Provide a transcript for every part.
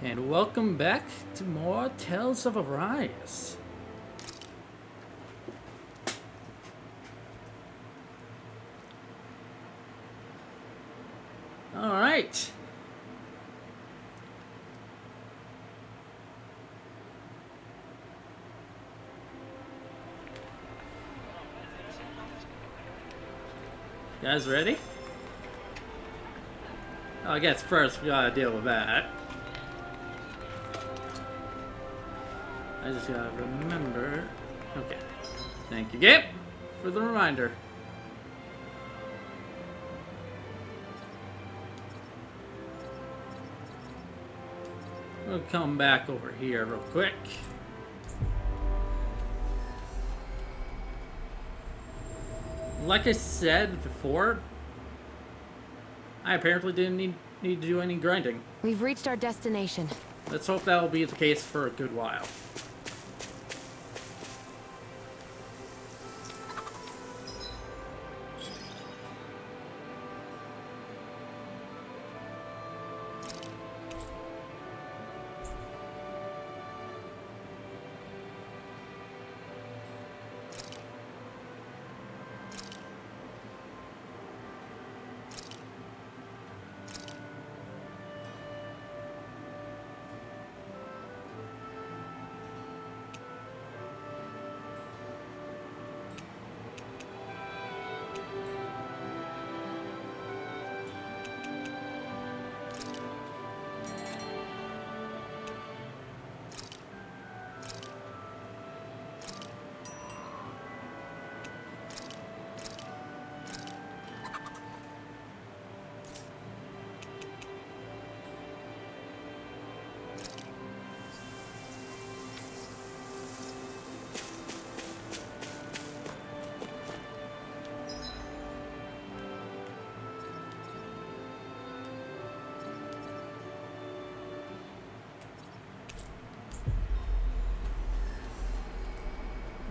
And welcome back to more Tales of Arise. Alright. You guys ready? Oh, I guess first we gotta deal with that. I just gotta remember. Okay. Thank you, Gabe, for the reminder. We'll come back over here real quick. Like I said before, I apparently didn't need to do any grinding. We've reached our destination. Let's hope that will be the case for a good while.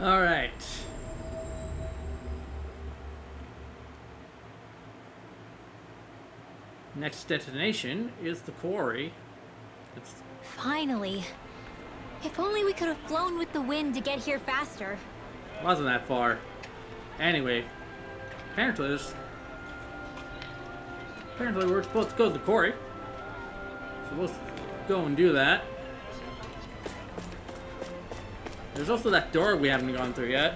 All right. Next destination is the quarry. Finally. If only we could have flown with the wind to get here faster. Wasn't that far. Anyway, apparently we're supposed to go to the quarry. So let's go and do that. There's also that door we haven't gone through yet.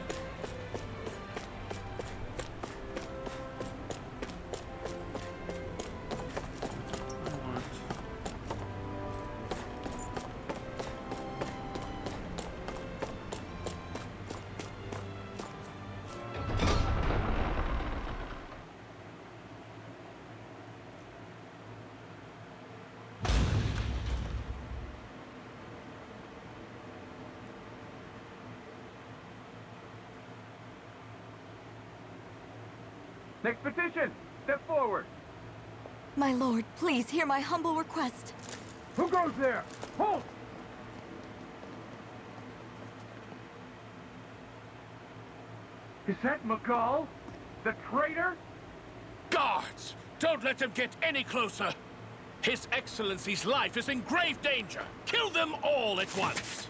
Next petition! Step forward! My lord, please hear my humble request. Who goes there? Halt! Is that McCall? The traitor? Guards! Don't let them get any closer! His Excellency's life is in grave danger! Kill them all at once!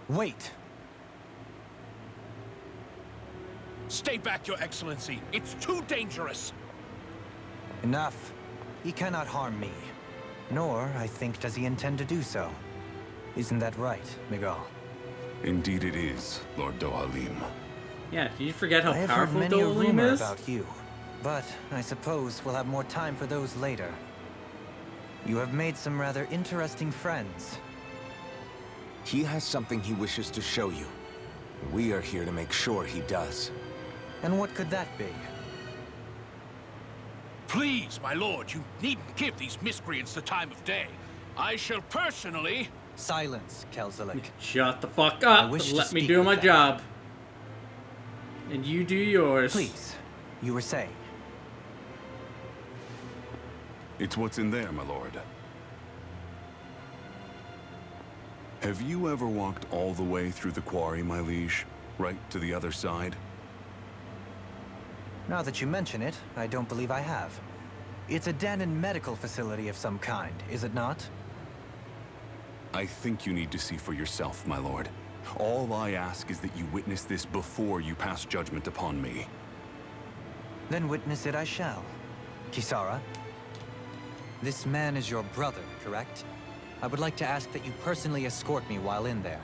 Wait! Stay back, Your Excellency. It's too dangerous. Enough. He cannot harm me. Nor, I think, does he intend to do so. Isn't that right, Miguel? Indeed it is, Lord Dohalim. Yeah, did you forget how I have heard powerful many a Dohalim rumor is? about you, but I suppose we'll have more time for those later. You have made some rather interesting friends. He has something he wishes to show you. We are here to make sure he does. And what could that be? Please, my lord, you needn't give these miscreants the time of day. I shall personally... Silence, Kelzelik. Shut the fuck up wish and to let me speak do with my them. job. And you do yours. Please, you were saying. It's what's in there, my lord. Have you ever walked all the way through the quarry, my liege? Right to the other side? Now that you mention it, I don't believe I have. It's a den and medical facility of some kind, is it not? I think you need to see for yourself, my lord. All I ask is that you witness this before you pass judgment upon me. Then witness it I shall. Kisara, this man is your brother, correct? I would like to ask that you personally escort me while in there.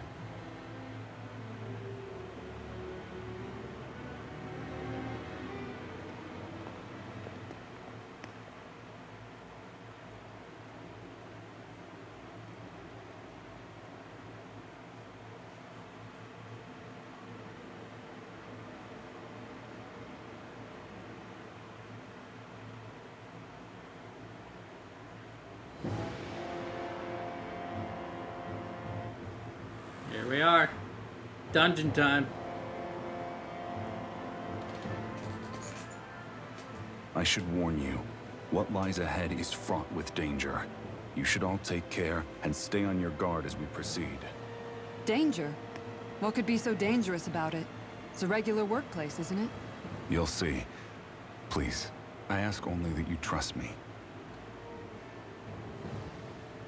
Here we are. Dungeon time. I should warn you, what lies ahead is fraught with danger. You should all take care and stay on your guard as we proceed. Danger? What could be so dangerous about it? It's a regular workplace, isn't it? You'll see. Please, I ask only that you trust me.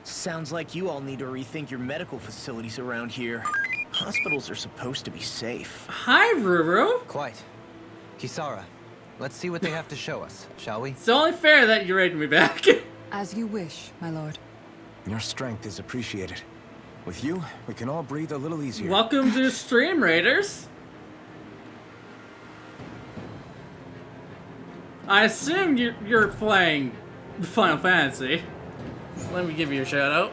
Sounds like you all need to rethink your medical facilities around here. Hospitals are supposed to be safe. Hi, Ruru. Quite. Kisara, let's see what they have to show us, shall we? It's only fair that you raided me back. As you wish, my lord. Your strength is appreciated. With you, we can all breathe a little easier. Welcome to Stream Raiders. I assume you're playing Final Fantasy. Let me give you a shout out.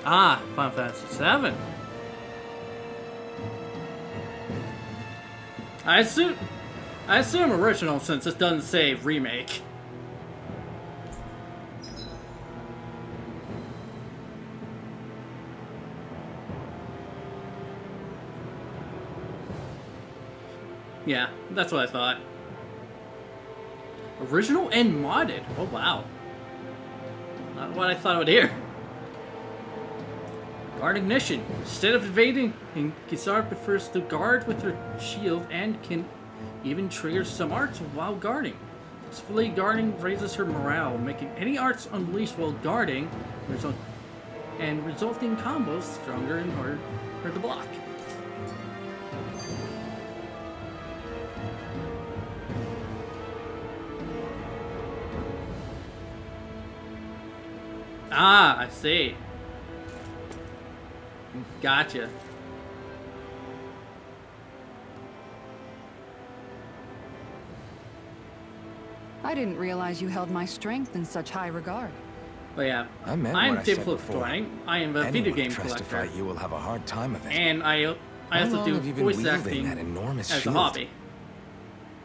Ah, Final Fantasy 7. I assume original since it doesn't say remake. Yeah, that's what I thought. Original and modded. Oh wow. Not what I thought I would hear. Guard ignition. Instead of evading, Kisara prefers to guard with her shield and can even trigger some arts while guarding. Successfully guarding raises her morale, making any arts unleashed while guarding resulting combos stronger and harder to block. Ah, I see. Gotcha. I didn't realize you held my strength in such high regard. But yeah, I meant I'm what I said David before. Flying. I am a Anyone video who game tries to collector, fight you will have a hard time of it. and I How also long do have you been voice wielding acting that enormous as a shield? hobby.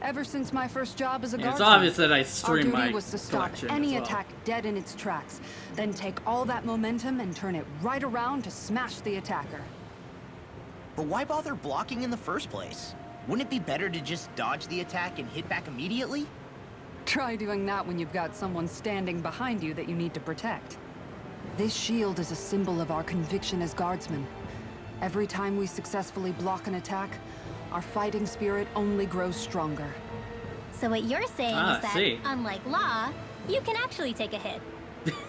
Ever since my first job as a And guardsman, it's obvious that I our stream duty my was to stop collection any as well. attack dead in its tracks, then take all that momentum and turn it right around to smash the attacker. But why bother blocking in the first place? Wouldn't it be better to just dodge the attack and hit back immediately? Try doing that when you've got someone standing behind you that you need to protect. This shield is a symbol of our conviction as guardsmen. Every time we successfully block an attack, our fighting spirit only grows stronger. So what you're saying is that, see. unlike Law, you can actually take a hit.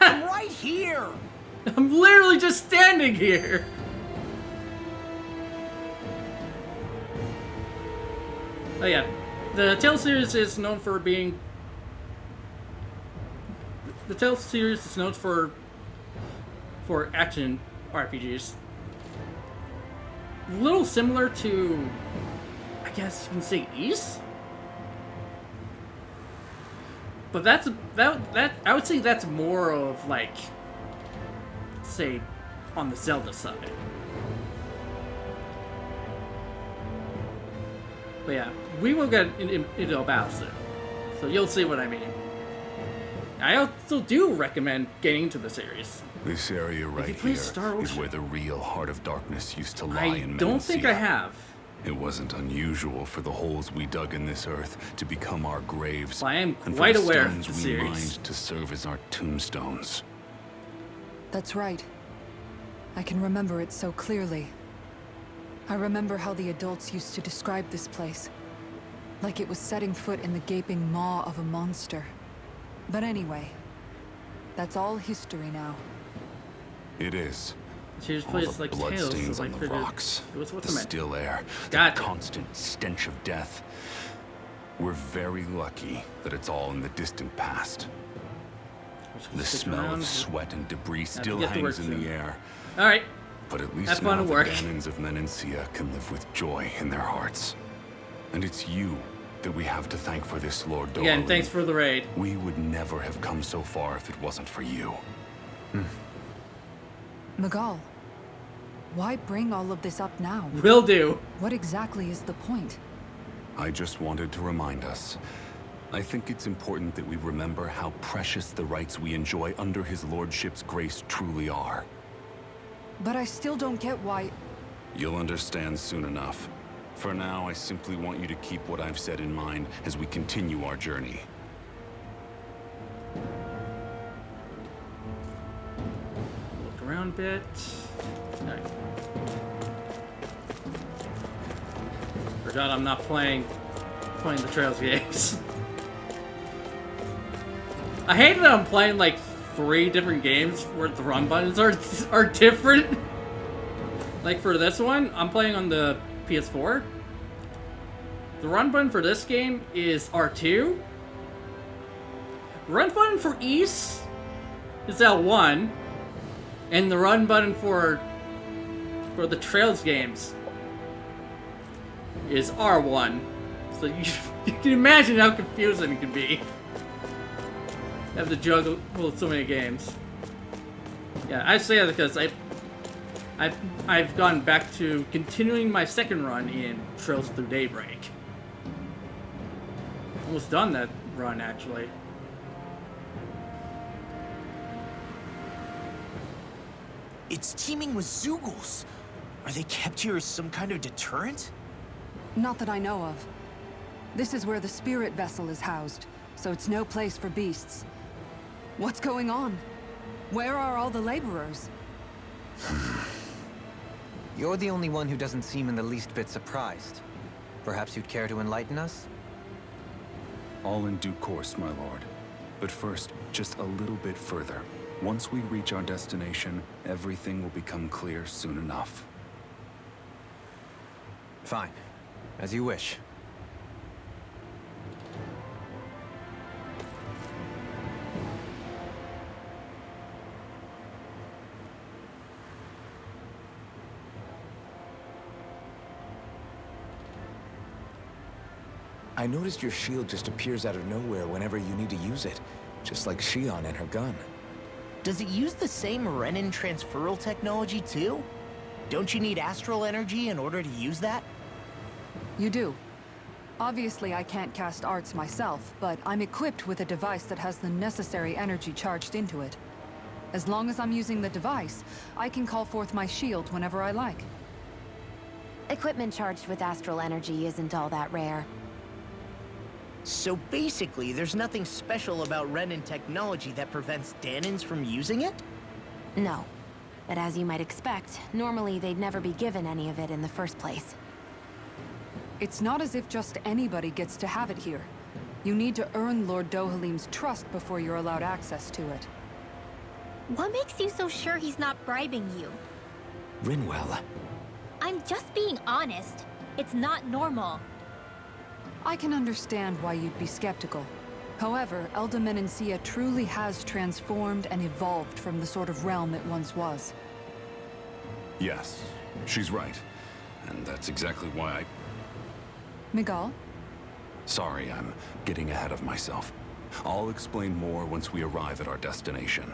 I'm right here! I'm literally just standing here. Oh yeah, the Tales series is known for being. The Tales series is known for action RPGs. A little similar to, I guess you can say, Ys. But that I would say that's more of like, say, on the Zelda side. But yeah, we will get into a battle soon, so you'll see what I mean. I also do recommend getting into the series. This area right you play here Star is Ocean. where the real heart of darkness used to lie I in don't think I Menancia. have. It wasn't unusual for the holes we dug in this earth to become our graves. I am and quite for the aware of stones the we series. mined to serve as our tombstones. That's right. I can remember it so clearly. I remember how the adults used to describe this place. Like it was setting foot in the gaping maw of a monster. But anyway, that's all history now. It is. She just All plays the like bloodstains Tales, so I on the figured rocks, it was what the I meant. still air, Gotcha. the constant stench of death. We're very lucky that it's all in the distant past. The smell of sweat and debris still get to work hangs in soon. the air. All right. But at Have least fun now at the work. Danons of Menancia can live with joy in their hearts. And it's you that we have to thank for this, Lord Doran. Again, thanks for the raid. We would never have come so far if it wasn't for you. Miguel, why bring all of this up now? Will do. What exactly is the point? I just wanted to remind us. I think it's important that we remember how precious the rights we enjoy under his lordship's grace truly are. But I still don't get why... You'll understand soon enough. For now, I simply want you to keep what I've said in mind as we continue our journey. Look around a bit. Alright. Forgot I'm not playing the Trails games. I hate that I'm playing like 3 different games where the run buttons are different. Like for this one, I'm playing on the PS4. The run button for this game is R2. Run button for East is L1. And the run button for the Trails games is R1. So you can imagine how confusing it can be. Have to juggle with so many games. Yeah, I say that because I've gone back to continuing my second run in Trails Through Daybreak. Almost done that run actually. It's teeming with Zeugles. Are they kept here as some kind of deterrent? Not that I know of. This is where the spirit vessel is housed, so it's no place for beasts. What's going on? Where are all the laborers? You're the only one who doesn't seem in the least bit surprised. Perhaps you'd care to enlighten us? All in due course, my lord. But first, just a little bit further. Once we reach our destination, everything will become clear soon enough. Fine. As you wish. I noticed your shield just appears out of nowhere whenever you need to use it, just like Shion and her gun. Does it use the same Renin transferal technology too? Don't you need astral energy in order to use that? You do. Obviously, I can't cast arts myself, but I'm equipped with a device that has the necessary energy charged into it. As long as I'm using the device, I can call forth my shield whenever I like. Equipment charged with astral energy isn't all that rare. So basically, there's nothing special about Renin technology that prevents Danons from using it? No. But as you might expect, normally they'd never be given any of it in the first place. It's not as if just anybody gets to have it here. You need to earn Lord Dohalim's trust before you're allowed access to it. What makes you so sure he's not bribing you? Rinwell. I'm just being honest. It's not normal. I can understand why you'd be skeptical. However, Elda Menancia truly has transformed and evolved from the sort of realm it once was. Yes, she's right. And that's exactly why I... Miguel? Sorry, I'm getting ahead of myself. I'll explain more once we arrive at our destination.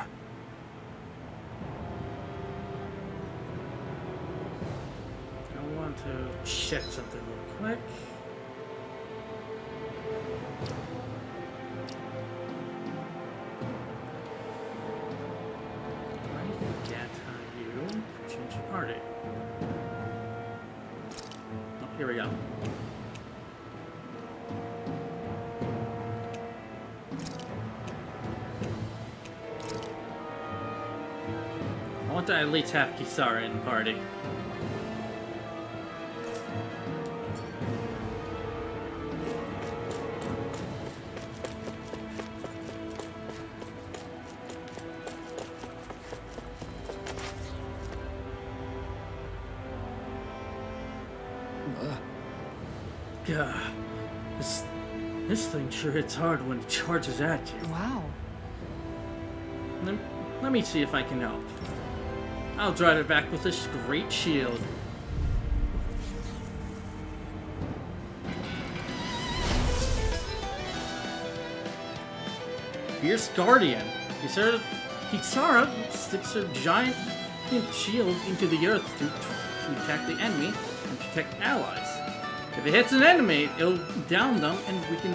I want to check something real quick. Here we go. I want to at least have Kisara in the party. God, this thing sure hits hard when it charges at you. Wow. Let me see if I can help. I'll drive it back with this great shield. Fierce Guardian. Kisara sticks her giant shield into the earth to attack the enemy and protect allies. If it hits an enemy, it'll down them and weaken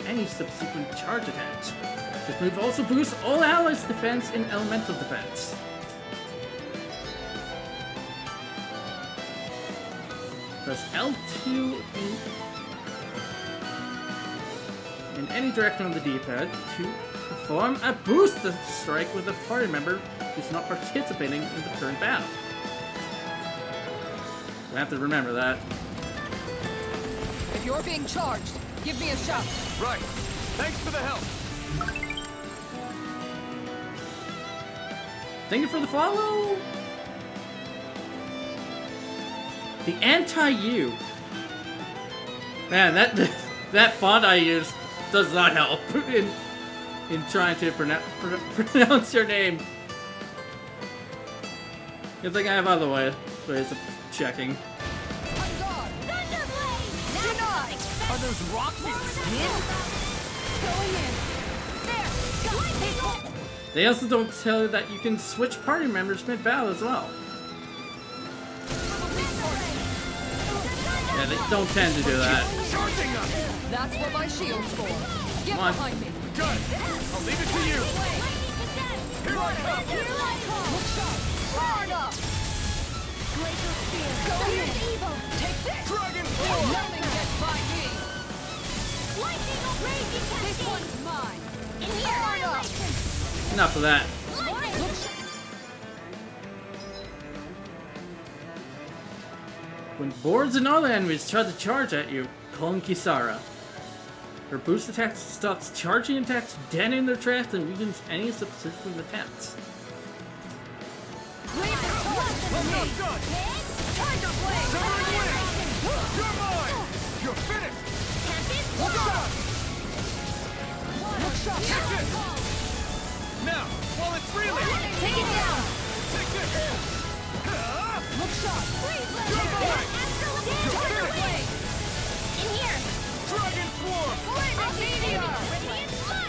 any subsequent charge attacks. This move also boosts all allies' defense and elemental defense. Press L2 in any direction on the D-pad to perform a boost strike with a party member who's not participating in the current battle. I have to remember that. If you're being charged, give me a shout. Right. Thanks for the help. Thank you for the follow! The anti-U. Man, that font I use does not help in trying to pronounce your name. Good thing I have other ways of checking. Are those rocks in skin? Going in. There. They also don't tell you that you can switch party members mid-battle as well. Yeah, they don't tend to do that. That's what my shield's for. Get Come on. behind me. Good. I'll leave it to you. Here I come. Look sharp. Hard up. Go in. Take this. Dragon Nothing gets by me. This one's mine. Hard up. Enough of that. When boards and other enemies try to charge at you, call on Kisara. Her boost attack stops charging attacks dead in their tracks and weakens any subsequent attempts. Well done. Tiger Blade. Severing wing. You're mine. You're finished. Look sharp. Look sharp. Take this. Now, while it's reeling. Take it down. Take this. Look sharp. You're mine. You're Tiger finished. Blade. In here! Dragon swarm. Meteor.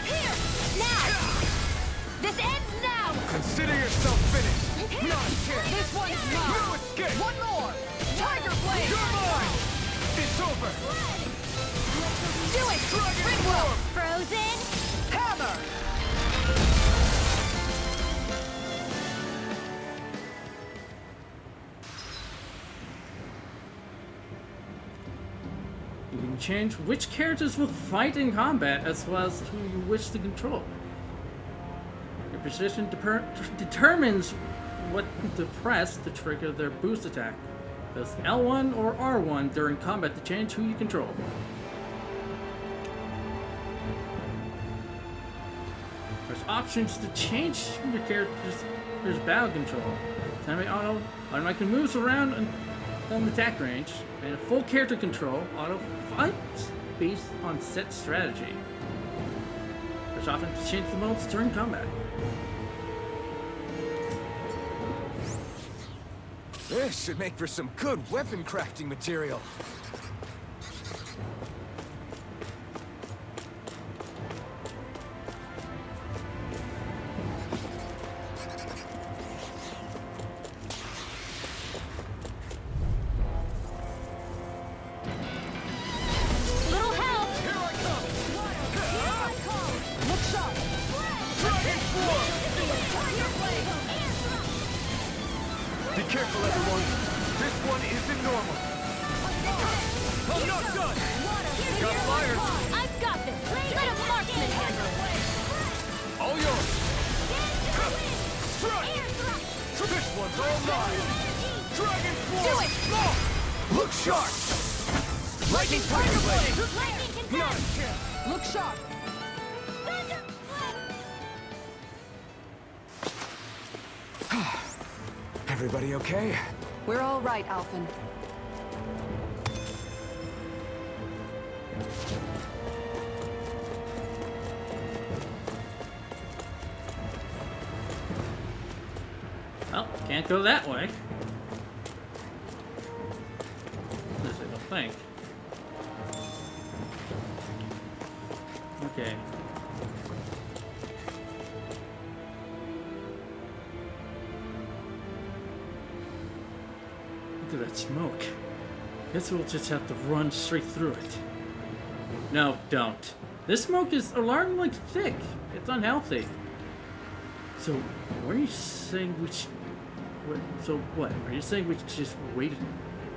Here! Now! This ends now! Consider yourself finished. Not a chance. This one's You mine. escape. One more. Tiger Blade. You're mine. It's over. Do it. Dragon Ringwell. swarm. Frozen! Hammer. You can change which characters will fight in combat as well as who you wish to control. Your position determines what to press to trigger their boost attack. Press L1 or R1 during combat to change who you control. There's options to change your character's battle control. Semi auto automatically moves around on attack range, and full character control auto fights based on set strategy. There's options to change the modes during combat. This should make for some good weapon crafting material. Little help! Here I come. Look sharp. Dragon swarm. Tiger Blade. Be careful, everyone. This one isn't normal. not done! Got fire! I've got this. Let a marksman handle it. All yours! Strike! This one's all mine! Dragon Force! Do it! Go! Look sharp! Lightning Tiger Blade! Lightning Not consent. a chance! Look sharp! Thunder Blade. Everybody okay? We're all right, Alphen. Well, can't go that way. At least I don't think. Okay. Look at that smoke. Guess we'll just have to run straight through it. No, don't. This smoke is alarmingly thick. It's unhealthy. So, what are you saying we should... So what? Are you saying we should just wait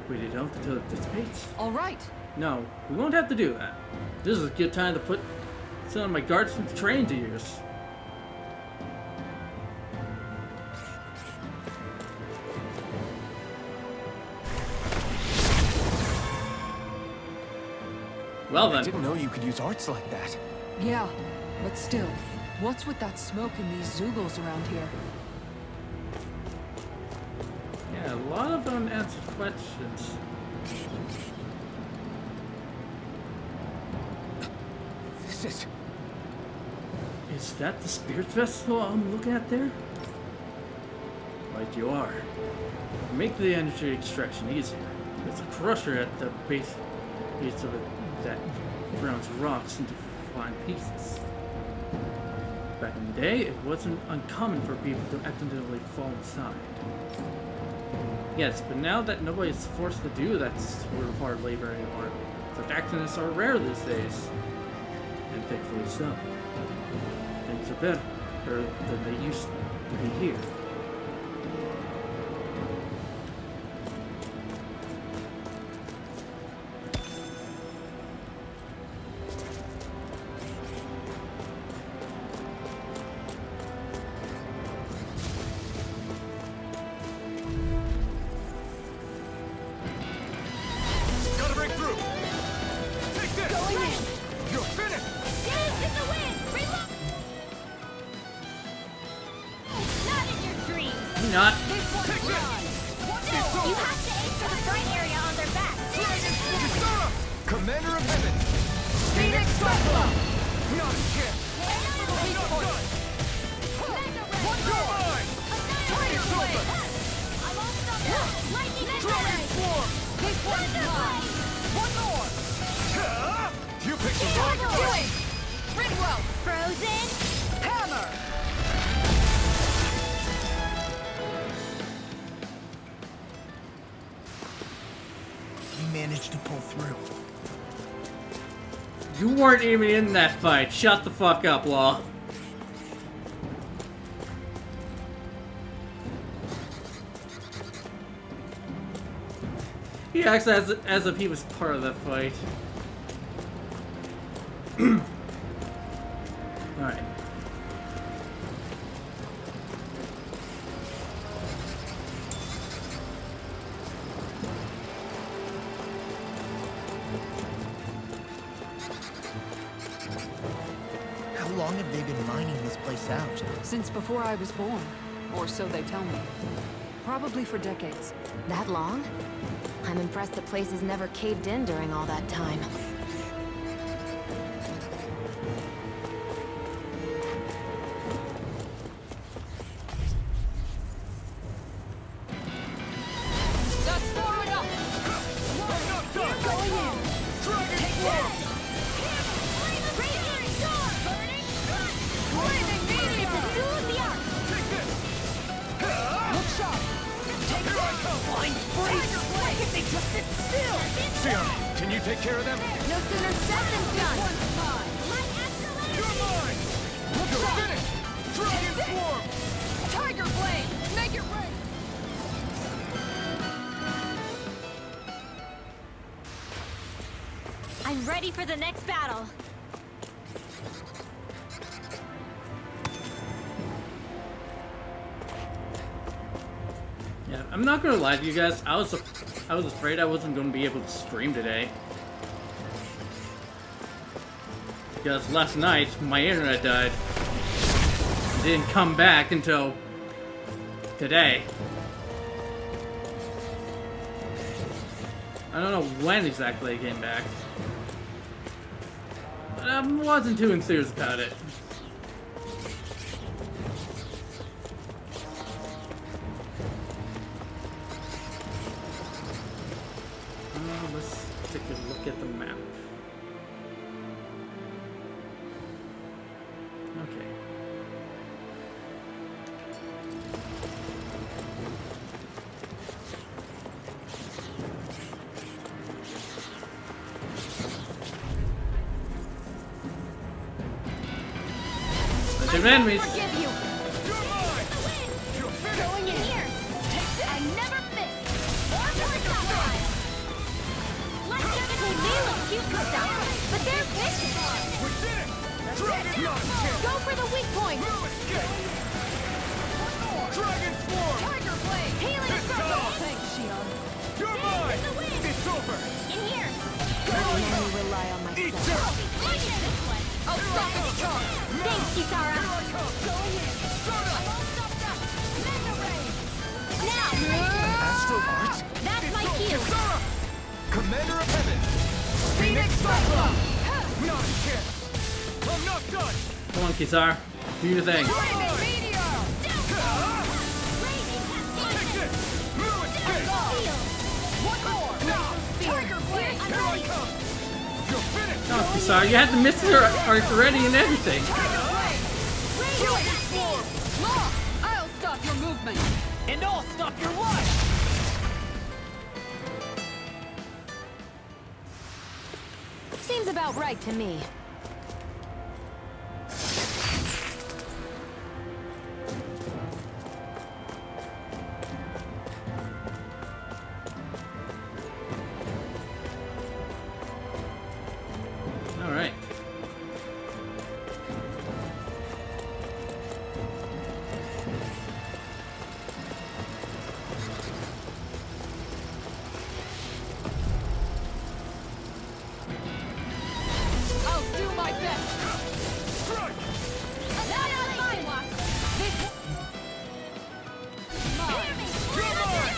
it out until it dissipates? All right. No, we won't have to do that. This is a good time to put some of my guardsman's training to use. Well I then. didn't know you could use arts like that. Yeah, but still, what's with that smoke and these Zoogles around here? Yeah, a lot of unanswered questions. This is... Is that the spirit vessel I'm looking at there? Right, you are. Make the energy extraction easier. There's a crusher at the base of it that grounds rocks into fine pieces. Back in the day, it wasn't uncommon for people to accidentally fall inside. Yes, but now that nobody's forced to do that sort of hard labor anymore, such accidents are rare these days. And thankfully so. Things are better than they used to be here. Gotta break through! Take this! You're finished! Dance in the wind. Reload. Not in your dreams. Not. Take this! You have to aim for the front area on their back. Kisara! Commander of Heaven! Phoenix Cyclone! Not a chance! Another Not one. done! Mega Ray. You're mine! Tiger It's Blade. over! I'm almost up now. Lightning Dragon Blade. Form! This one's mine! One more! You picked the wrong Do fight! it! Ridwell! Frozen. Hammer! You managed to pull through. You weren't even in that fight. Shut the fuck up, Law. He acts as if he was part of that fight. Alright. How long have they been mining this place out? Since before I was born. Or so they tell me. Probably for decades. That long? I'm impressed the place has never caved in during all that time. That's far enough! Not done! Going in! Dragon Form! Flaming meteor! Take this! Look sharp! Here I come! Blind freeze! Why can't they just sit still? Sion, can you take care of them? No sooner said than done. You're mine! You're finished! Dragon Form! Tiger Blade! Make it rain! ready for the next battle. Yeah, I'm not gonna lie to you guys. I was afraid I wasn't gonna be able to stream today. Because last night, my internet died. It didn't come back until today. I don't know when exactly it came back. But I wasn't too enthused about it. Let's take a look at the map. Okay. There's enemies. Forgive you. Going in here. I never miss. Let's get it. They may look cute from outside, but they're vicious. Go for the weak point. Dragon Form! Tiger Blade. Healing circle. Thanks, Shion. You're mine! It's over! In here. I can only rely on myself. I'll stop the charge. Thanks, Kisara. Now. Astral Arts? That's my cue. Kisara! Commander of Heaven! Phoenix Cyclone! Not a chance! I'm not done! Come on, Kisar. Do your thing. Take this! Move it! One more! Now! Tiger Blade! Here I come! You're finished! Oh, Kisar, you had to miss your arc already and everything. I'll stop your movement. And I'll stop your life! Seems about right to me. All right. I'll do my best. Strike!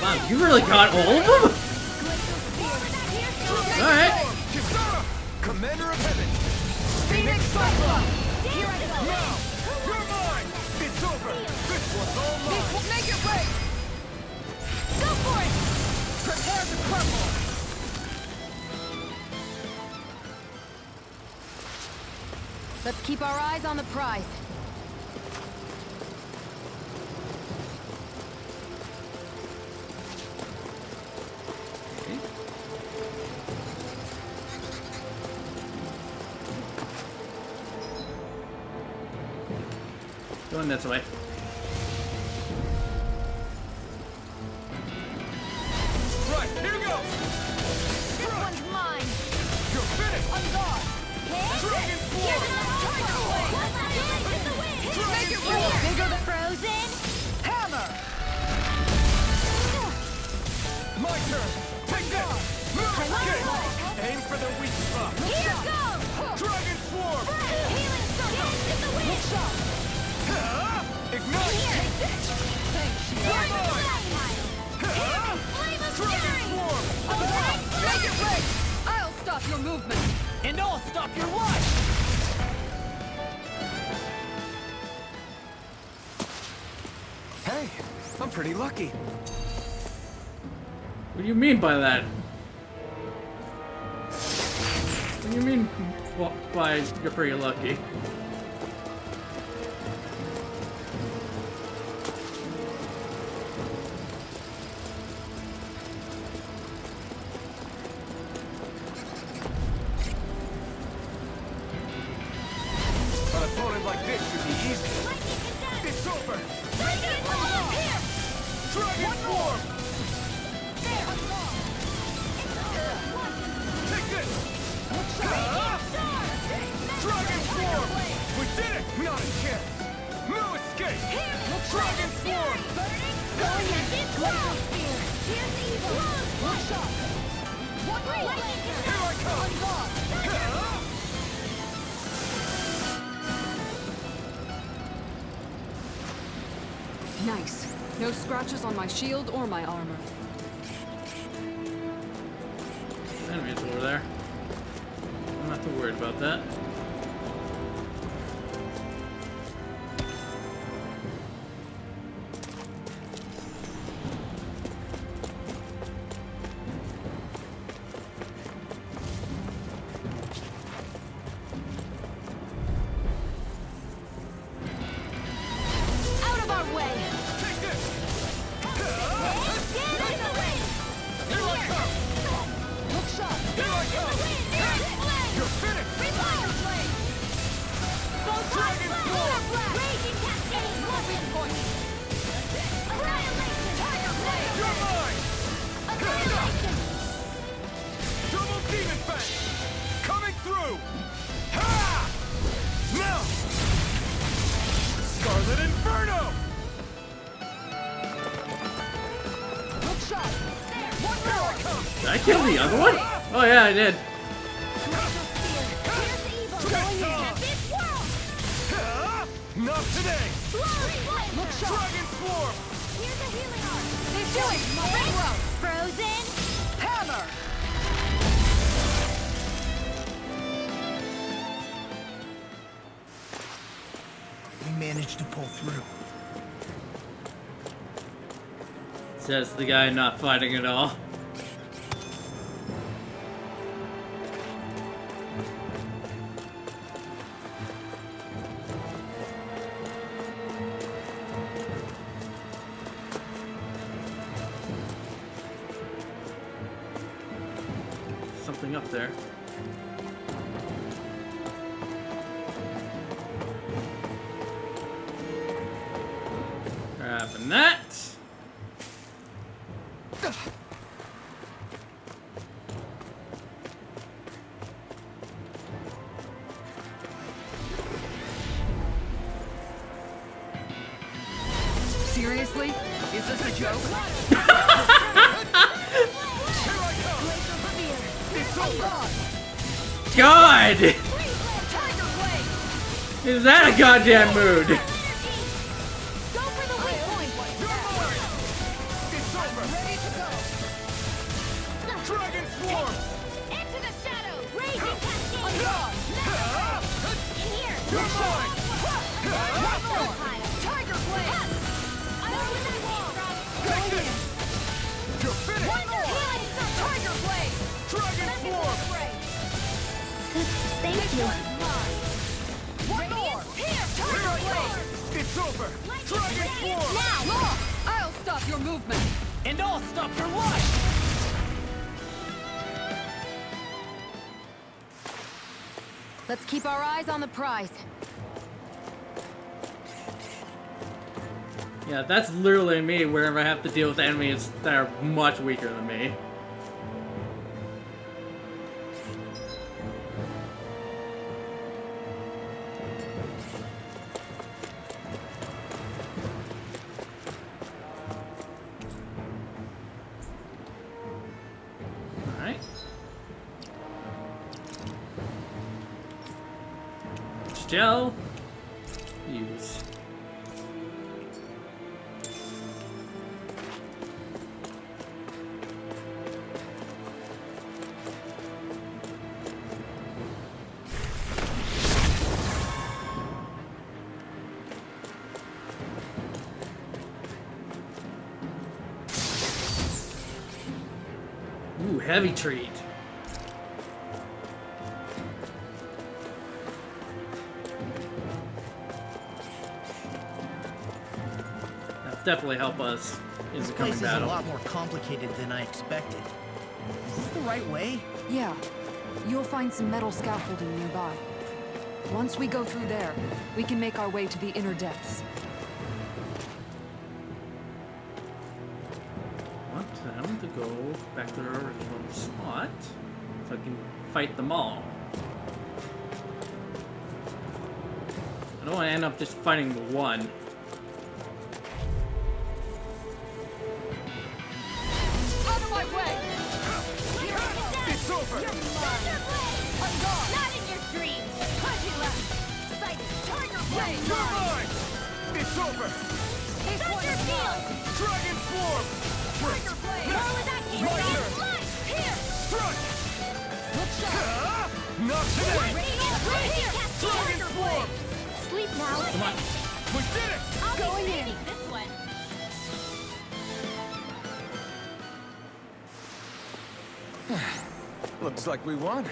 Wow, you really got all of them? All right. Kisara! Commander of Heaven! Phoenix Cyclone! Now! You're mine! It's over! This one's all mine! Make it rain. Go for it. Prepare to crumble. Let's keep our eyes on the prize. Going this way. Right, here we go! This one's mine. You're finished! On guard. Dragon Here's Form! another Dragon Make it Form! rain. Bigger than frozen. Hammer! My turn! Take this! Move it! Aim for the weak spot! Here goes. Dragon Form! Healing circle. In the wind. Ignite! You're mine. Flame of Dragon fury. Form! Okay. Make it rain. I'll stop your movement. And I'll stop your life! Hey, I'm pretty lucky. What do you mean by that? What do you mean by you're pretty lucky? An opponent like this should be easy. It's over! Dragon Form. Here. Dragon Form! There. Take this! Dragon Swarm! We did it! Not a chance! No escape! Dragon Swarm! Here I come! Nice. No scratches on my shield or my armor. Enemies over there. I'm not too worried about that. Out of our way! Take this! Get in the ring! Here I come! Look sharp! Here I come! You're finished! Dragon Swarm! Raging Cascade! Annihilation! Tiger Blade! You're mine! Annihilation! Double Demon Fang! Coming through! Ha! Now! Scarlet Inferno! Look sharp! Here I come! Did I kill the other one? Oh yeah, I did. Here's the evil going in! This world! Ha! Not today! Look Dragon Swarm! Here's a healing arm! He's doing Frozen! hammer! We managed to pull through. Says the guy not fighting at all. Something up there. Grabbing that. Seriously? Is this a joke? God! Is that a goddamn mood? Go for the weak point! It's over! Ready to go! Dragon Swarm! Into the shadows! Raging Cascade! In here! You're mine! One more! Tiger Blade! Over that wall! Take this! You're finished! One more! Healing Tiger Blade! Dragon Swarm! Thank you. One more! Here! Here Tiger I Blade! come! It's over! Dragon Swarm! Now! I'll stop your movement! And I'll stop your life! Let's keep our eyes on the prize. Yeah, that's literally me whenever I have to deal with enemies that are much weaker than me. Alright. Gel. Use. Ooh, heavy treat. That'll definitely help us in This the place coming is a battle. lot more complicated than I expected. Is this the right way? Yeah. You'll find some metal scaffolding nearby. Once we go through there, we can make our way to the inner depths. Want them to go back to their original spot so I can fight them all. I don't want to end up just fighting one. Out of my way! It's over! I'm gone! Not in your dreams! Punch you left! Sighted! Tiger blade! You're mine! It's over! Thunder field! Dragon form! Tiger blade! More with that My can't turn. Light! Here! Strike! Look sharp! Not today! Right here! Dragon Tiger form! blade! Sleep now! Come on. We did it! I'll Going be in. saving this one! Looks like we won.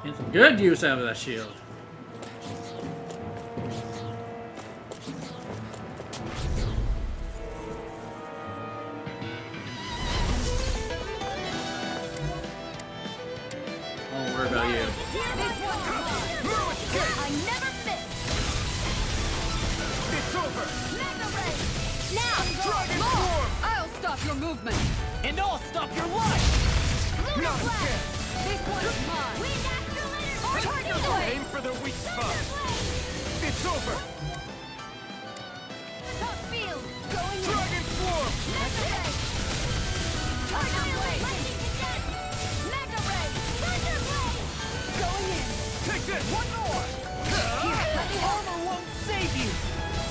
Get some good use out of that shield. Don't worry about you. I never miss! It's over! Mega ray! Now! Dragon form! I'll stop your movement! And I'll stop your life! Lunar Not blast! again! This one's mine! Wind astral energy! Tiger blade! Aim for the weak spot! Thunder blade! It's over! Top field! Going in! Dragon form! Mega ray! Tiger blade! Lightning to death! Mega ray! Thunder blade! Going in! Take this! One more! Heavy armor won't save you!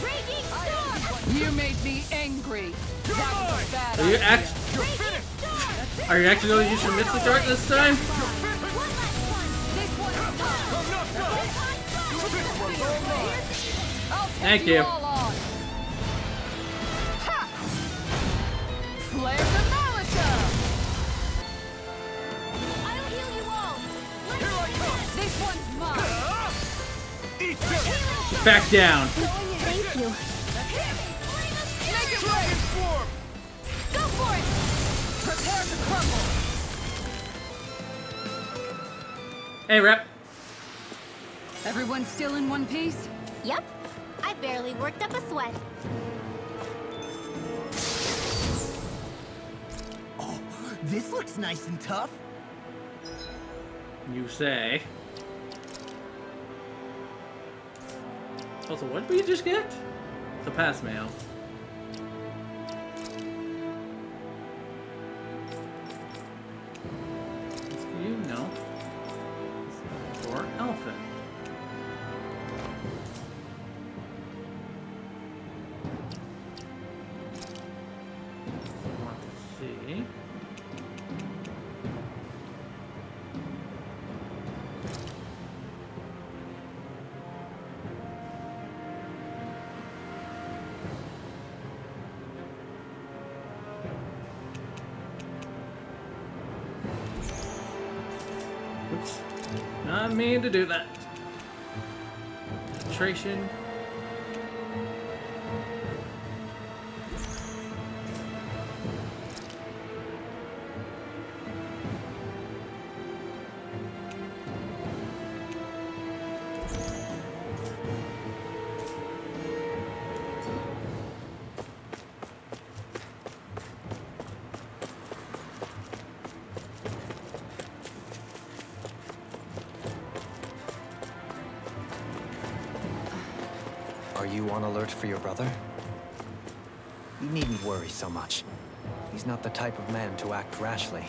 Raging storm! You made me angry! That was a bad Are you idea. Raging storm! Are you actually going to use your Mystic Art this time? One last one! This one's mine! I'm not done! This one's all mine! I'll take Thank you. all on! Ha! Flare the Malika! I'll heal you all! Here I come! This one's mine! Eat this! Back down. Thank you. Dragon form! Go for it! Prepare to crumble! Hey, Rep. Everyone still in one piece? Yep. I barely worked up a sweat. Oh, this looks nice and tough. You say. Also, what did we just get? The pass mail. This for you? No. This is for Alpha. I want to see. Oops. Not mean to do that. Concentration. Are you on alert for your brother? You needn't worry so much. He's not the type of man to act rashly.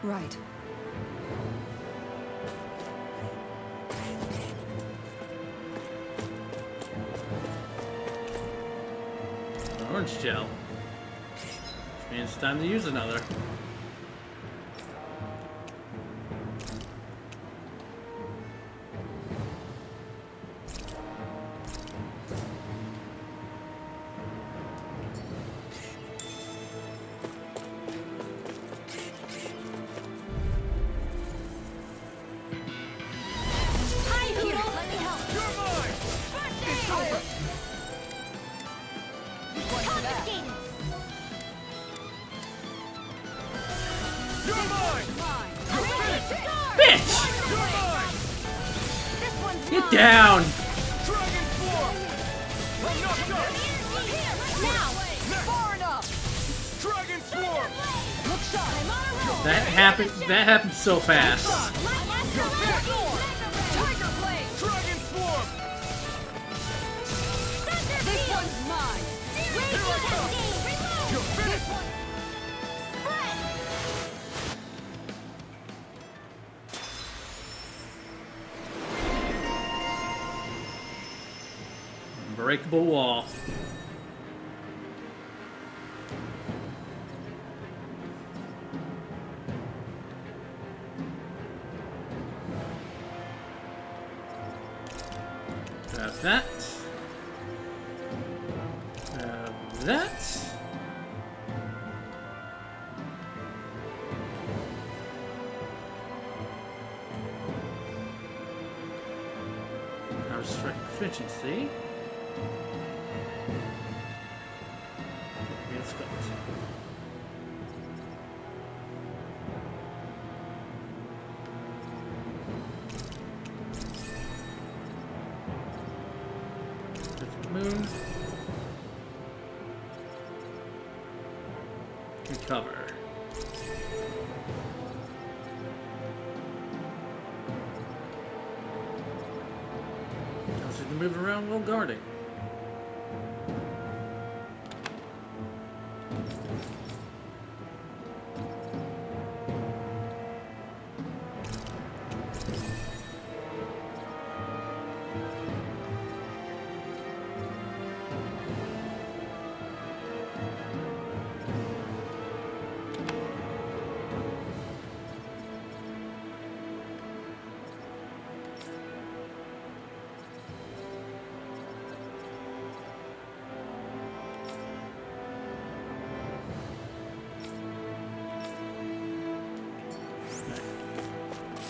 Right. Orange gel. Which means it's time to use another. Hi, Hoodle! Let me help! You're mine! First It's aid! over! Confiscated! You're mine! Mine! You're finished! Bitch! You're mine! This one's Get mine! down! Dragon form! I'm not done! Now! Swarm! Look sharp! I'm on a roll! That happened so fast. Tiger Blade! Dragon Swarm! This one's mine! Here I come! You're finished! Unbreakable wall. Grab that. Grab that. Now strike efficiency. Let's go. Moon. Recover. Allows you to move around while guarding.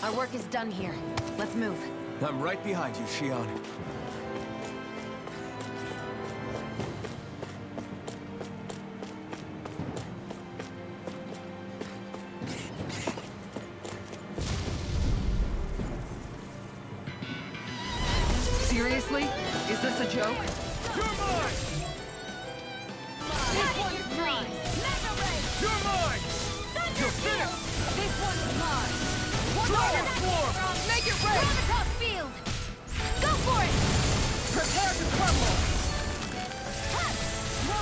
Our work is done here. Let's move. I'm right behind you, Shion. Seriously? Is this a joke? You're mine! This one's mine! Mega Ray! You're mine! You're finished! This one's mine! Dragon Swarm! Make it red! Run across field! Go for it! Prepare to crumble!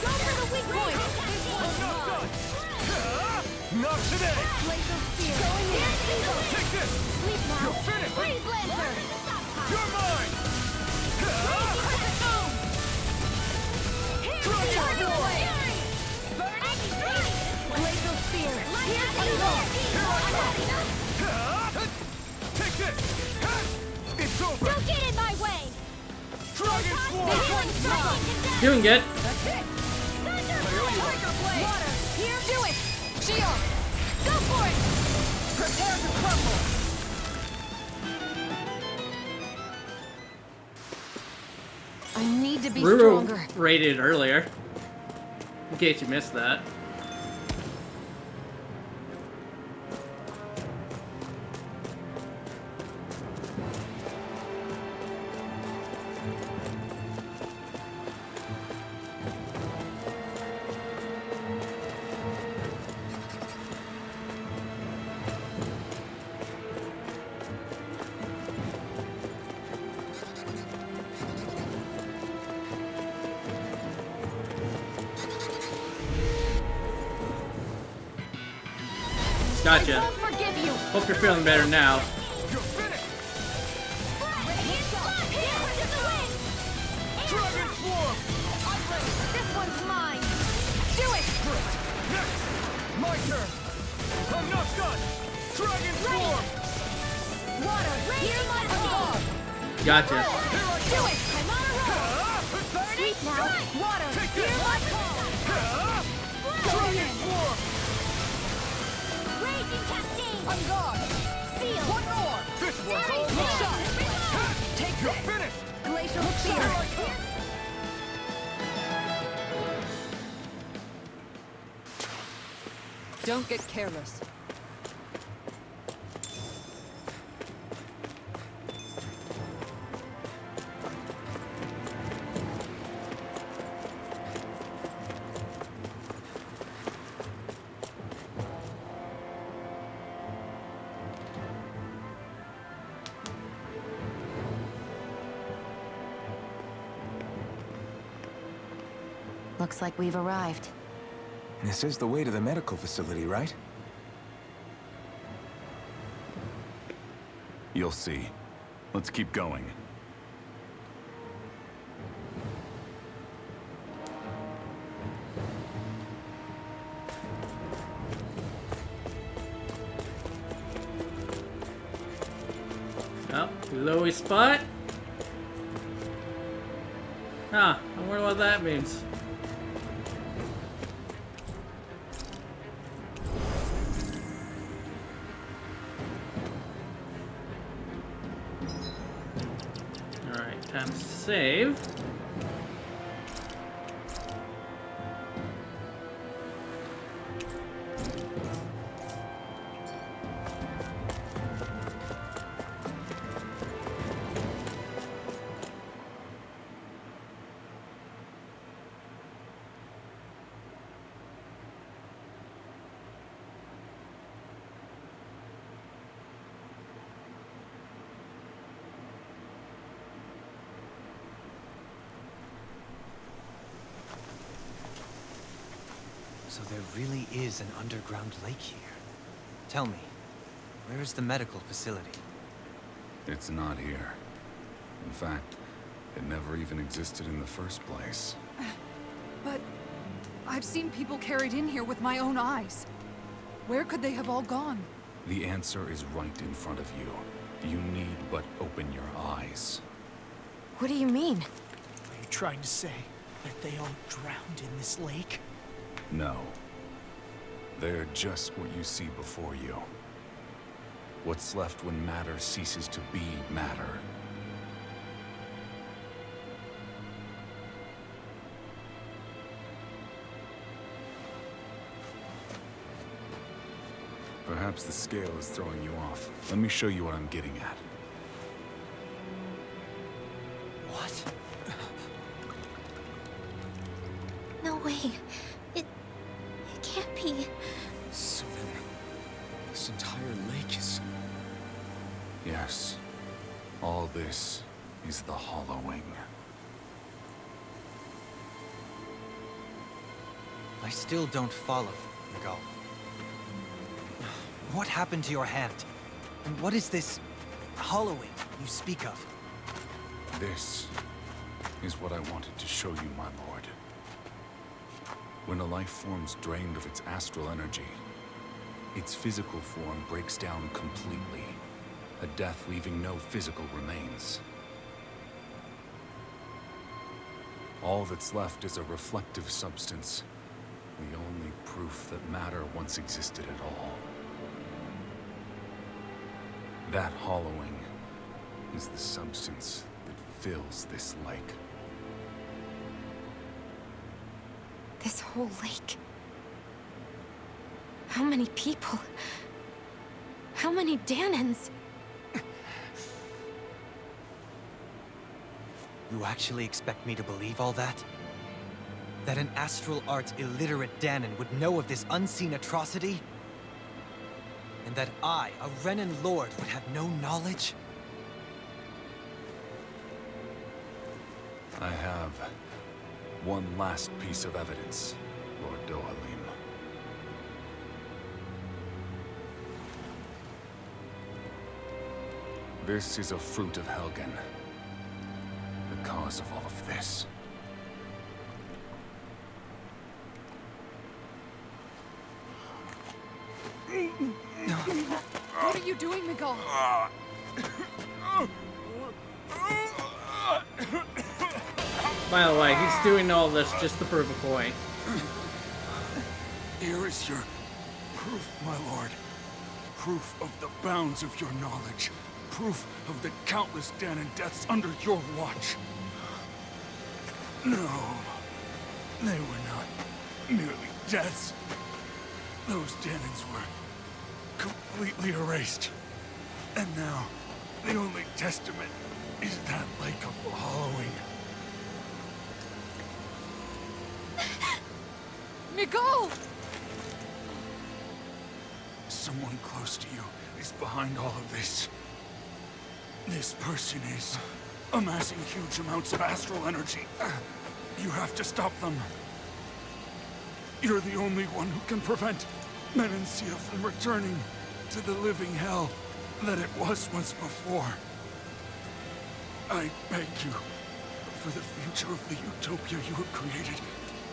Go for the weak point! This one's Not mine! done! Not today! Laser spear! Going in! Eagle! Take this! Sleep now! You're finished! Freeze Lancer! You're mine! Perfect boom! Dragon Tiger Swarm! Blade! Laser spear! Here's Eagle! Take this! It's over! Don't get in my way! Dragon Swarm! This one's mine! Doing good. That's it! Tiger Blade! Water! Here! Do it! Shield! Go for it! Prepare to crumble! I need to be Ruru stronger. rated earlier. In case you missed that. Gotcha. I won't forgive you! Hope you're feeling better now. You're finished! Radiant Blood! Here to the wind! Dragon Swarm! I'm ready! This one's mine! Do it! Next! My turn! I'm not done! Dragon Swarm! Water! Here's my guard! Gotcha. Do it! I'm on a roll! Sleep now! Water! Here's my call! Dragon Swarm! Raging Cascade! I'm gone! Seal! One more! This one's all Look mine! sharp! Take You're finished! Glacial Here Spear! I come! Don't get careless. Looks like we've arrived. This is the way to the medical facility, right? You'll see. Let's keep going. Oh, lowest spot. Huh, I wonder what that means. Alright, time to save. So there really is an underground lake here. Tell me, where is the medical facility? It's not here. In fact, it never even existed in the first place. But I've seen people carried in here with my own eyes. Where could they have all gone? The answer is right in front of you. You need but open your eyes. What do you mean? Are you trying to say that they all drowned in this lake? No. They're just what you see before you. What's left when matter ceases to be matter. Perhaps the scale is throwing you off. Let me show you what I'm getting at. What? No way. It can't be. So then, this entire lake is... Yes. All this is the hollowing. I still don't follow, Miguel. What happened to your hand? And what is this hollowing you speak of? This is what I wanted to show you, my lord. When a life form's drained of its astral energy, its physical form breaks down completely. A death leaving no physical remains. All that's left is a reflective substance. The only proof that matter once existed at all. That hollowing is the substance that fills this lake. This whole lake. How many people? How many Danans? You actually expect me to believe all that? That an astral arts illiterate Danan would know of this unseen atrocity? And that I, a Renan lord, would have no knowledge? I have one last piece of evidence, Lord Dohalim. This is a fruit of Helgen. The cause of all of this. What are you doing, Miguel? By the way, he's doing all this just to prove a point. Here is your proof, my lord. Proof of the bounds of your knowledge. Proof of the countless Danan deaths under your watch. No, they were not merely deaths. Those Danans were completely erased. And now, the only testament is that lake of hollowing. Miguel! Someone close to you is behind all of this. This person is amassing huge amounts of astral energy. You have to stop them. You're the only one who can prevent Menencia from returning to the living hell that it was once before. I beg you, for the future of the utopia you have created,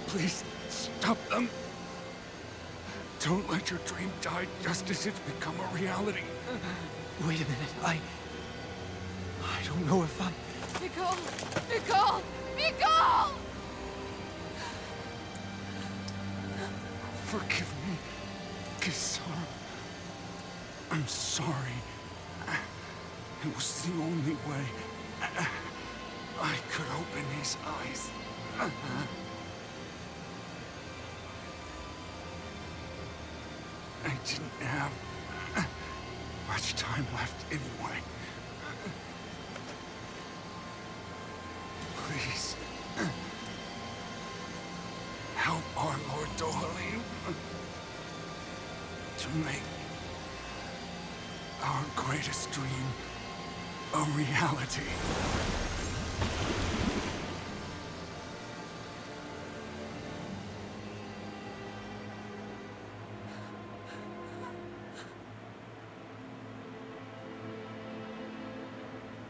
please stop them. Don't let your dream die just as it's become a reality. Wait a minute, I don't know if I'm... Nicole! Nicole! Nicole! Forgive me, Kisar. I'm sorry. It was the only way I could open his eyes. I didn't have much time left anyway. Please, help our Lord Dohalim to make our greatest dream a reality.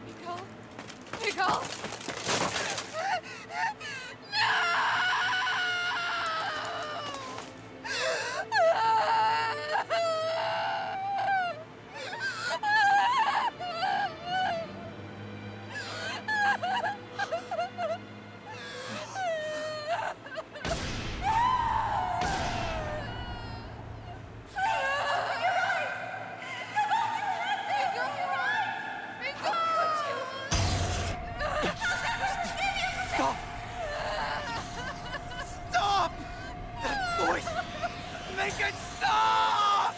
Nicole! Nicole! Stop! Stop! That voice! Make it stop!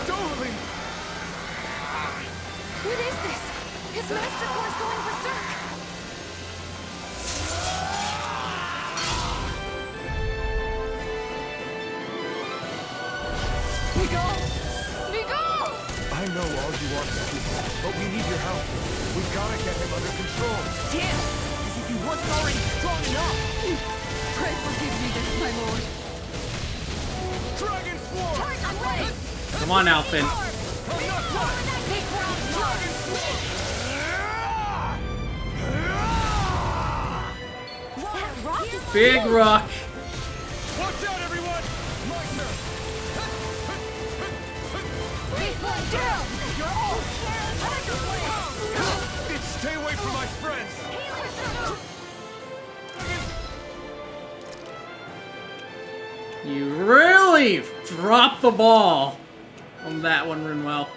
Dohalim! What is this? His master core's going berserk! Nicole! Nicole! I know all you want to do, but we need your help. We've got to get him under control. Damn! As if he wasn't already strong enough! Pray forgive me this, my lord. Dragon Swarm! I'm ready! Come on, Alphen. Big rock. Watch out, everyone! My turn! Down! You're all Tiger Blade! Stay away from my friends! You really dropped the ball on that one, Rinwell.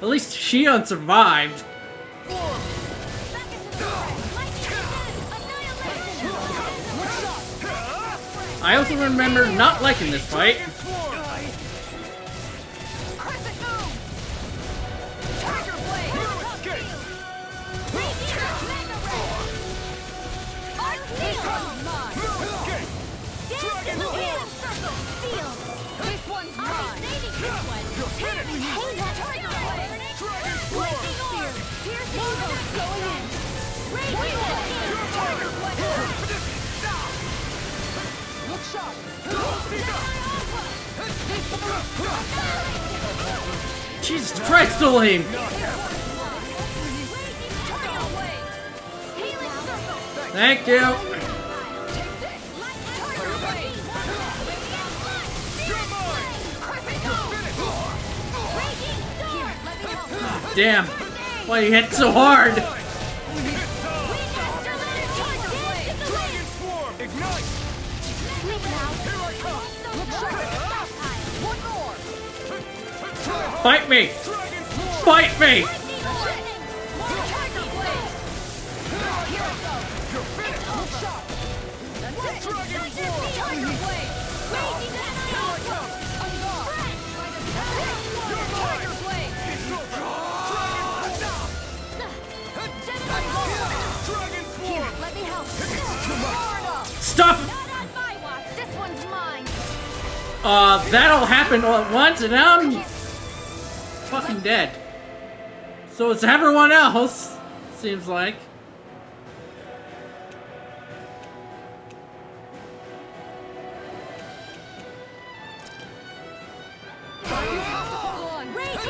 At least Shion survived. I also remember not liking this fight. Crescent Moon! Tiger Blade! Mega Ray! Arceo! Dragon Healing Circle! Seal! This one's mine! This one! Tiger Blade! Lightning Orb! Piercing going in! Raging Tiger Blade! Look sharp! Jesus Christ, Dohalim! Thank you. Damn. Why you hit so hard? Fight me! Fight me! Here, stop! Not on my watch. This one's mine. That all happened all at once, and now I'm fucking dead. So it's everyone else, seems like.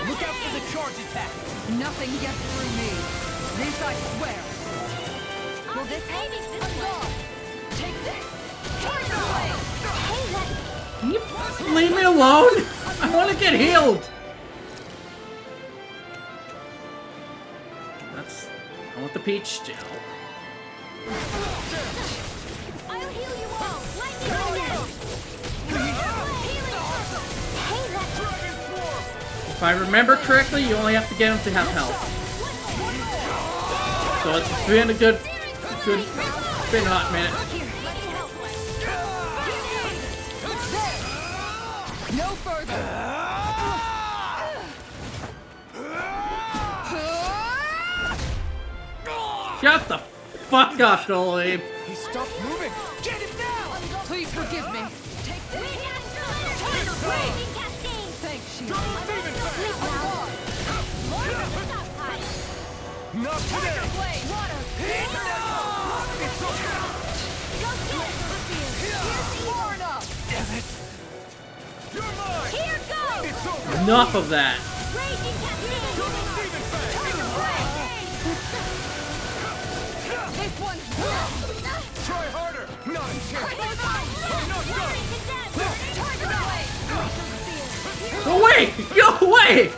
Look out for the charge attack. Nothing gets through me. This I swear. Will this help? Take this. Can you leave me alone? I want to get healed. I want the peach gel. I'll heal you all. Lightning again. If I remember correctly, you only have to get him to have health. So it's been a good been a hot minute. No further. Shut the fuck up, Dolly. He stopped moving. Get him now! Please forgive me. Take this. Thanks, Shield. Not today! Far enough. Damn it! You're mine! Here goes! It's over! Enough of that. Raging This one's Try harder! Not a chance! Go away! Go away!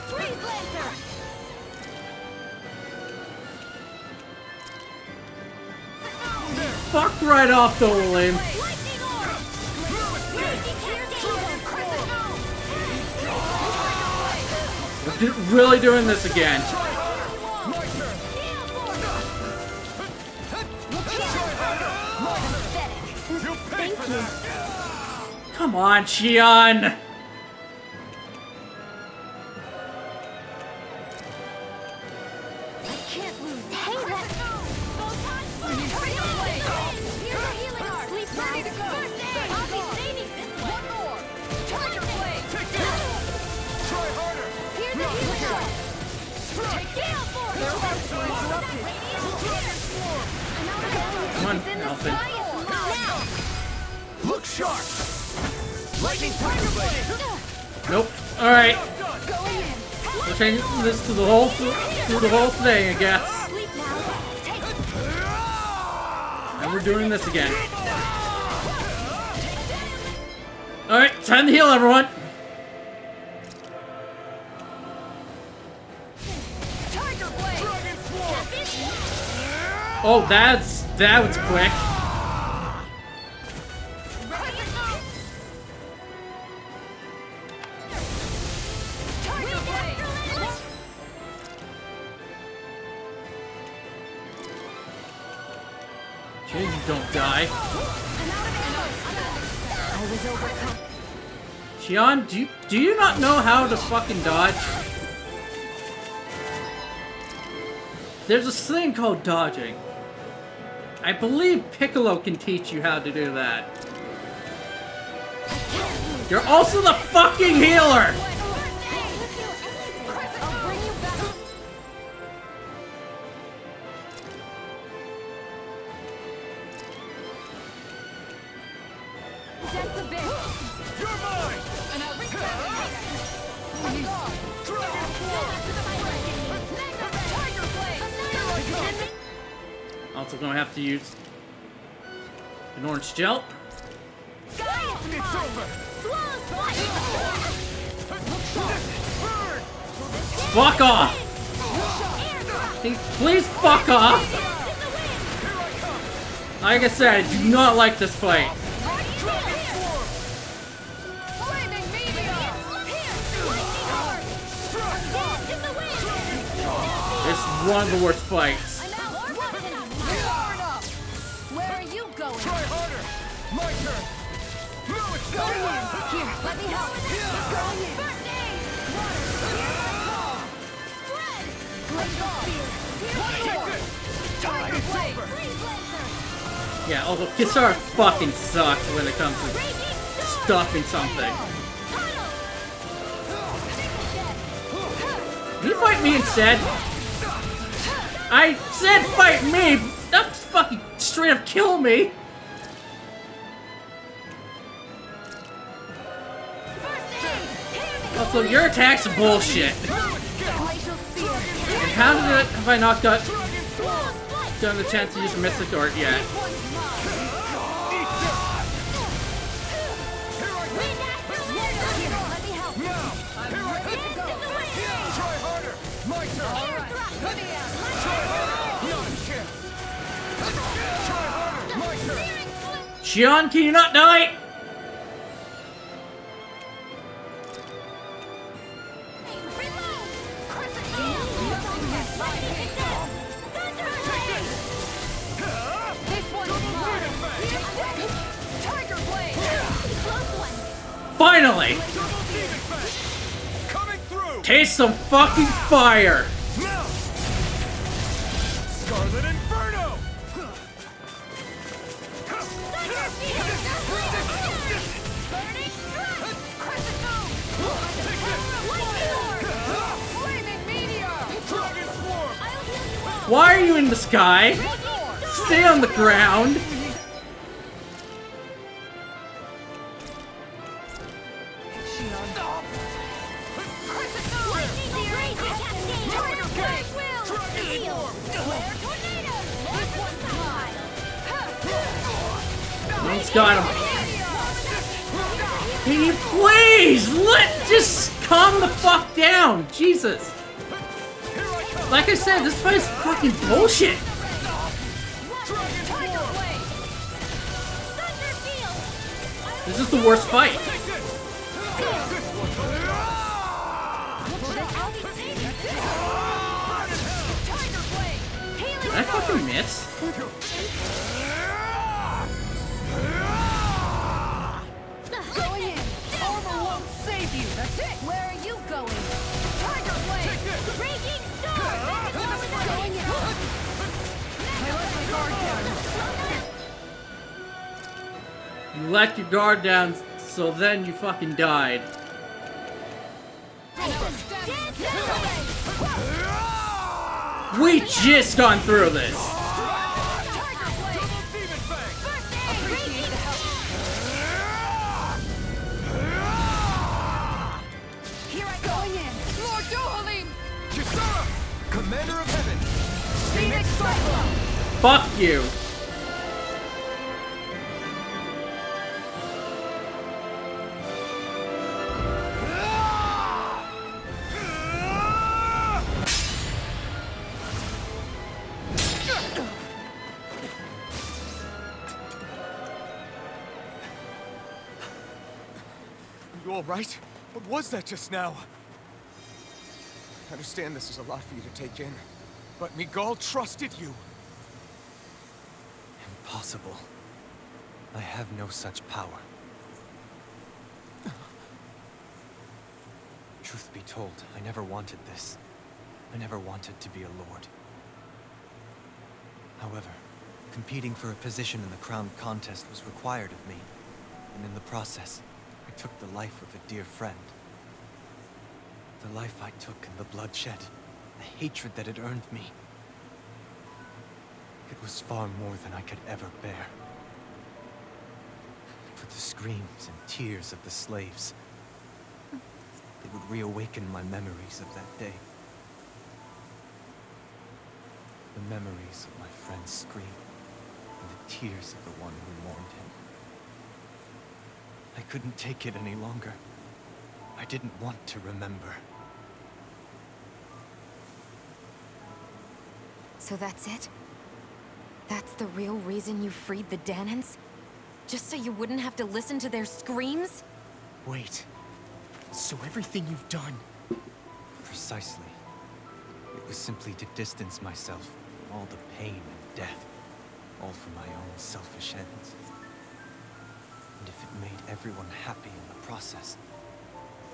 Fuck right off, Dolly. We're really doing this again. Come on, Xion! Come on, Alphen. Look sharp! Lightning Tiger Blade! Nope. Alright. We'll change this to the whole through the whole thing, I guess. And we're doing this again. Alright, time to heal everyone. Oh, that was quick. Jeez, don't die. Xion, do you not know how to fucking dodge? There's this thing called dodging. I believe Piccolo can teach you how to do that. You're also the fucking healer! You're mine! Also gonna have to use an orange gel. It's over! Fuck off! Please fuck off! Like I said, I do not like this fight. It's one of the worst fights. Where are you going? Try harder! My turn! No, it's Go in! Here, let me help. Go in! First aid! Water! Spread! Let's go! Take this! Time is over! Freeze laser! Yeah, although Kisar fucking sucks when it comes to stuffing something. Can you fight me instead? I said fight me! Don't fucking straight up kill me! Also, your attacks are bullshit. And how did it have I not gotten the chance to use Mystic Art yet? Xion, can you not die? Finally! Taste some fucking fire! Scarlet Inferno! Why are you in the sky? Stay on the ground! One's got him. Can you please just calm the fuck down? Jesus. Like I said, this fight's fucking bullshit. This is the worst fight. Did I fucking miss? Going in. Armor won't save you. That's it. Where are you going? Tiger Blade. Raging Storm. Going in. I let my guard down. You let your guard down, so then you fucking died. We just gone through this. Here I go. Going in. Lord Dohalim. Kisara! Commander of Heaven! Phoenix Cyclone. Fuck you. You all right? What was that just now? I understand this is a lot for you to take in, but Miguel trusted you. Impossible. I have no such power. Truth be told, I never wanted this. I never wanted to be a lord. However, competing for a position in the crown contest was required of me, and in the process, I took the life of a dear friend. The life I took and the bloodshed, the hatred that it earned me. It was far more than I could ever bear. But the screams and tears of the slaves, they would reawaken my memories of that day. The memories of my friend's scream, and the tears of the one who mourned him. I couldn't take it any longer. I didn't want to remember. So that's it? That's the real reason you freed the Danans? Just so you wouldn't have to listen to their screams? Wait. So everything you've done... Precisely. It was simply to distance myself from all the pain and death, all for my own selfish ends. And if it made everyone happy in the process,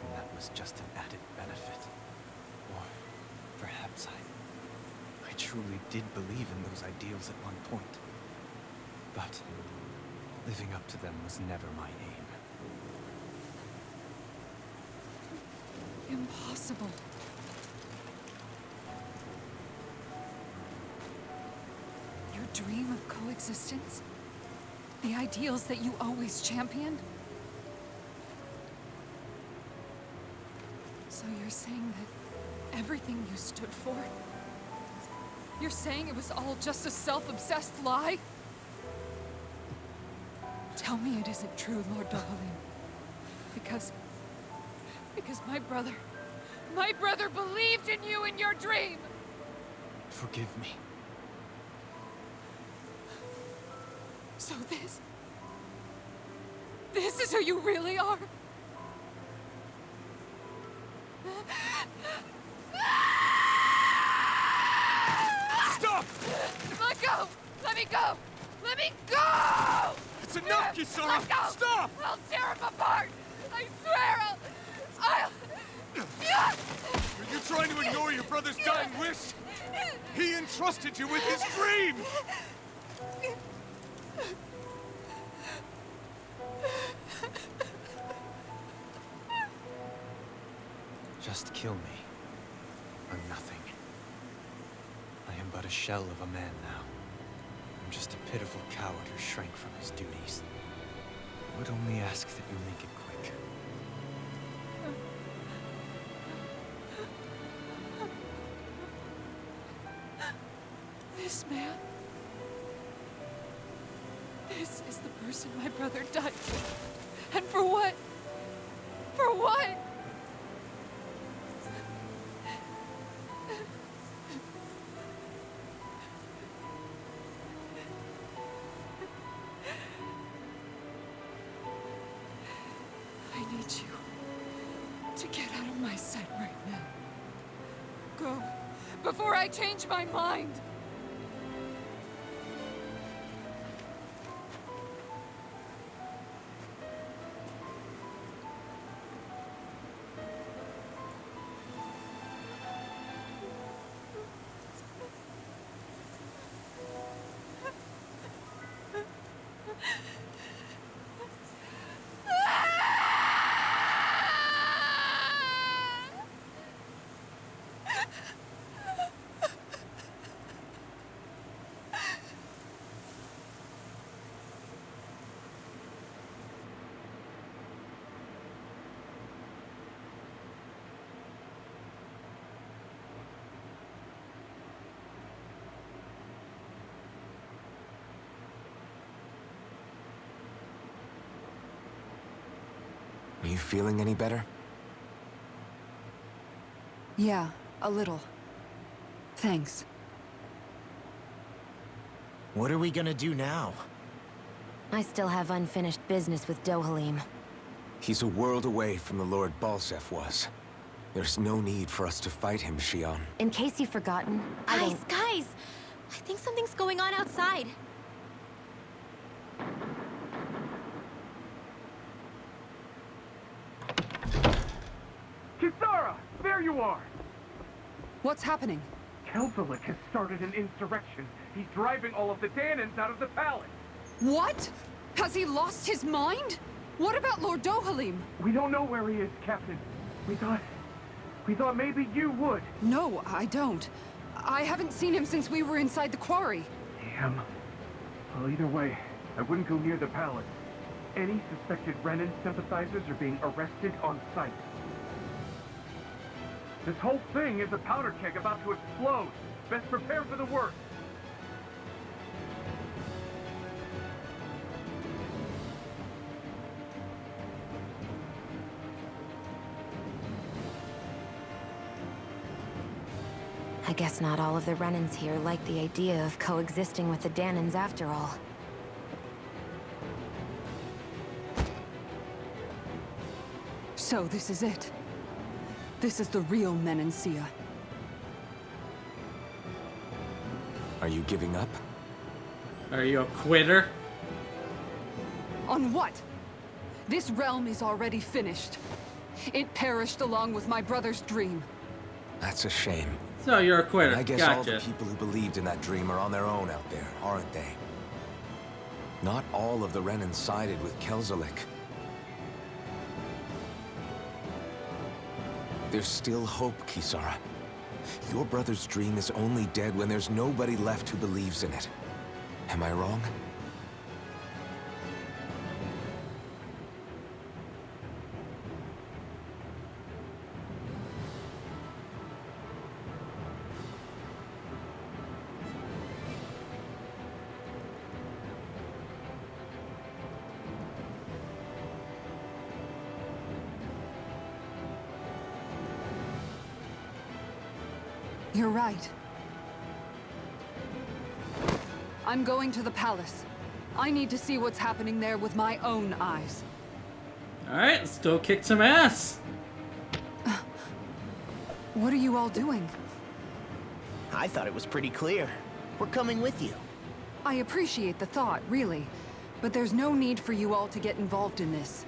then that was just an added benefit. Or perhaps I truly did believe in those ideals at one point. But living up to them was never my aim. Impossible. Your dream of coexistence? The ideals that you always championed? So you're saying that everything you stood for? You're saying it was all just a self-obsessed lie? Tell me it isn't true, Lord Dohalim. Because my brother believed in you in your dream! Forgive me. So this is who you really are? Stop! Let go! Let me go! Let me go! It's enough, Kisara! Let go! Stop! I'll tear him apart! I swear I'll... Are you trying to ignore your brother's dying wish? He entrusted you with his dream! Just kill me. I'm nothing. I am but a shell of a man now. I'm just a pitiful coward who shrank from his duties. I would only ask that you make it quick. This man... This is the person my brother died for. And for what? For what? I need you to get out of my sight right now. Go, before I change my mind! Are you feeling any better? Yeah, a little. Thanks. What are we gonna do now? I still have unfinished business with Dohalim. He's a world away from the Lord Balsef was. There's no need for us to fight him, Shion. In case you've forgotten, Guys! I think something's going on outside. Kisara! There you are! What's happening? Kel'Thuzad has started an insurrection. He's driving all of the Danans out of the palace. What? Has he lost his mind? What about Lord Dohalim? We don't know where he is, Captain. We thought maybe you would. No, I don't. I haven't seen him since we were inside the quarry. Damn. Well, either way, I wouldn't go near the palace. Any suspected Renan sympathizers are being arrested on sight. This whole thing is a powder keg about to explode. Best prepare for the worst. I guess not all of the Renans here like the idea of coexisting with the Danans after all. So this is it. This is the real Menancia. Are you giving up? Are you a quitter? On what? This realm is already finished. It perished along with my brother's dream. That's a shame. So you're a quitter. And I guess all Gotcha. the people who believed in that dream are on their own out there, aren't they? Not all of the Renan sided with Kelzelik. There's still hope, Kisara. Your brother's dream is only dead when there's nobody left who believes in it. Am I wrong? You're right. I'm going to the palace. I need to see what's happening there with my own eyes. Alright, let's go kick some ass. What are you all doing? I thought it was pretty clear. We're coming with you. I appreciate the thought, really. But there's no need for you all to get involved in this.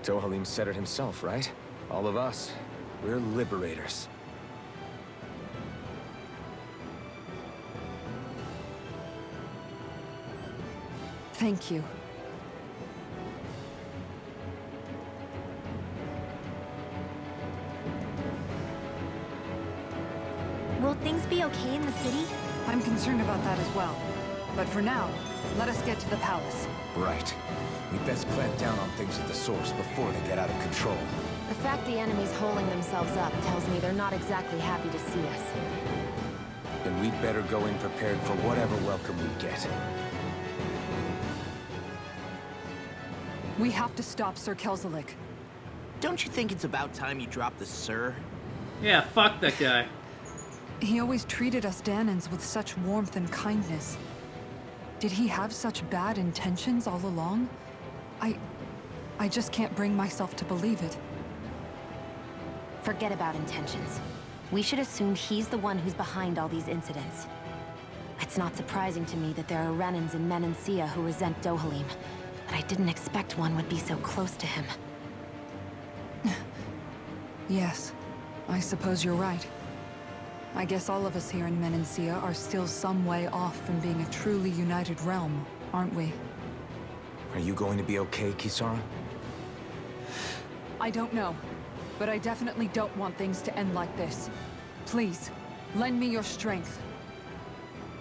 Dohalim said it himself, right? All of us. We're liberators. Thank you. Will things be okay in the city? I'm concerned about that as well. But for now, let us get to the palace. Right. We best clamp down on things at the source before they get out of control. The fact the enemy's holding themselves up tells me they're not exactly happy to see us. Then we'd better go in prepared for whatever welcome we get. We have to stop Sir Kelzelik. Don't you think it's about time you drop the sir? Yeah, fuck that guy. He always treated us Danans with such warmth and kindness. Did he have such bad intentions all along? I just can't bring myself to believe it. Forget about intentions. We should assume he's the one who's behind all these incidents. It's not surprising to me that there are Renans in Menancia who resent Dohalim, but I didn't expect one would be so close to him. Yes, I suppose you're right. I guess all of us here in Menancia are still some way off from being a truly united realm, aren't we? Are you going to be okay, Kisara? I don't know, but I definitely don't want things to end like this. Please, lend me your strength.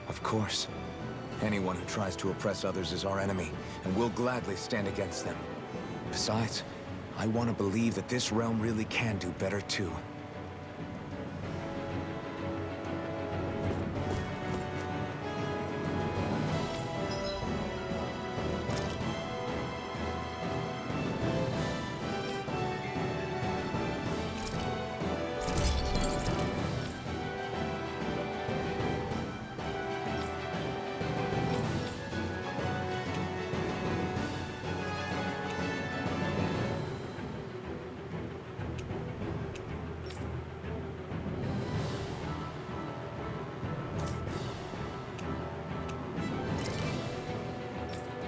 Of course. Anyone who tries to oppress others is our enemy, and we'll gladly stand against them. Besides, I want to believe that this realm really can do better too.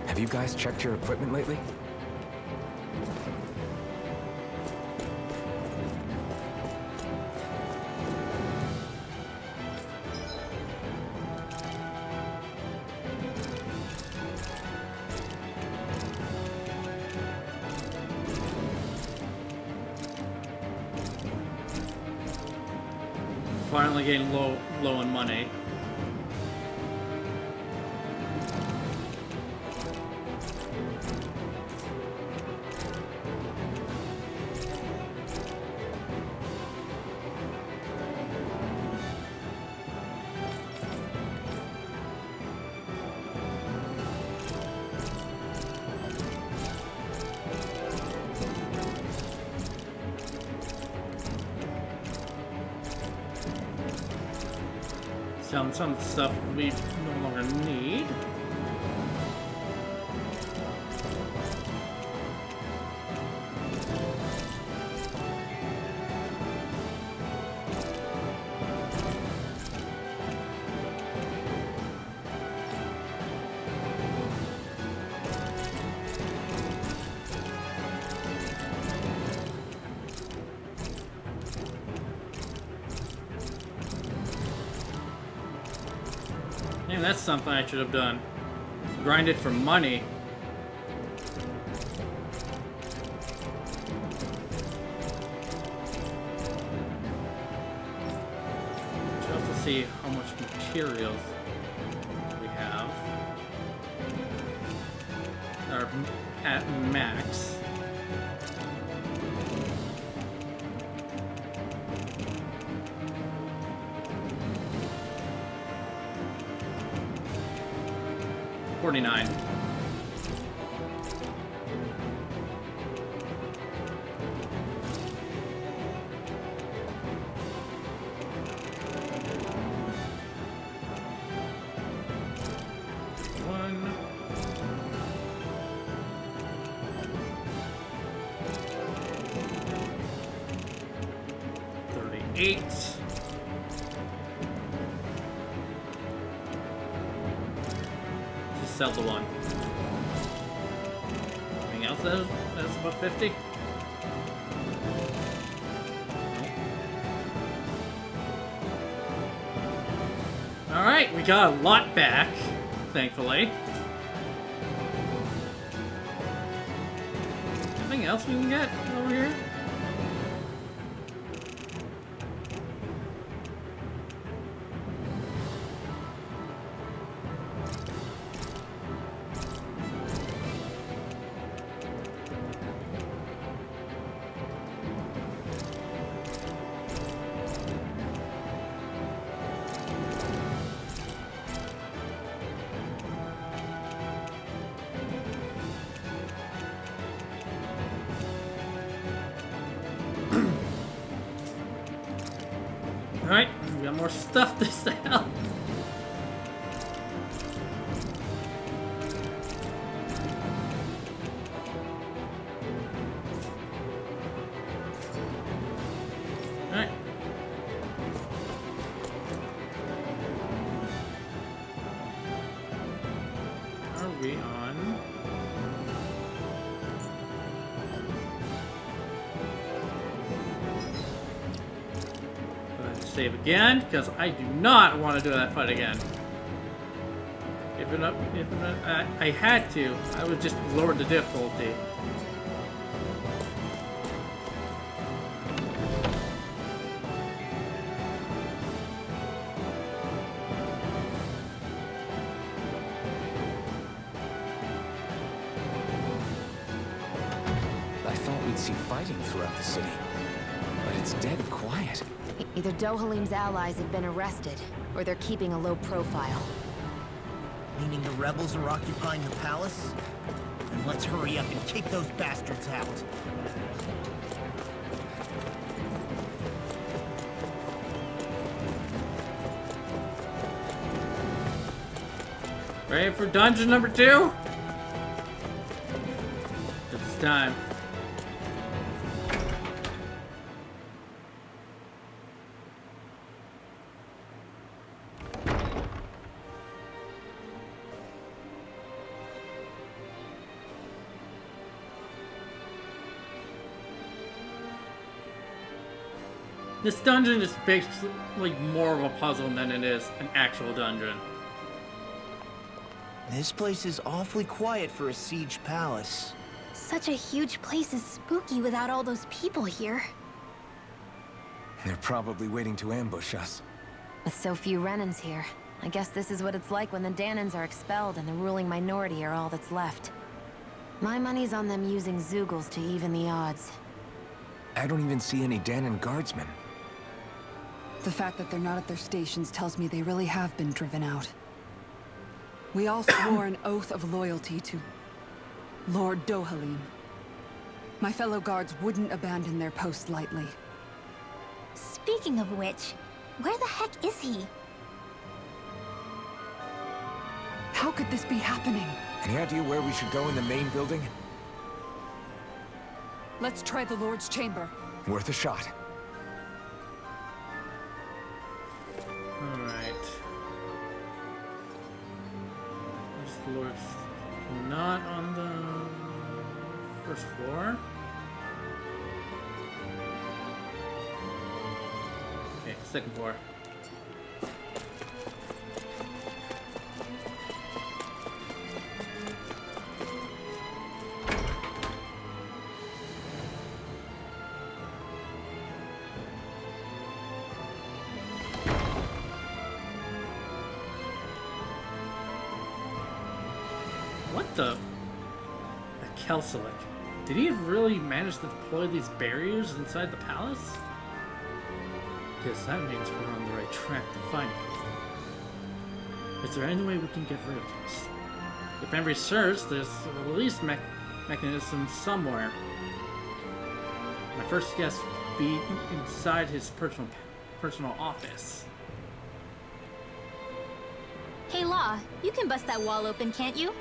Have you guys checked your equipment lately? Finally getting low on money. Selling some stuff we no longer need. Maybe that's something I should have done. grind it for money. Just to see how much materials we have. Are at max. $49. One. 38. Just sell the one. Anything else that's above 50? Alright, we got a lot back, thankfully. Anything else we can get over here? Alright, we got more stuff to sell. Alright. Are we on? Save again, because I do not want to do that fight again. If I had to, I would just lower the difficulty. I thought we'd see fighting throughout the city, but it's dead quiet. Either Dohalim's allies have been arrested, or they're keeping a low profile. Meaning the rebels are occupying the palace? Then let's hurry up and kick those bastards out. Ready for dungeon number 2? It's time. This dungeon is basically more of a puzzle than it is an actual dungeon. This place is awfully quiet for a siege palace. Such a huge place is spooky without all those people here. They're probably waiting to ambush us. With so few Renans here, I guess this is what it's like when the Danans are expelled and the ruling minority are all that's left. My money's on them using Zeugles to even the odds. I don't even see any Danan guardsmen. The fact that they're not at their stations tells me they really have been driven out. We all swore an oath of loyalty to Lord Dohalim. My fellow guards wouldn't abandon their post lightly. Speaking of which, where the heck is he? How could this be happening? Any idea where we should go in the main building? Let's try the Lord's chamber. Worth a shot. Alright. This Lord's not on the first floor. Okay, second floor. the Kelsilik? Did he really manage to deploy these barriers inside the palace? Guess that means we're on the right track to find it. Is there any way we can get rid of this? If memory serves, there's a release mechanism somewhere. My first guess would be inside his personal office. Hey, Law, you can bust that wall open, can't you?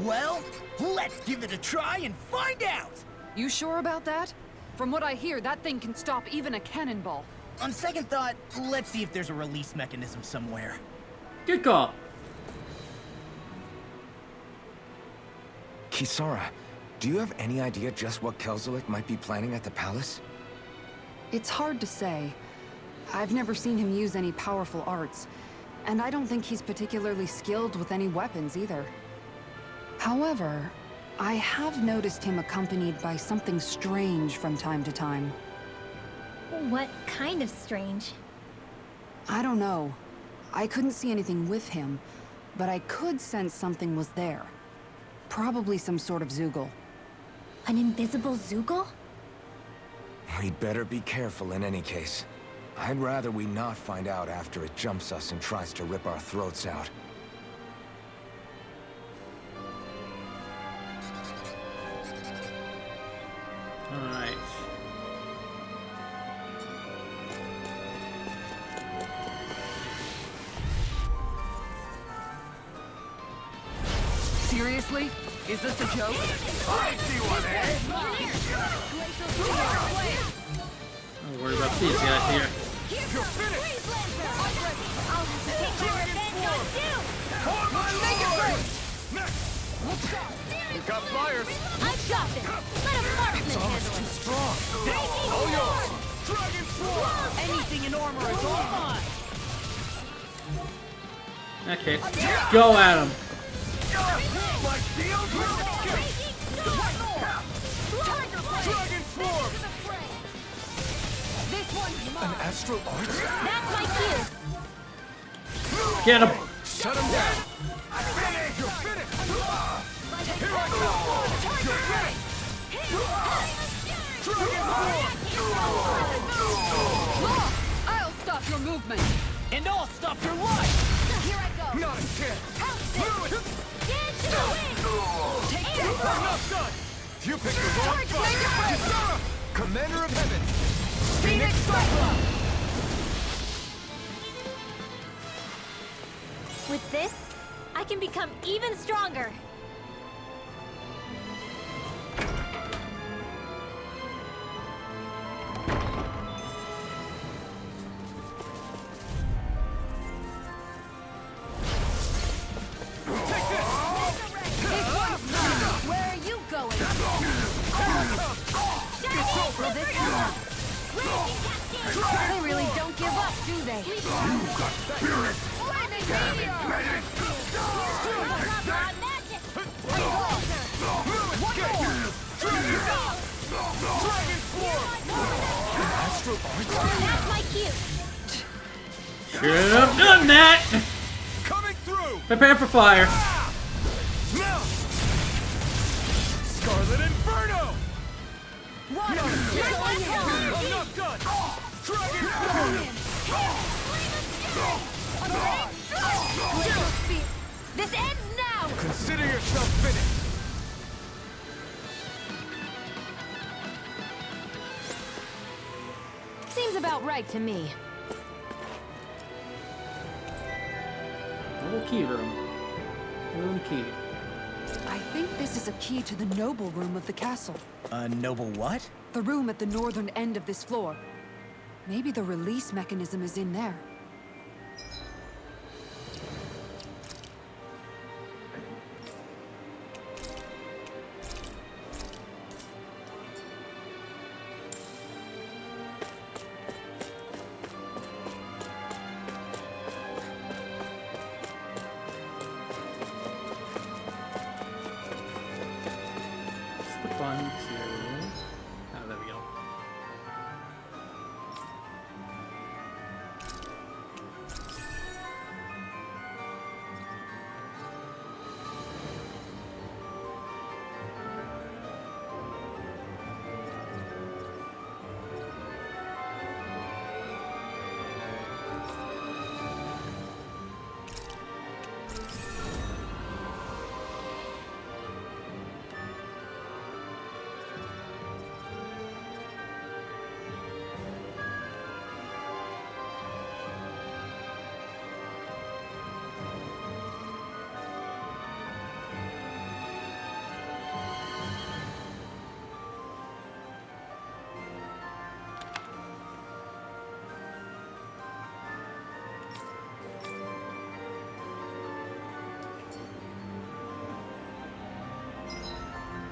Well, let's give it a try and find out! You sure about that? From what I hear, that thing can stop even a cannonball. On second thought, let's see if there's a release mechanism somewhere. Good call. Kisara, do you have any idea just what Kelsilik might be planning at the palace? It's hard to say. I've never seen him use any powerful arts, and I don't think he's particularly skilled with any weapons either. However, I have noticed him accompanied by something strange from time to time. What kind of strange? I don't know. I couldn't see anything with him, but I could sense something was there. Probably some sort of Zoogle. An invisible Zoogle? We'd better be careful in any case. I'd rather we not find out after it jumps us and tries to rip our throats out. Alright. Seriously? Is this a joke? I see one, eh? Don't worry about these guys here. You're finished! I'll take my revenge on you! We've got flyers! I've got this! Let a marksman handle it! Strong! All yours! Dragon Swarm! Anything in armor is all mine! Okay, go at him. My shield! Dragon Swarm! This one's mine! An astral art? That's my cue! Get him. Shut him down! Finish! You're finished! Here I go! You're finished! Dragon Swarm! I'll stop your movement! And I'll stop your life! Here I go! Not a chance! Get to the wind! Take that! I'm not done! You picked the wrong fight! Kisara! Commander of Heaven! Phoenix Cyclops! With this, I can become even stronger. Where are you going? Will this help? They really don't give up, do they? Astral art? That's my cue. Should have done that. Coming through! Prepare for fire. Now! Scarlet Inferno! I'm not done! Dragon Swarm! This ends now! Consider yourself finished! Seems about right to me. Little key room. Room key. I think this is a key to the noble room of the castle. A noble what? The room at the northern end of this floor. Maybe the release mechanism is in there. It's the button to... Oh, there we go.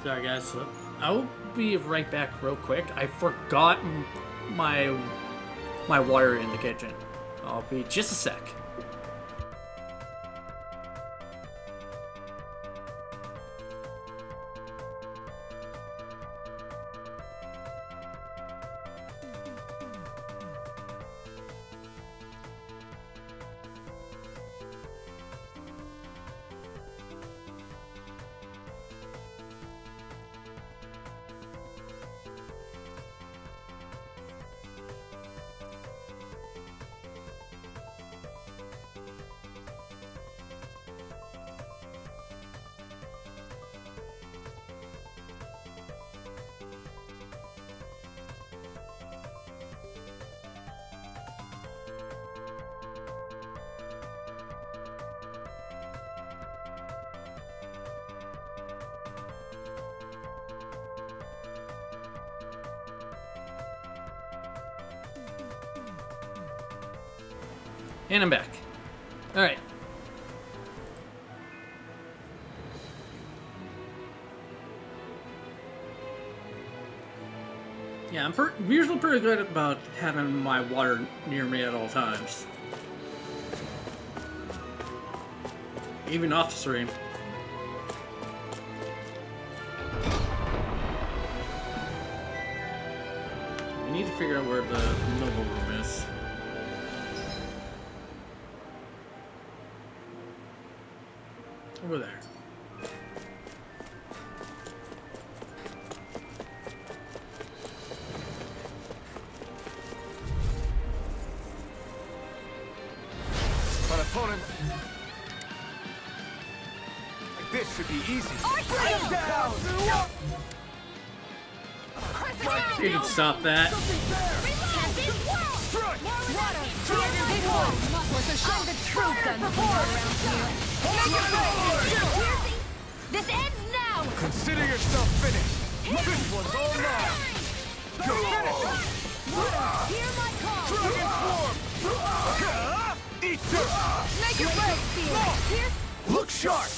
Sorry guys, I'll be right back real quick. I forgot my water in the kitchen. I'll be just a sec. And I'm back. Alright. Yeah, I'm usually pretty good about having my water near me at all times. Even off stream. We need to figure out where the noble room is. Over there. An opponent like this should be easy. You can stop that. This ends now! Consider yourself finished. This one's all mine. Go finish it. Hear my call! Dragon Swarm. Eat dirt. Make your way! Look sharp.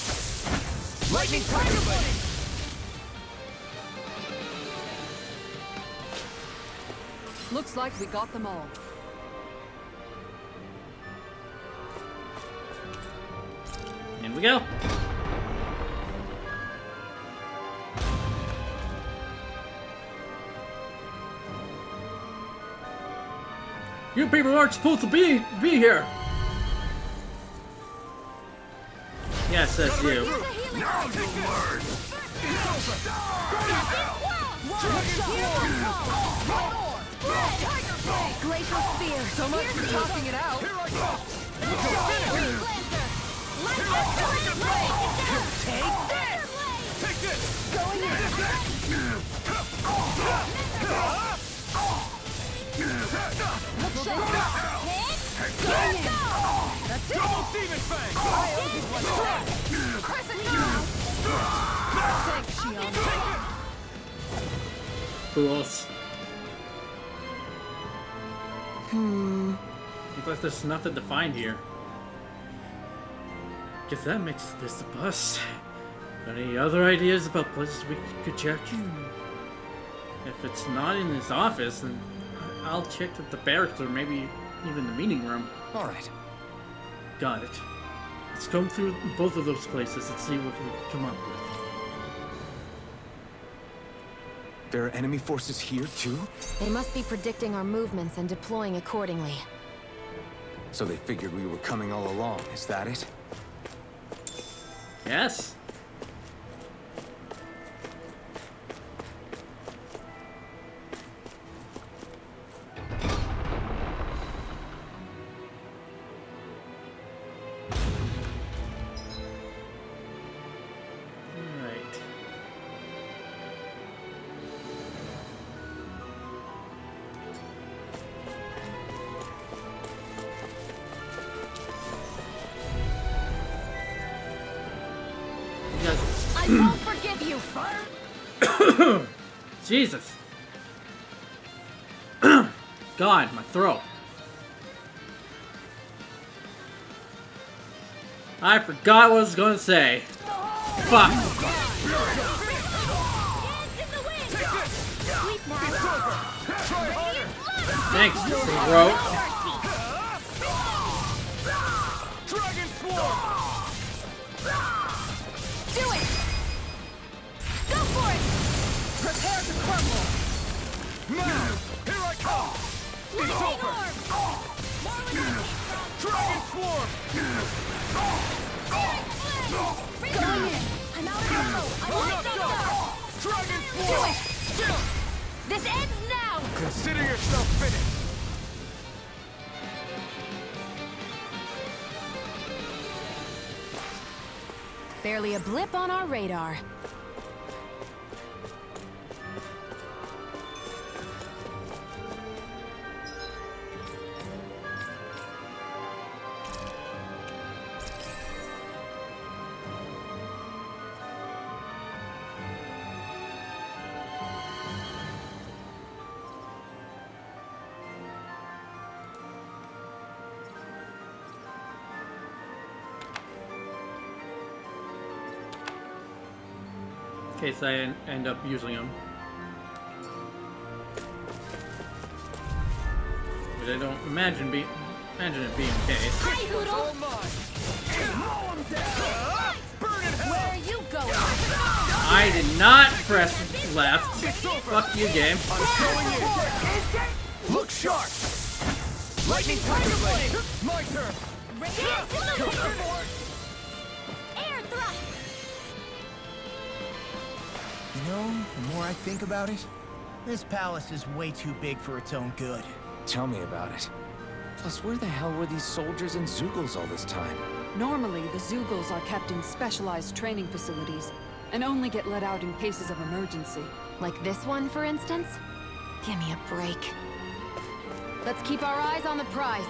Lightning Tiger Blade. Looks like we got them all. In we go. You people aren't supposed to be here. Yes, that's you. Now you learn. Glacial Spear! So much for talking it out. Here I go. Take this. Going in! That's it. Double Demon Fang. Crescent Thanks, Shion. Fools. Looks like there's nothing to find here. Guess that makes this a bust. Got any other ideas about places we could check? If it's not in his office, then I'll check at the barracks or maybe even the meeting room. All right. Got it. Let's comb through both of those places and see what we come up with. There are enemy forces here too? They must be predicting our movements and deploying accordingly. So they figured we were coming all along, is that it? Yes. I won't forgive you! Jesus. God, my throat. I forgot what I was gonna say. Fuck. safe now. Thanks, bro. Dragon Swarm! Do it! Go for it! Prepare to crumble! Now! Here I come! It's over! Dragon Swarm! Going in! I'm out of ammo! I'm lifting up! Dragon Do Swarm! it! This ends now! Consider yourself finished! Barely a blip on our radar. In case I end up using them. But I don't imagine it being the case. Hi, Hoodle! Where are you going? I did not press left. Fuck you, game. Look sharp! Lightning Tiger Blade! My turn! Air thrust! You know, the more I think about it, this palace is way too big for its own good. Tell me about it. Plus, where the hell were these soldiers and Zeugles all this time? Normally, the Zeugles are kept in specialized training facilities and only get let out in cases of emergency. Like this one, for instance? Give me a break. Let's keep our eyes on the prize.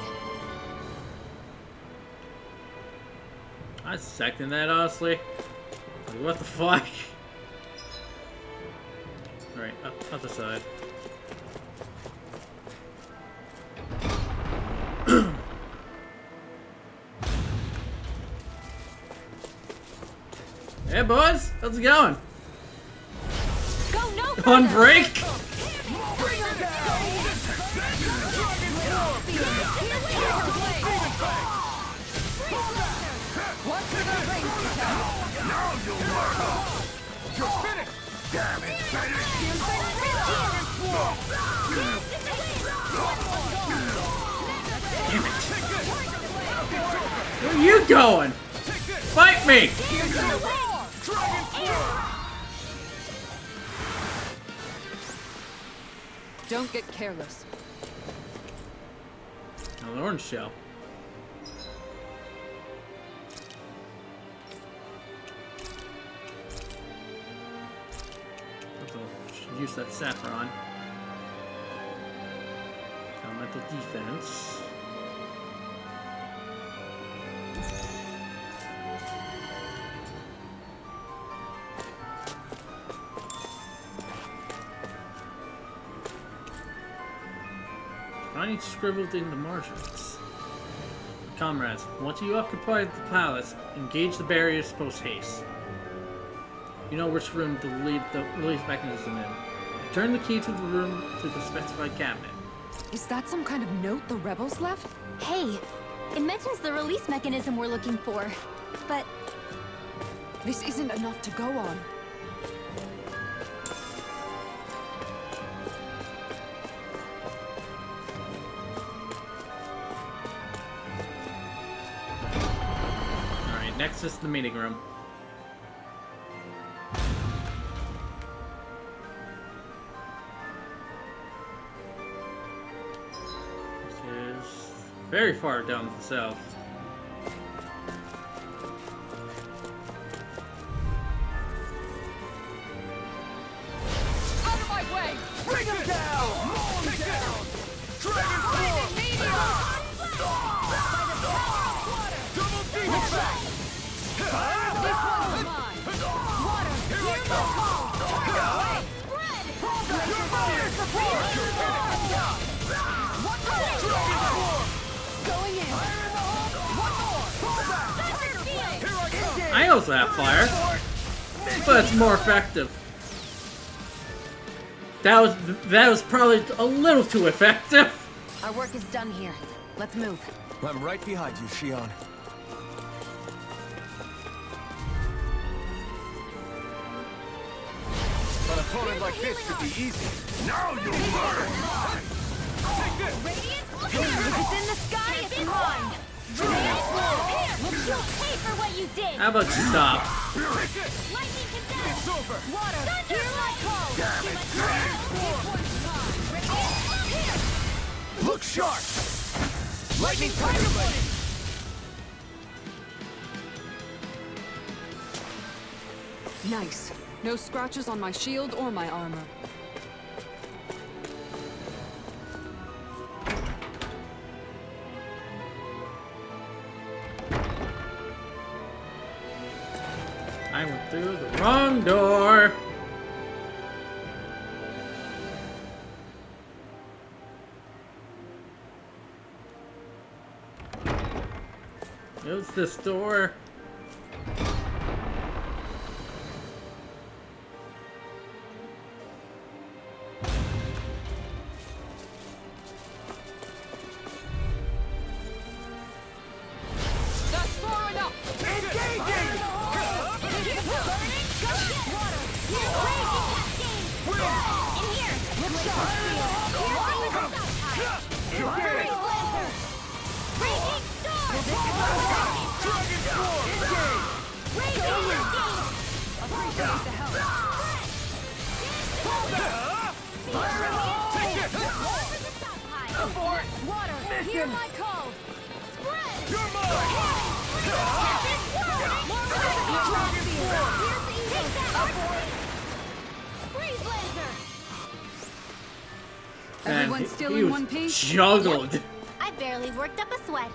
I second that, honestly. Like, what the fuck? Alright, other side. Hey boys, how's it going? Go no On break? Where are you going? Fight me! Don't get careless. An orange shell. Should use that saffron. Elemental defense. Finding scribbled in the margins. Comrades, once you occupy the palace, engage the barriers post haste. You know which room to leave the release mechanism in. Turn the key to the room to the specified cabinet. Is that some kind of note the rebels left? Hey, it mentions the release mechanism we're looking for, but This isn't enough to go on. Alright, next is the meeting room. This is very far down to the south. out of my way! Bring him down! Maul him down! Dragon Swarm! Double demon back! This one's mine! Water, hear my call! Turn away! Spread! Your support! One more! Dragon Swarm! Going in! One more! Thunder Field! Here I come! I also have fire, but it's more effective. That was probably a little too effective. Our work is done here. Let's move. I'm right behind you, Shion. An opponent like this should be easy. Now you'll learn! Take this! If it's in the sky, it's mine! You'll pay for what you did! How about you stop? Lightning condemned! It's over! Water, hear my call! Look sharp! Lightning Tiger Blade! Nice. No scratches on my shield or my armor. I went through the wrong door. It was this door. That's far enough! Engaging! Keep burning! Go get water! Here's raging cascade! In here! Look sharp! Piercing the south Freeze Lancer! Raging storm! Dragon Storm! Raging cascade! Appreciate the help! Take it! Abort! Water! Hear my call! Spread! You're mine! Everyone And still he in was one piece? Juggled. I barely worked up a sweat.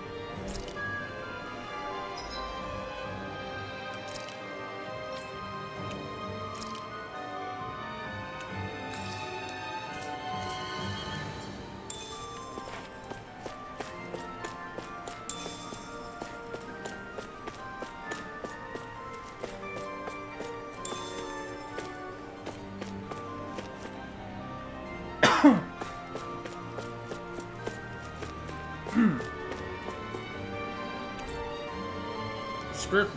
Script.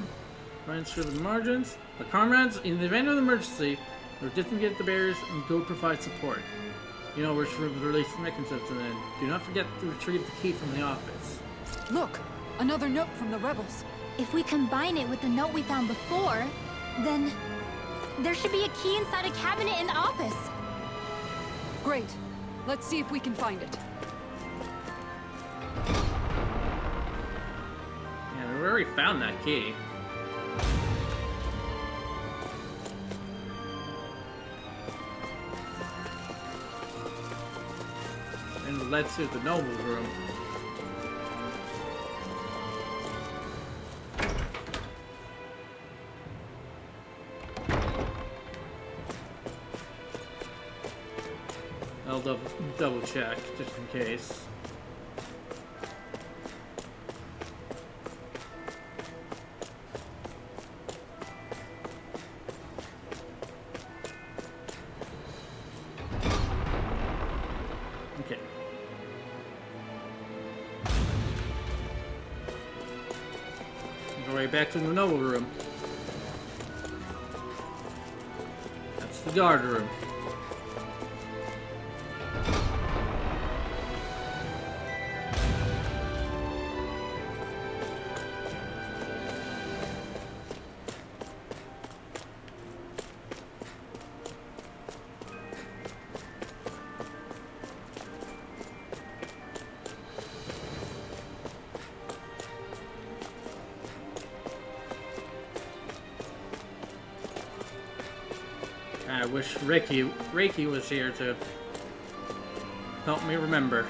Ryan script the margins. The comrades, in the event of an emergency, will disengage the barriers and go provide support. You know which room to release the mechanisms, and then do not forget to retrieve the key from the office. Look! Another note from the rebels. If we combine it with the note we found before, then there should be a key inside a cabinet in the office. Great. Let's see if we can find it. Yeah, we already found that key. And it led to the noble room. I'll double check just in case. Okay. Go right back to the noble room. That's the guard room. I wish Reiki was here to help me remember.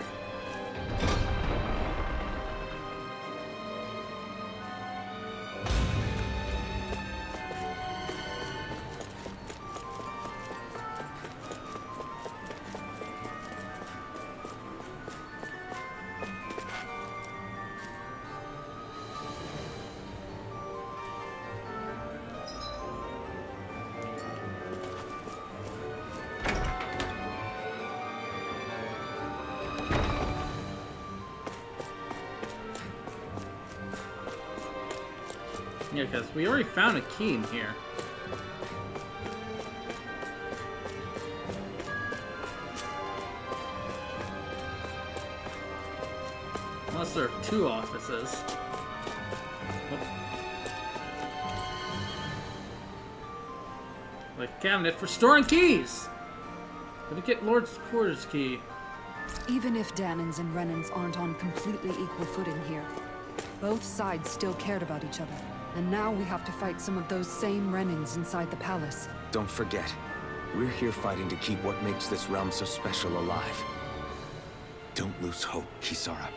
Yeah, because we already found a key in here. Unless there are two offices. Oh. Like cabinet for storing keys! Gonna get Lord's quarters key. Even if Danans and Renans aren't on completely equal footing here, both sides still cared about each other. And now we have to fight some of those same Renans inside the palace. Don't forget, we're here fighting to keep what makes this realm so special alive. Don't lose hope, Kisara.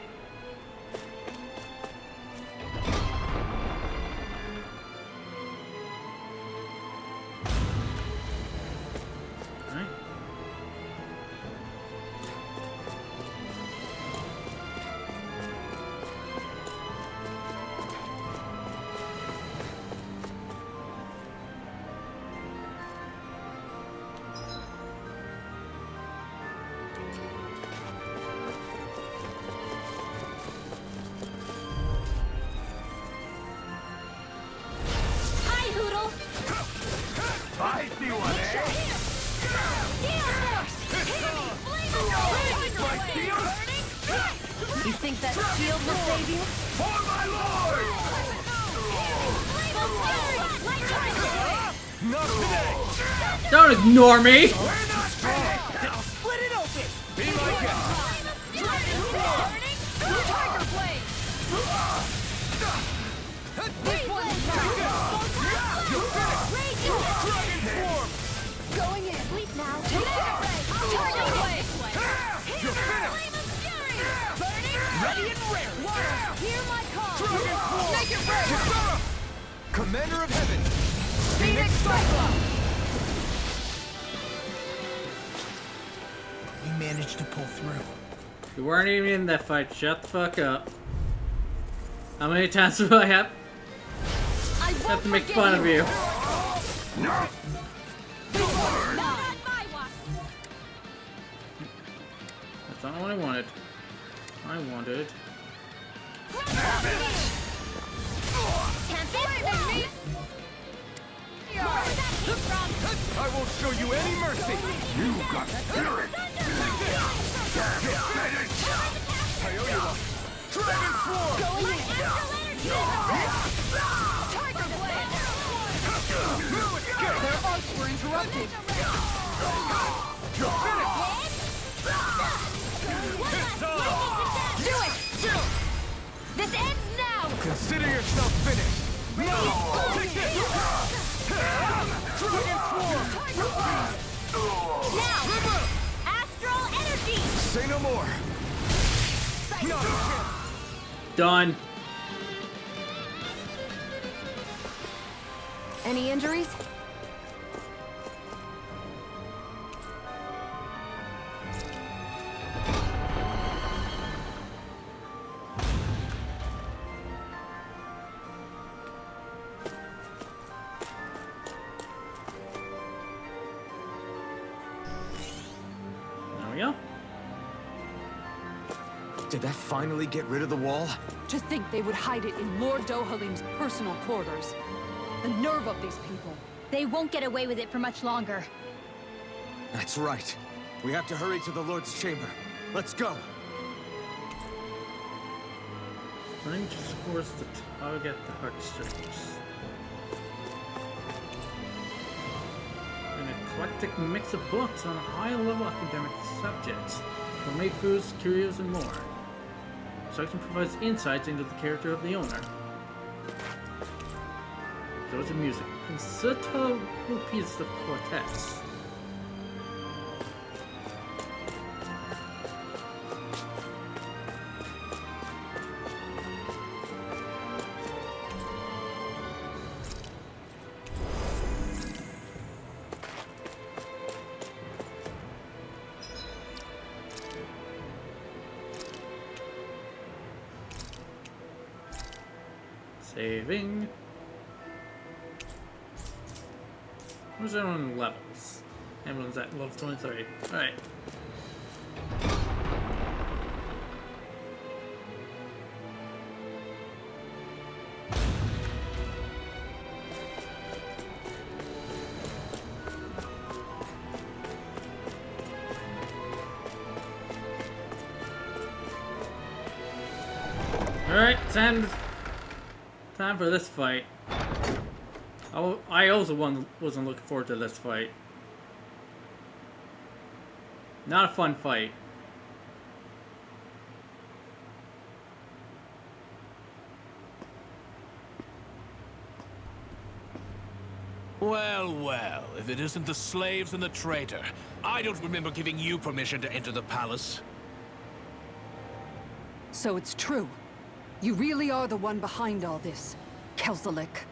You think that shield will save you? For my lord! Not today! Don't ignore me! We're not finished! I'll split it open! Be my guest! Tiger Blade! This one's Dragon form! going in! Sleep now! Tiger Blade! You're finished! Ready and ready! Hear my call! Dragon form! Make it ready! Commander of Heaven! Phoenix Cyclops! We managed to pull through. You weren't even in that fight. Shut the fuck up. How many times do I have to make fun of you? That's not what I wanted. I wanted. I won't show you any mercy! You got spirit! You're finished! I owe you one! Dragon form! Tiger Blade! Their arcs were interrupted. You're finished! Do it! This ends now! Consider yourself finished! No! Take this! Dragon form! Now! Astral energy! Say no more! Not a chance! Done. Any injuries? There we go. Did that finally get rid of the wall? To think they would hide it in Lord Dohalim's personal quarters. The nerve of these people. They won't get away with it for much longer. That's right. We have to hurry to the Lord's chamber. Let's go. Strange scores to tug at the heartstrings. An eclectic mix of books on high-level academic subjects, gourmet foods, curios, and more. The section provides insights into the character of the owner. Shows of music. Concerto piece of quartets. Saving. Where's everyone levels? Everyone's at level 23. Alright. Alright, time for this fight. I also wasn't looking forward to this fight. Not a fun fight. Well, well, if it isn't the slaves and the traitor. I don't remember giving you permission to enter the palace. So it's true. You really are the one behind all this, Kelzelik.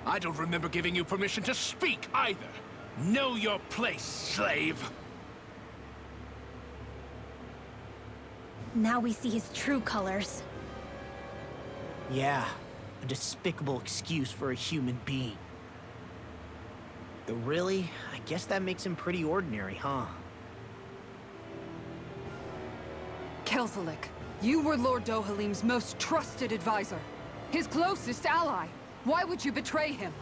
I don't remember giving you permission to speak either. Know your place, slave. Now we see his true colors. Yeah, a despicable excuse for a human being. Though really, I guess that makes him pretty ordinary, huh? Kelzelik, you were Lord Dohalim's most trusted advisor. His closest ally. Why would you betray him?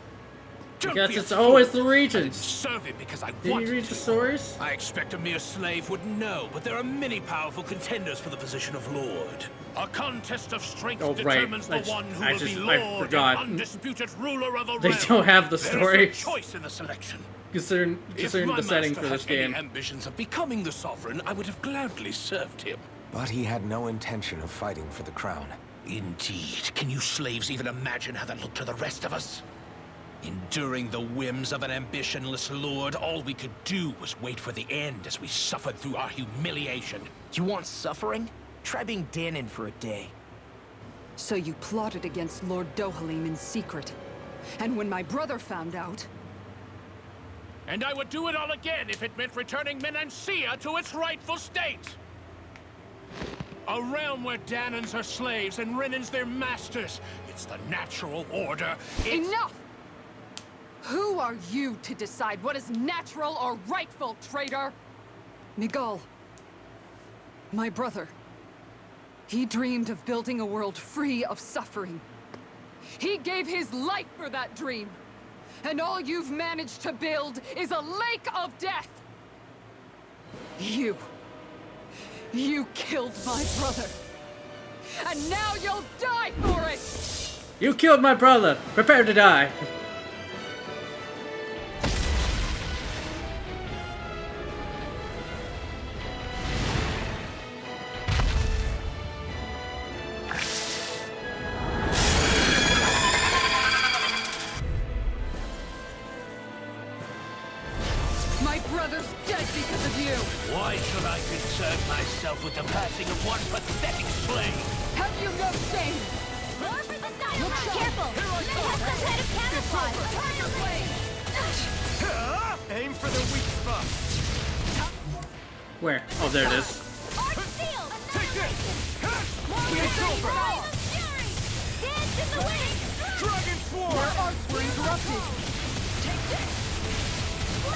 Because it's always the regents. Serve him because I Did wanted you read to. the stories? I expect a mere slave wouldn't know, but there are many powerful contenders for the position of Lord. A contest of strength determines the one who will be Lord and undisputed ruler of a realm. They don't have the story. There's no choice in the selection. Considering the setting for this game. If my master had any ambitions of becoming the sovereign, I would have gladly served him. But he had no intention of fighting for the crown. Indeed. Can you slaves even imagine how that looked to the rest of us? Enduring the whims of an ambitionless lord, all we could do was wait for the end as we suffered through our humiliation. You want suffering? Try being Danon for a day. So you plotted against Lord Dohalim in secret. And when my brother found out... And I would do it all again if it meant returning Menancia to its rightful state! A realm where Danons are slaves and Renans their masters. It's the natural order. Enough! Who are you to decide what is natural or rightful, traitor? Miguel. My brother. He dreamed of building a world free of suffering. He gave his life for that dream. And all you've managed to build is a lake of death! You killed my brother. And now you'll die for it! You killed my brother! Prepare to die! My brother's dead because of you! Why should I concern myself with the passing of one pathetic slave? Have you no shame? More for the dynamite! Careful! They have some kind of camouflage! Turn your blade! Aim for the weak spot. Where? Oh, there it is. Arc seal! Take this! More for the fury! Dance in the wind! Dragon Swarm! Their arts were interrupted! Take this!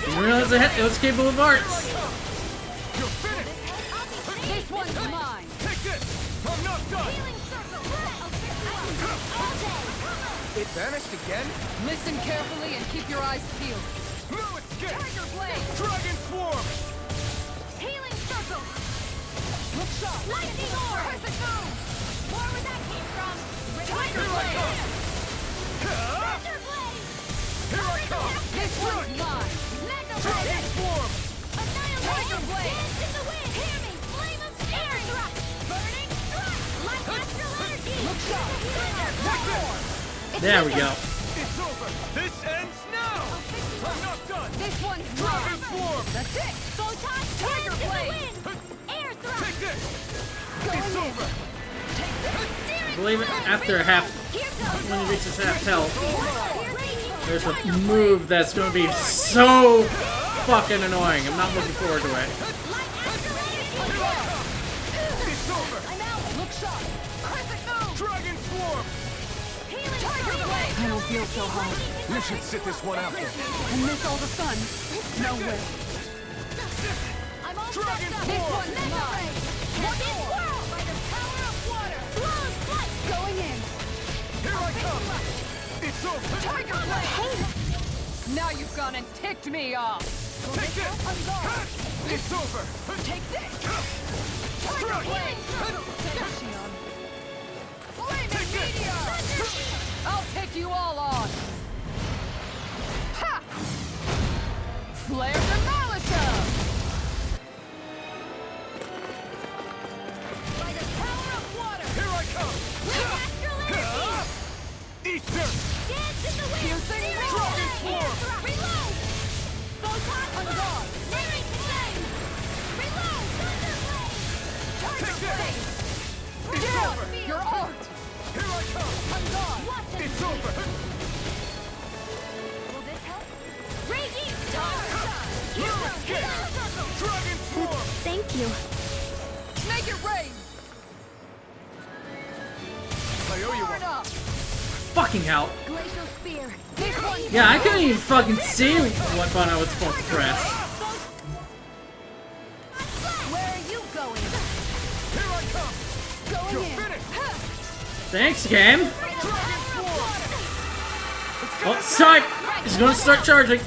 Didn't realize it was capable of arts. You're finished! This one's mine! Take this! I'm not done! Healing circle! All day! It vanished again? Listen carefully and keep your eyes peeled. No escape! Tiger blade! Dragon Swarm! Healing circle! Look sharp! Lightning orb! Perfect move! More where that came from! Tiger blade! Thunder blade! Here I come! This one's mine! Mega Dragon blade! Swarm! Tiger blade! Dance in the wind! Hear me! Flame of fury! Thrust! Burning thrust! Light astral energy! Look sharp! Thunder blade! There we go. It's over! This ends now! I'm not done! This one's Dragon mine! Swarm! That's it! Photon Tiger dance in the blade! wind! Air thrust! Take this! Going It's in. over! I believe after half, Here goes! when it reaches half health, Raging there's a move that's going to be so fucking annoying. I'm not looking forward to it. light astral energy! It's over! I'm out! Look sharp! Perfect move! Dragon Swarm! Healing Tiger circle! blade! I don't feel so hot. You should sit this one out. And miss all the sun? No way. I'm all Dragon set up! This Swarm! one's mine! Captain Whirl! By the power of water! Flawless flight! Going in! Here I come! It's over! Tiger blade! Now you've gone and ticked me off! Take this! It's over! Take this! I'll take you all on! Ha! Flare Demolisher! By the power of water! Here I come! Eat dirt! Dance in the wind! Piercing Dragon Swarm! Reload! Photon On Blast! guard! Living Flame! Reload! Thunder Blade! Take this! It's Down! over! Your art! Here I come! On guard! Watch it! It's over! Will this help? Raging Star! You escape! Dragon Swarm! Thank you. Make it rain! I owe you Burn one. up! Fucking hell. Glacial Spear! This one's Yeah, I couldn't even fucking see what button I was supposed to press. Where are you going? Here I come! going You're in! finished! Thanks, game. Dragon Swarm! Oh, sorry. He's gonna start charging.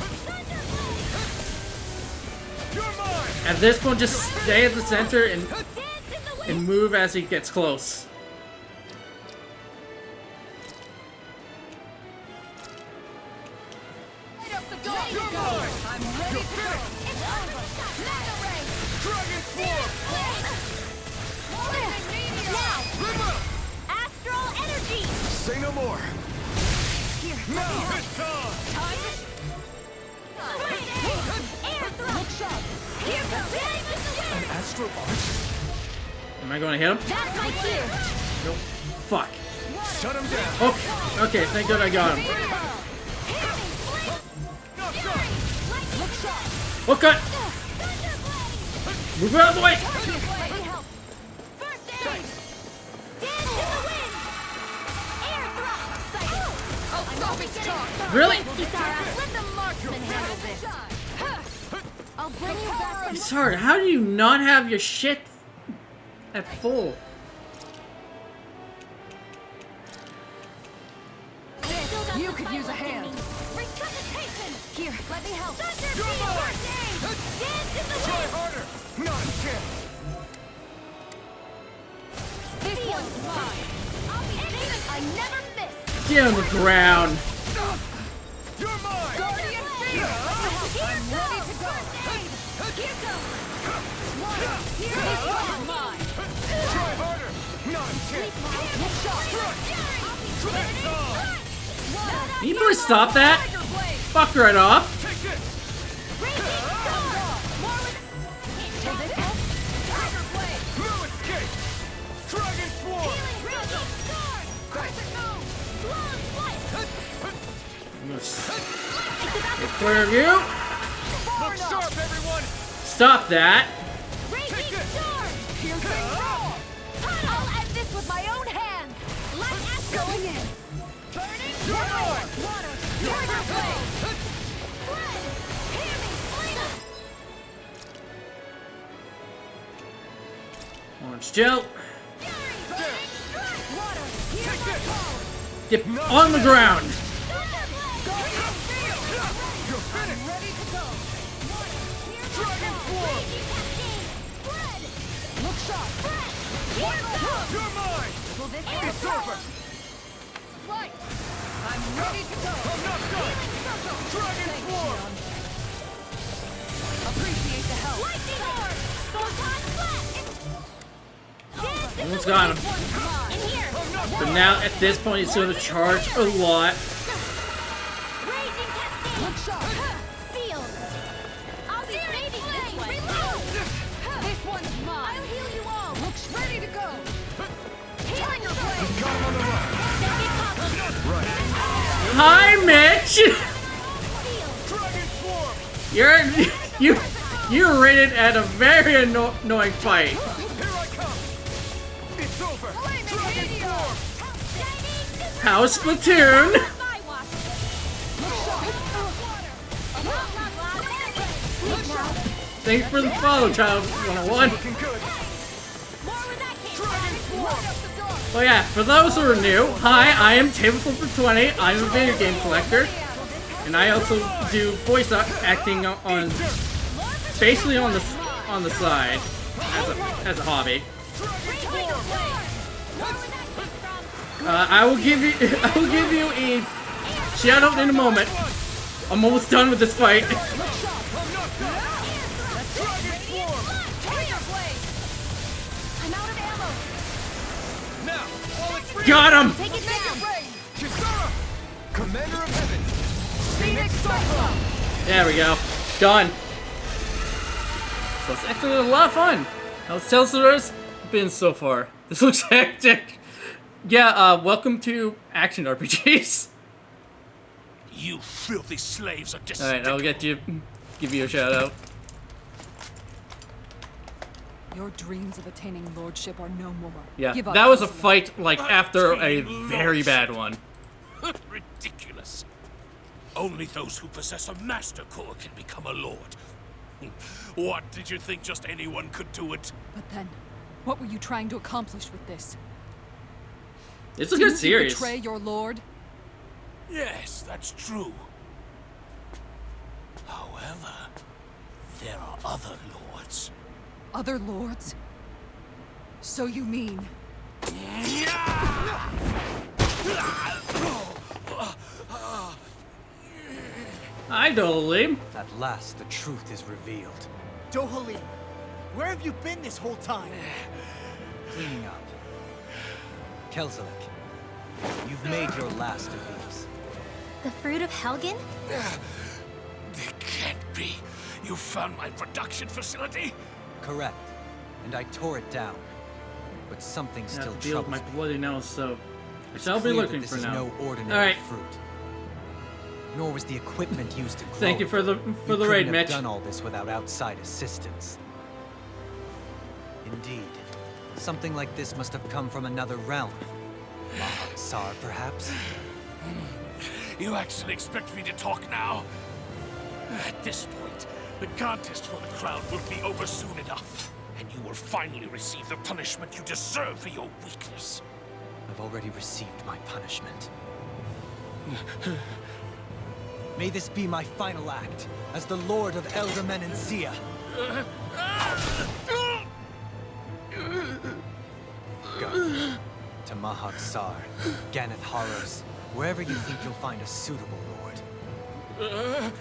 You're mine! At this point, just stay at the center and Dance in the wind! and move as he gets close. Light up the go! You're mine! I'm ready to go! It's over! Mega Ray! Dragon Swarm! Now! River! Astral Energy! Say no more! Now it's time! Air Thrust! Here comes An astral arch? Am I gonna hit him? That's my cue! Nope. Fuck. Shut him down! Okay. Okay. Thank God I got him. What cut? Move out of the way. First aid! Dance in the wind! Air Thrust! I'll stop its charge! Really? Kisara, let the marksman handle this! I'll bring you back from It's hard. How do you not have your shit at full? You could use a hand. Resuscitation! Here, Let me help! Thunder You're Beam! mine! First aid! Dance in the Try wind! harder! Not a chance! this one's mine! I'll be even! I never miss! Get on the ground. You're mine! Guardian Field! I'm ready to go. Here goes! This one's mine! Try harder! Not a chance! Look sharp! It's on! Can you please stop that? Tiger Blade! Fuck right off. Take this! Take this help? Tiger Blade! No escape! Dragon Swarm! I'm gonna get clear of you. Look sharp, everyone! Stop that. Piercing roar! I'll end this with my own hands! Going in! Burning You're mine! water! Tiger Blade! Flood! Hear me! Orange gel. Water! Hear Take my this! call! Get on the ground. Thunderblade! You're finished! Ready to go! Water! Hear my Dragon call! Swarm! Raging Cascade! Spread! Look sharp! Spread! Here goes! You're mine! Will this It's over! Light! I'm ready to go! I'm not done! Dragon Swarm! Appreciate the help! Lightning Orb! Photon Blast! Almost got him. In here! But now at this point, he's gonna charge a lot. Raging Cascade! Look sharp! Sealed! I'll be saving this one! Reload! This one's mine! I'll heal you all! Looks ready to go! Tiger Blade! Got him on the run! Second copy! Hi, Mitch. Sealed! Dragon Swarm! You're rated at a very annoying fight. Here I come! It's over! Dragon Swarm! How's Splatoon? My watch! Thanks for the follow, Child 101. Looking good! More where that came Dragon Swarm! Oh yeah, for those who are new, hi, I am Tableflipper20. I'm a video game collector, and I also do voice acting on basically on the on the side as a hobby. I will give you a shout out in a moment. I'm almost done with this fight. I'm out of ammo. Got him! Take it down. Commander of Heaven! Phoenix Cyclone. There we go. Done. So it's actually a lot of fun. How's Telsor's been so far? This looks hectic. Yeah, welcome to action RPGs. You filthy slaves are Alright, despicable. I'll give you a shout out. Your dreams of attaining lordship are no more. Yeah, Give up, that was a Councilor. fight like after a very bad one. Ridiculous. Only those who possess a master core can become a lord. What, did you think just anyone could do it? But then, what were you trying to accomplish with this? It's a Didn't good series. you betray your lord? Yes, that's true. However, there are other lords. Other lords? So you mean... Hi, Dolim. At last, the truth is revealed. Dohalim, where have you been this whole time? Cleaning up. Kelzelik, you've made your last of these. The fruit of Helgen? They can't be. You found my production facility? Correct. And I tore it down. But something I still have to deal with troubles my me. bloody nose, so I It's shall be clear that looking this for is now. no ordinary Alright. fruit. Nor was the equipment used to grow. Thank you for the You raid, couldn't Mitch. have done all this without outside assistance. Indeed, something like this must have come from another realm. Mahak-Sar, perhaps? You actually expect me to talk now? At this point, the contest for the crown will be over soon enough, and you will finally receive the punishment you deserve for your weakness. I've already received my punishment. May this be my final act as the Lord of Elder Menancia. Go to Mahak-Sar, Ganeth Haros, wherever you think you'll find a suitable lord.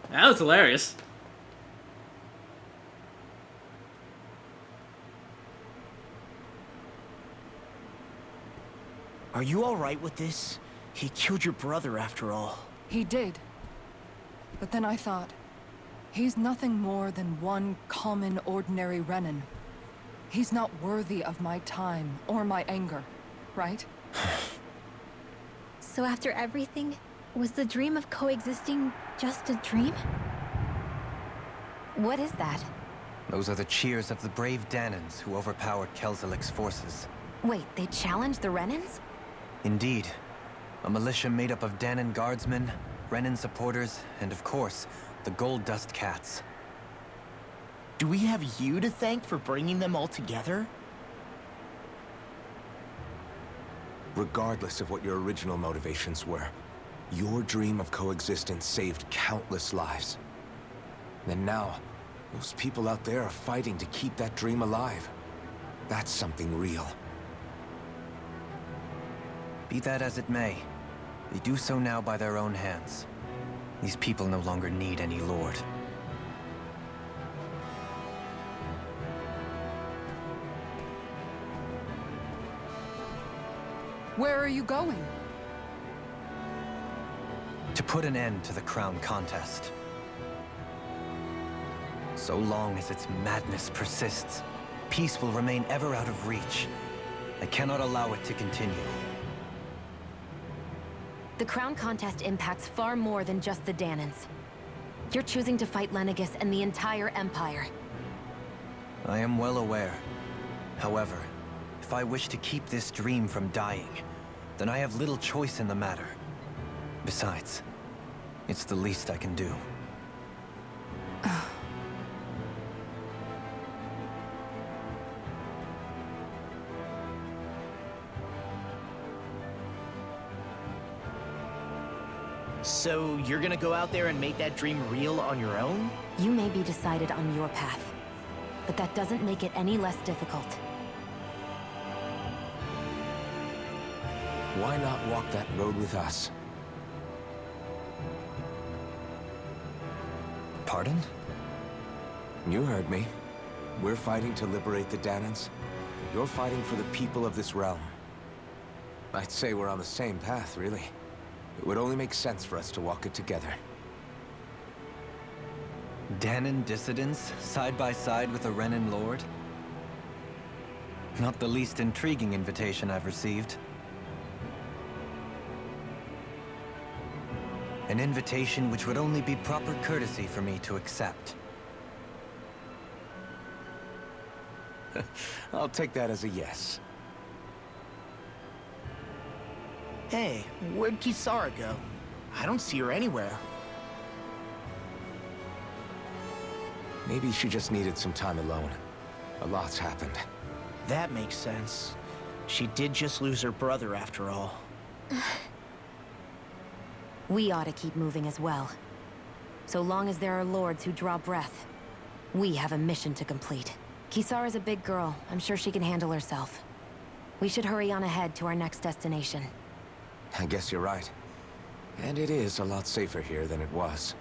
That was hilarious. Are you alright with this? He killed your brother after all. He did. But then I thought, he's nothing more than one common, ordinary Renan. He's not worthy of my time or my anger, right? So after everything, was the dream of coexisting just a dream? What is that? Those are the cheers of the brave Danans who overpowered Kelzelik's forces. Wait, they challenged the Renans? Indeed. A militia made up of Danan guardsmen, Renan supporters, and of course, the Gold Dust Cats. Do we have you to thank for bringing them all together? Regardless of what your original motivations were, your dream of coexistence saved countless lives. And now, those people out there are fighting to keep that dream alive. That's something real. Be that as it may, they do so now by their own hands. These people no longer need any lord. Where are you going? To put an end to the crown contest. So long as its madness persists, peace will remain ever out of reach. I cannot allow it to continue. The crown contest impacts far more than just the Danans. You're choosing to fight Lenegis and the entire Empire. I am well aware. However, if I wish to keep this dream from dying, then I have little choice in the matter. Besides, it's the least I can do. So you're gonna go out there and make that dream real on your own? You may be decided on your path, but that doesn't make it any less difficult. Why not walk that road with us? Pardon? You heard me. We're fighting to liberate the Danans. You're fighting for the people of this realm. I'd say we're on the same path, really. It would only make sense for us to walk it together. Danan dissidents, side by side with a Renan lord? Not the least intriguing invitation I've received. An invitation which would only be proper courtesy for me to accept. I'll take that as a yes. Hey, where'd Kisara go? I don't see her anywhere. Maybe she just needed some time alone. A lot's happened. That makes sense. She did just lose her brother after all. We ought to keep moving as well. So long as there are lords who draw breath, we have a mission to complete. Kisara's a big girl. I'm sure she can handle herself. We should hurry on ahead to our next destination. I guess you're right. And it is a lot safer here than it was.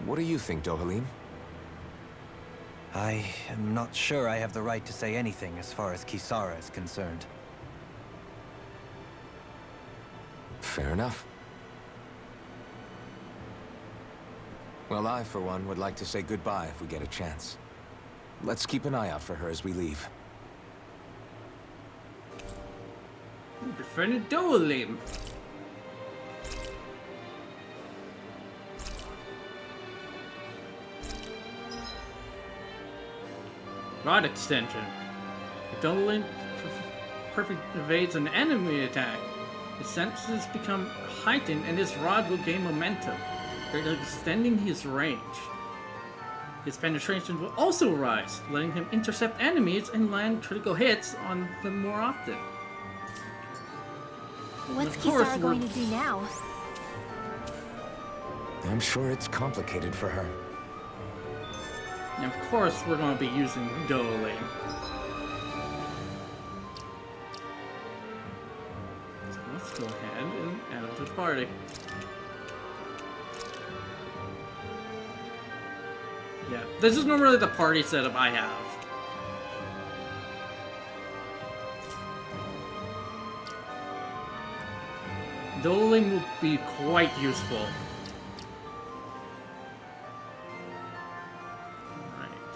What do you think, Dohalim? I am not sure I have the right to say anything as far as Kisara is concerned. Fair enough. Well, I, for one, would like to say goodbye if we get a chance. Let's keep an eye out for her as we leave. Befriending Dohalim. Rod extension. Dohalim perfect evades an enemy attack. His senses become heightened and his rod will gain momentum, extending his range. His penetration will also rise, letting him intercept enemies and land critical hits on them more often. What's Of course, Kisara going to do now? I'm sure it's complicated for her. And of course, we're going to be using Dohalim. So let's go ahead and add him to the party. Yeah, this is normally the party setup I have. Dohalim will be quite useful.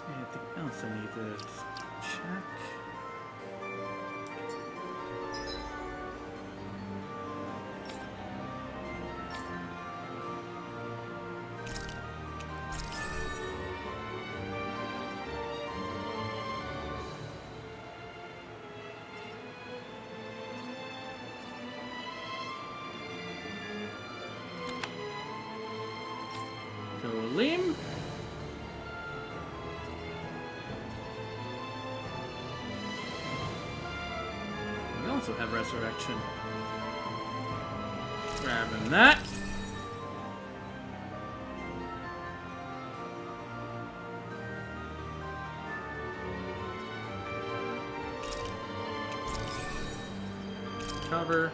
Anything else I need to check? Dohalim. We also have resurrection. Grabbing that. Cover.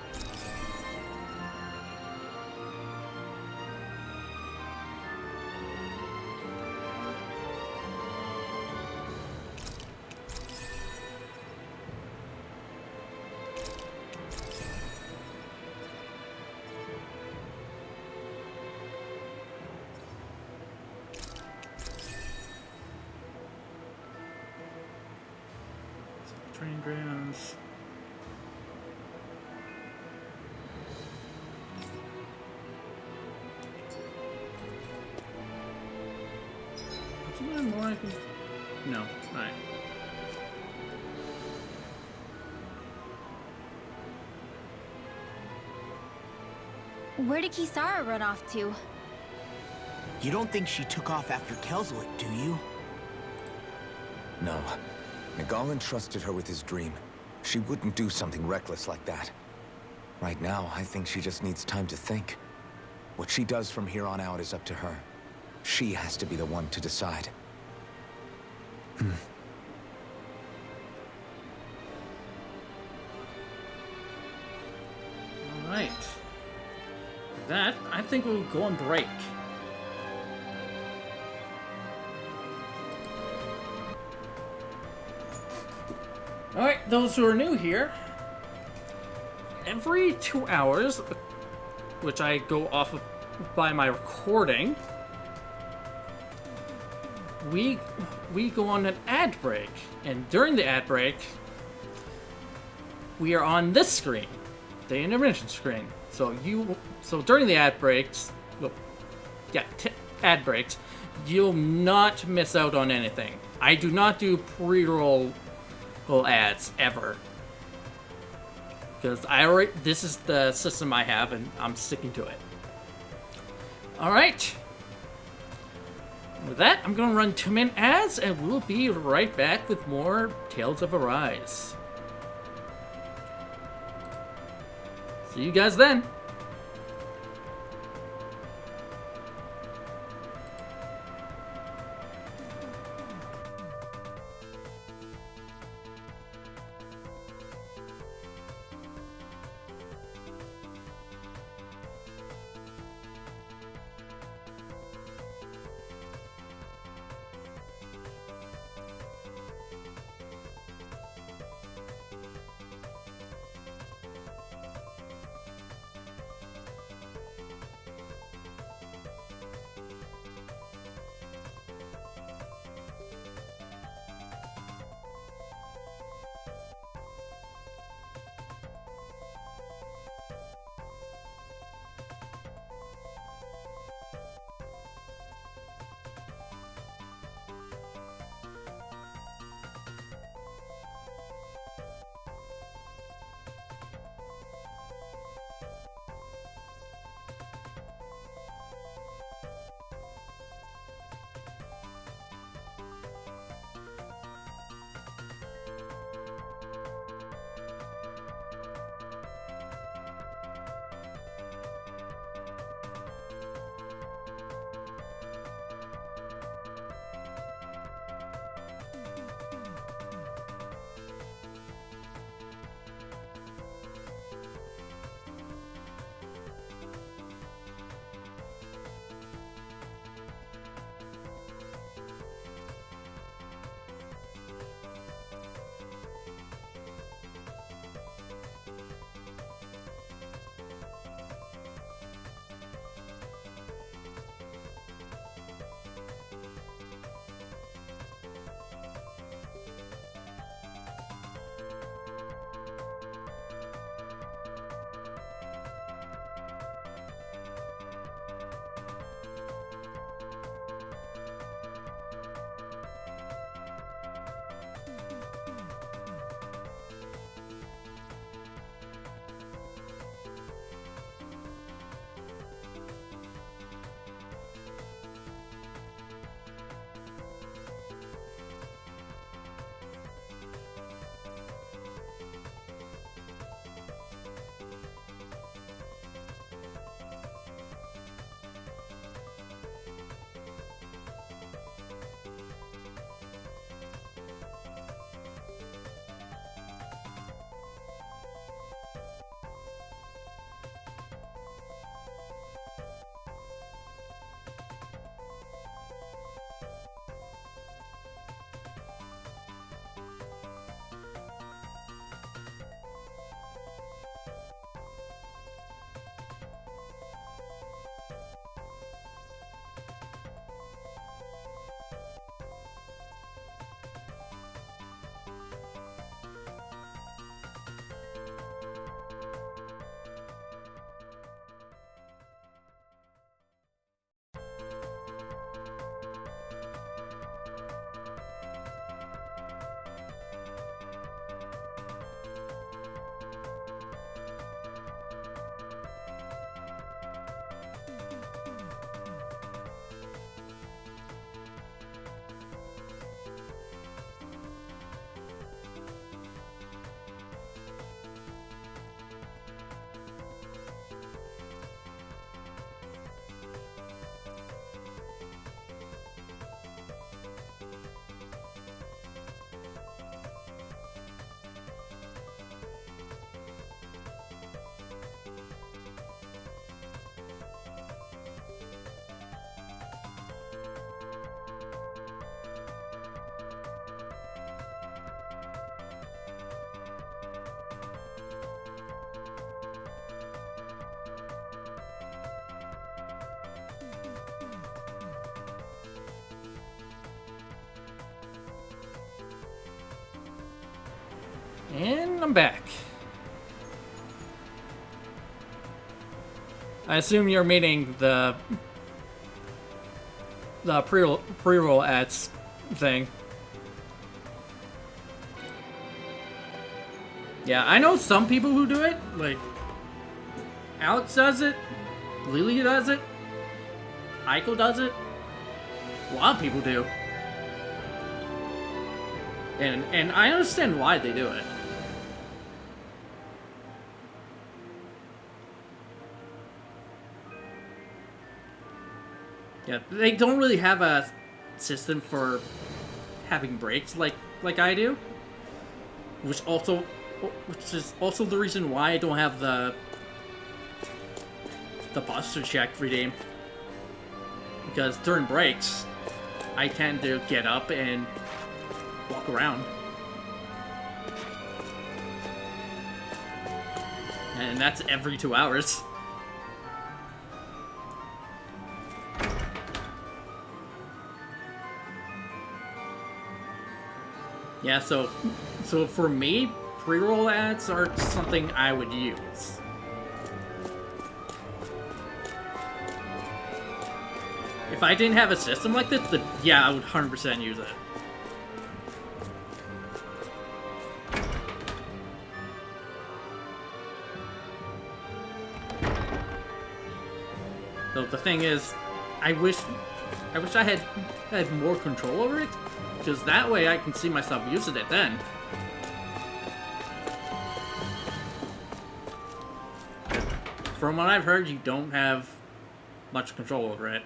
Training grounds. Is there more I can... No. Alright. Where did Kisara run off to? You don't think she took off after Kelzalik, do you? No. Nagal entrusted her with his dream. She wouldn't do something reckless like that. Right now, I think she just needs time to think. What she does from here on out is up to her. She has to be the one to decide. Alright. With that, I think we'll go on break. Alright, those who are new here, every 2 hours, which I go off of by my recording, we go on an ad break. And during the ad break, we are on this screen, the intermission screen. So during the ad breaks, ad breaks, you'll not miss out on anything. I do not do pre-roll ads ever, because this is the system I have and I'm sticking to it. Alright, with that, I'm gonna run 2-minute ads and we'll be right back with more Tales of Arise. See you guys then. And I'm back. I assume you're meaning the pre-roll ads thing. Yeah, I know some people who do it. Like, Alex does it. Lily does it. Aiko does it. A lot of people do. And I understand why they do it. Yeah, they don't really have a system for having breaks like I do. Which is also the reason why I don't have the posture check redeem. Because during breaks, I tend to get up and walk around. And that's every 2 hours. Yeah, so for me, pre-roll ads are something I would use. If I didn't have a system like this, then yeah, I would 100% use it. So the thing is, I wish I had more control over it, because that way I can see myself using it then. From what I've heard, you don't have much control over it.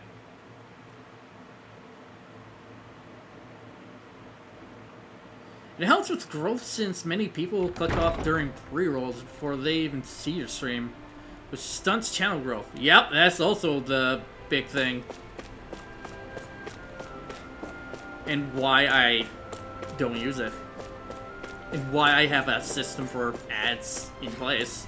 It helps with growth since many people click off during pre-rolls before they even see your stream, which stunts channel growth. Yep, that's also the big thing. And why I don't use it. And why I have a system for ads in place.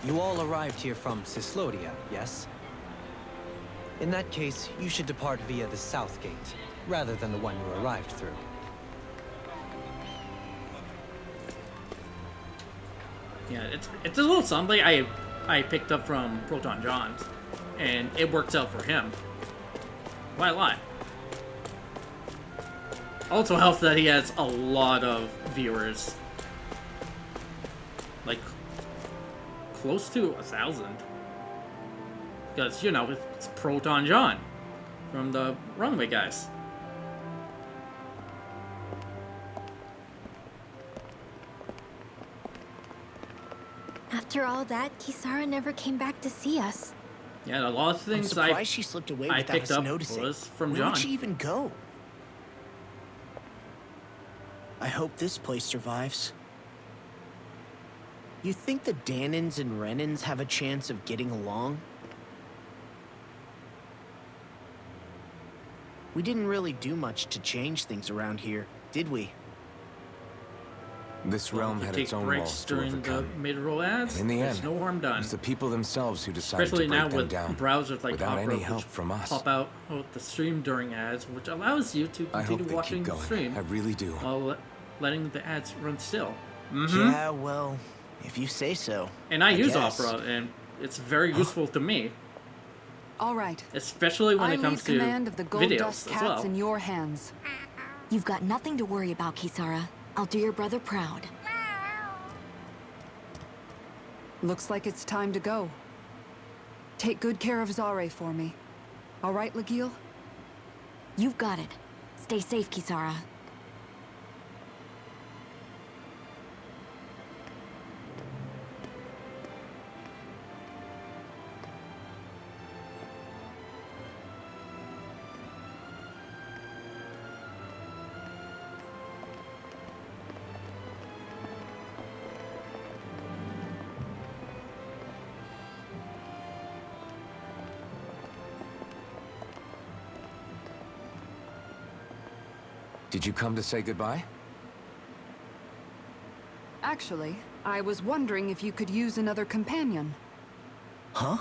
You all arrived here from Cislodia, yes? In that case, you should depart via the south gate, rather than the one you arrived through. Yeah, it's a little something I picked up from Proton John, and it works out for him quite a lot. Also helps that he has a lot of viewers, like close to 1,000, because you know it's Proton John from the Runaway guys. After all that, Kisara never came back to see us. Yeah, a lot of things I'm surprised she slipped away I without picked us up noticing. was from Where John. would she even go? I hope this place survives. You think the Danans and Renans have a chance of getting along? We didn't really do much to change things around here, did we? This realm had its own walls to during the overcome. mid-roll ads. In the There's end, no harm done. it's the people themselves who decided Especially to break now them with down browsers like without Opera, any help which from us. pop out the stream during ads, which allows you to I hope continue they watching keep the going. stream I really do. while letting the ads run still. Yeah, well, if you say so. And I use guess. Opera, and it's very useful to me, All right. especially when I it comes leave to command of the Gold videos Dust as Cats well. in your hands. You've got nothing to worry about, Kisara. I'll do your brother proud. Looks like it's time to go. Take good care of Zare for me. All right, Legil? You've got it. Stay safe, Kisara. Did you come to say goodbye? Actually, I was wondering if you could use another companion. Huh?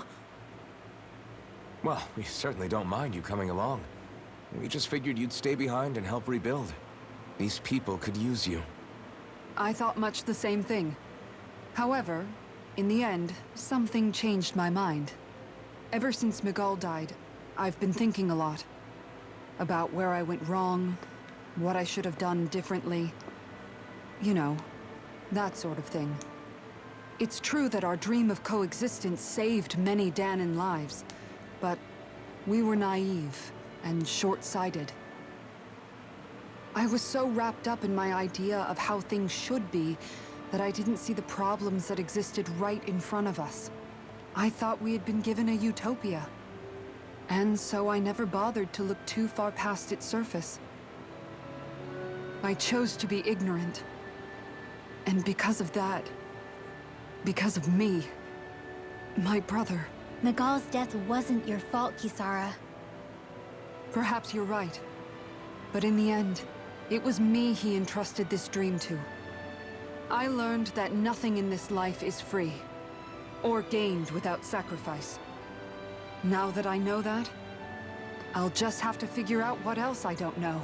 Well, we certainly don't mind you coming along. We just figured you'd stay behind and help rebuild. These people could use you. I thought much the same thing. However, in the end, something changed my mind. Ever since Miguel died, I've been thinking a lot. About where I went wrong, what I should have done differently. You know, that sort of thing. It's true that our dream of coexistence saved many Danan lives, but we were naive and short-sighted. I was so wrapped up in my idea of how things should be that I didn't see the problems that existed right in front of us. I thought we had been given a utopia. And so I never bothered to look too far past its surface. I chose to be ignorant. And because of that, because of me, my brother... Miguel's death wasn't your fault, Kisara. Perhaps you're right. But in the end, it was me he entrusted this dream to. I learned that nothing in this life is free, or gained without sacrifice. Now that I know that, I'll just have to figure out what else I don't know.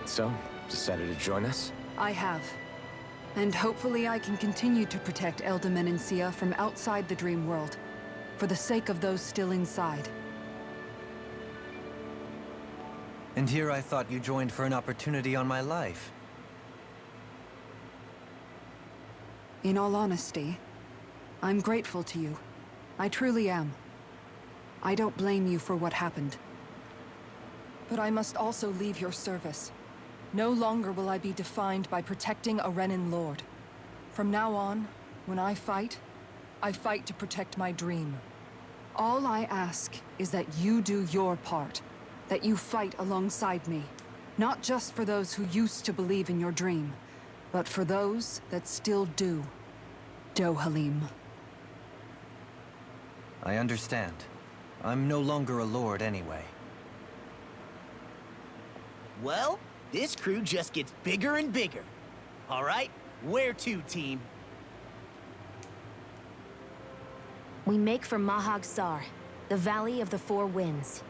So, decided to join us? I have. And hopefully I can continue to protect Elda Menancia from outside the dream world, for the sake of those still inside. And here I thought you joined for an opportunity on my life. In all honesty, I'm grateful to you. I truly am. I don't blame you for what happened. But I must also leave your service. No longer will I be defined by protecting a Renan Lord. From now on, when I fight to protect my dream. All I ask is that you do your part. That you fight alongside me. Not just for those who used to believe in your dream, but for those that still do. Dohalim. I understand. I'm no longer a lord anyway. Well, this crew just gets bigger and bigger. All right, where to, team? We make for Mahag Sar, the Valley of the Four Winds.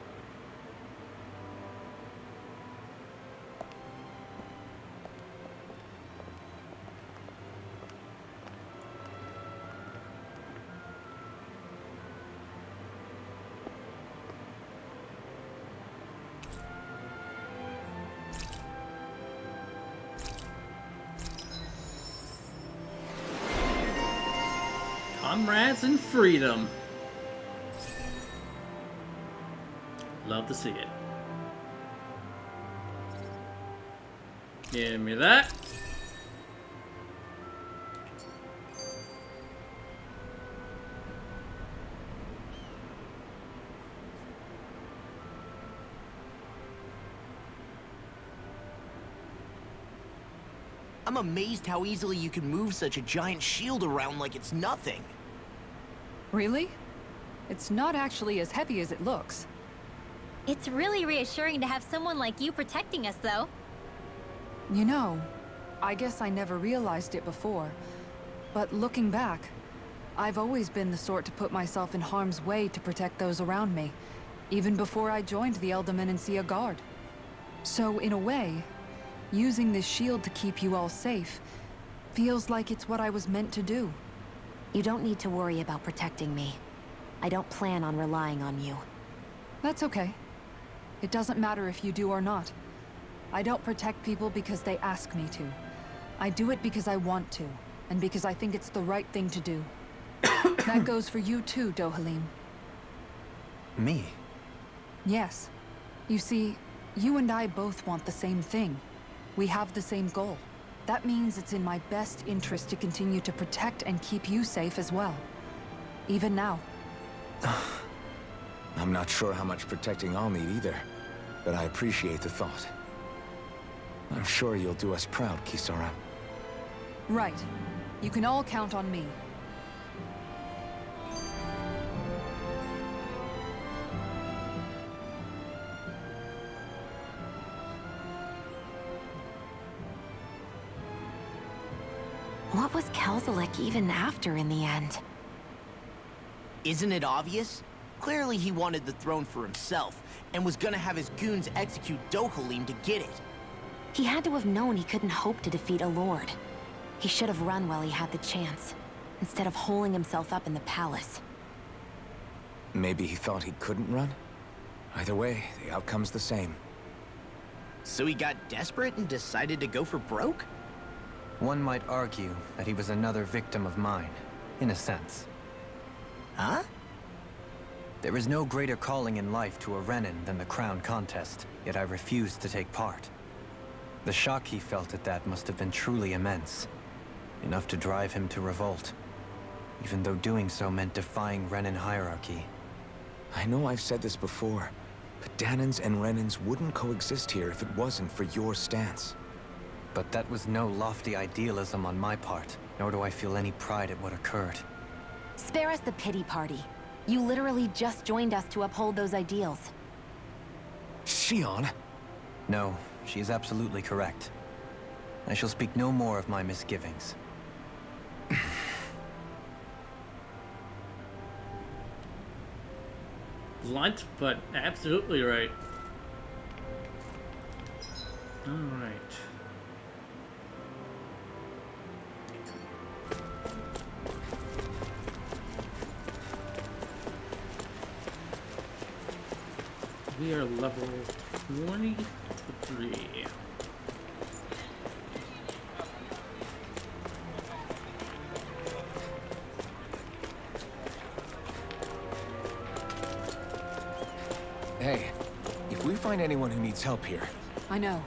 Comrades in freedom. Love to see it. Give me that. I'm amazed how easily you can move such a giant shield around like it's nothing. Really? It's not actually as heavy as it looks. It's really reassuring to have someone like you protecting us, though. You know, I guess I never realized it before. But looking back, I've always been the sort to put myself in harm's way to protect those around me, even before I joined the Elda Menancia Guard. So in a way, using this shield to keep you all safe feels like it's what I was meant to do. You don't need to worry about protecting me. I don't plan on relying on you. That's okay. It doesn't matter if you do or not. I don't protect people because they ask me to. I do it because I want to, and because I think it's the right thing to do. That goes for you too, Dohalim. Me? Yes. You see, you and I both want the same thing. We have the same goal. That means it's in my best interest to continue to protect and keep you safe as well. Even now. I'm not sure how much protecting I'll need either, but I appreciate the thought. I'm sure you'll do us proud, Kisara. Right. You can all count on me. What was Kelzalik even after in the end? Isn't it obvious? Clearly he wanted the throne for himself, and was gonna have his goons execute Dohalim to get it. He had to have known he couldn't hope to defeat a lord. He should have run while he had the chance, instead of holding himself up in the palace. Maybe he thought he couldn't run? Either way, the outcome's the same. So he got desperate and decided to go for broke? One might argue that he was another victim of mine, in a sense. Huh? There is no greater calling in life to a Renin than the crown contest, yet I refused to take part. The shock he felt at that must have been truly immense. Enough to drive him to revolt. Even though doing so meant defying Renin hierarchy. I know I've said this before, but Danans and Renins wouldn't coexist here if it wasn't for your stance. But that was no lofty idealism on my part, nor do I feel any pride at what occurred. Spare us the pity party. You literally just joined us to uphold those ideals. Shion? No, she is absolutely correct. I shall speak no more of my misgivings. Blunt, but absolutely right. Alright. We are level 23. Hey, if we find anyone who needs help here... I know.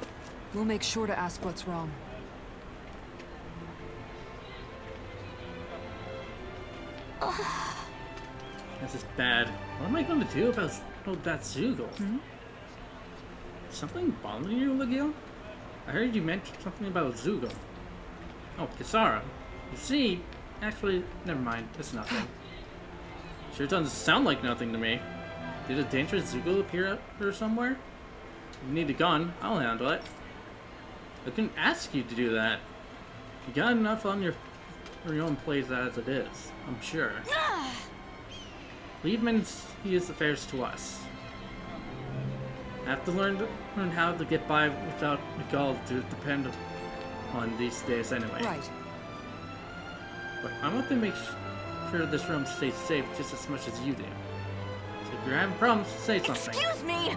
We'll make sure to ask what's wrong. This is bad. What am I going to do about that Zoogle? Something bothering you, Legil? I heard you mentioned something about Zoogle. Oh, Kisara. You see, actually, never mind. It's nothing. Sure doesn't sound like nothing to me. Did a dangerous Zoogle appear out here somewhere? If you need a gun, I'll handle it. I couldn't ask you to do that. You got enough on your own plate as it is, I'm sure. Leave Mencia's affairs to us. I have to learn how to get by without the gall to depend on these days anyway. Right. But I want to make sure this realm stays safe just as much as you do. So if you're having problems, say something. Excuse me!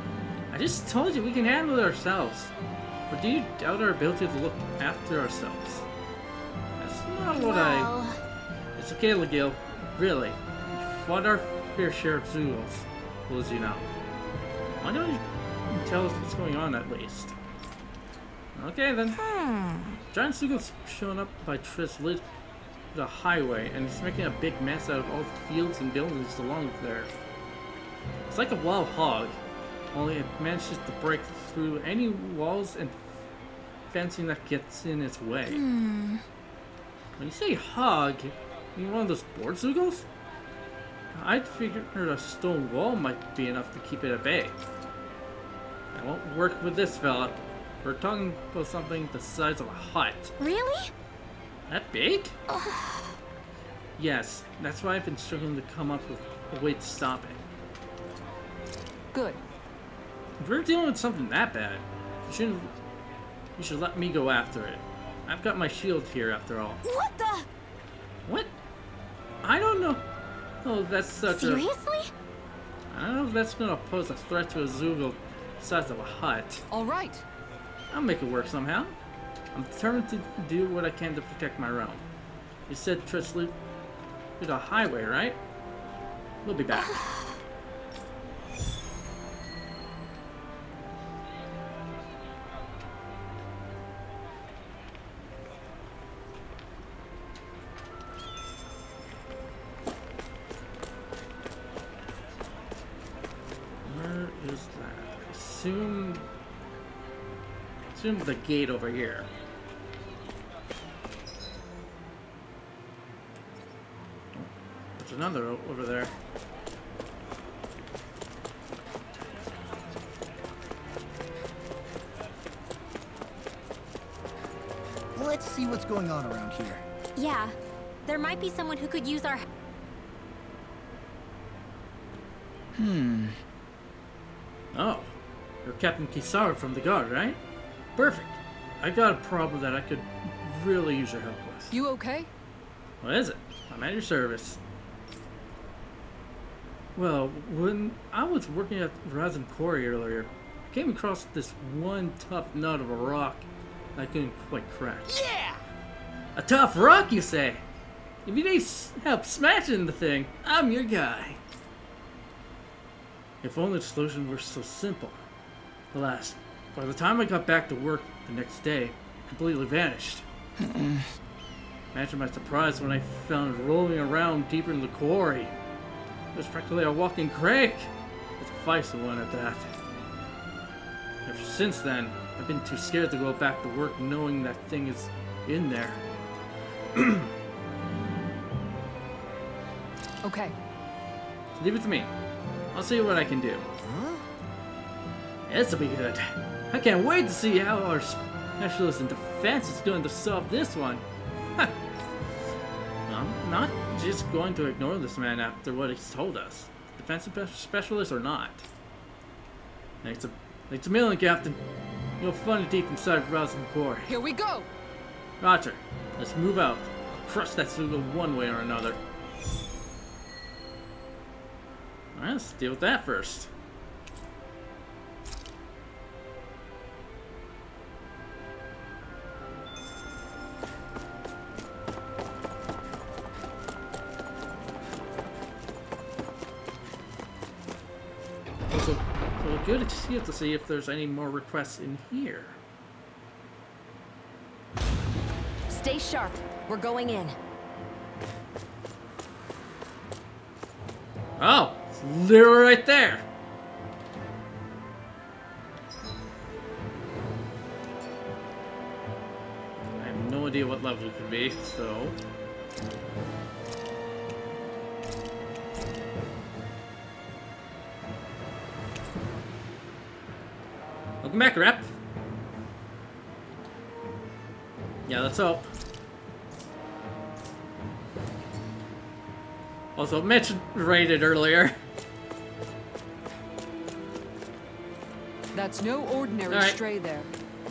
I just told you we can handle it ourselves. Or do you doubt our ability to look after ourselves? That's not what It's okay, Legil. Really. We fought our fair share of Zoogles. Well, as you know. Why don't you tell us what's going on at least? Okay then. Giant Zoogle's shown up by Triss lit the highway and he's making a big mess out of all the fields and buildings along there. It's like a wild hog, only it manages to break through any walls and fencing that gets in its way. When you say hog, you mean one of those board Zoogles? I'd figured a stone wall might be enough to keep it at bay. I won't work with this fella. We're talking about something the size of a hut. Really? That big? Yes, that's why I've been struggling to come up with a way to stop it. Good. If we're dealing with something that bad, you should let me go after it. I've got my shield here after all. What the? What? I don't know. Oh, that's such Seriously? I don't know if that's gonna pose a threat to a Zoogle the size of a hut. All right. I'll make it work somehow. I'm determined to do what I can to protect my realm. You said Triss lit through the highway, right? We'll be back. Where is that? Assume the gate over here. There's another over there. Let's see what's going on around here. Yeah, there might be someone who could use our... Oh, you're Captain Kisara from the Guard, right? Perfect. I got a problem that I could really use your help with. You okay? What is it? I'm at your service. Well, when I was working at Razin Quarry earlier, I came across this one tough nut of a rock I couldn't quite crack. Yeah! A tough rock, you say? If you need help smashing the thing, I'm your guy. If only the solution were so simple. Alas, by the time I got back to work the next day, it completely vanished. Imagine my surprise when I found it rolling around deeper in the quarry. It was practically a walking crake. It's a feisty one at that. Ever since then, I've been too scared to go back to work knowing that thing is in there. Okay. Leave it to me. I'll see what I can do. This'll be good. I can't wait to see how our specialist in defense is going to solve this one. I'm not just going to ignore this man after what he's told us. Defensive specialist or not. Thanks a million, Captain. You'll find it deep inside Razin Quarry. Here we go! Roger. Let's move out. Crush that Suga one way or another. Alright, let's deal with that first. Also, good excuse to see if there's any more requests in here. Stay sharp. We're going in. Oh, it's literally right there. I have no idea what level it could be, so... Welcome back, Rep. Yeah, let's hope. Also, Mitch raided earlier. That's no ordinary All right. stray there.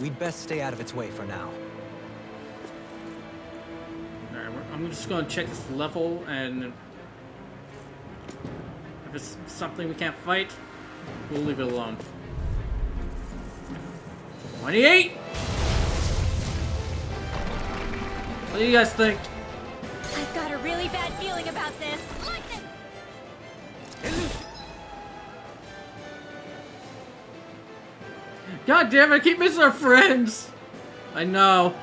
We'd best stay out of its way for now. Alright, I'm just going to check this level, and if it's something we can't fight, we'll leave it alone. 28! What do you guys think? I've got a really bad feeling about this. God damn it, I keep missing our friends! I know.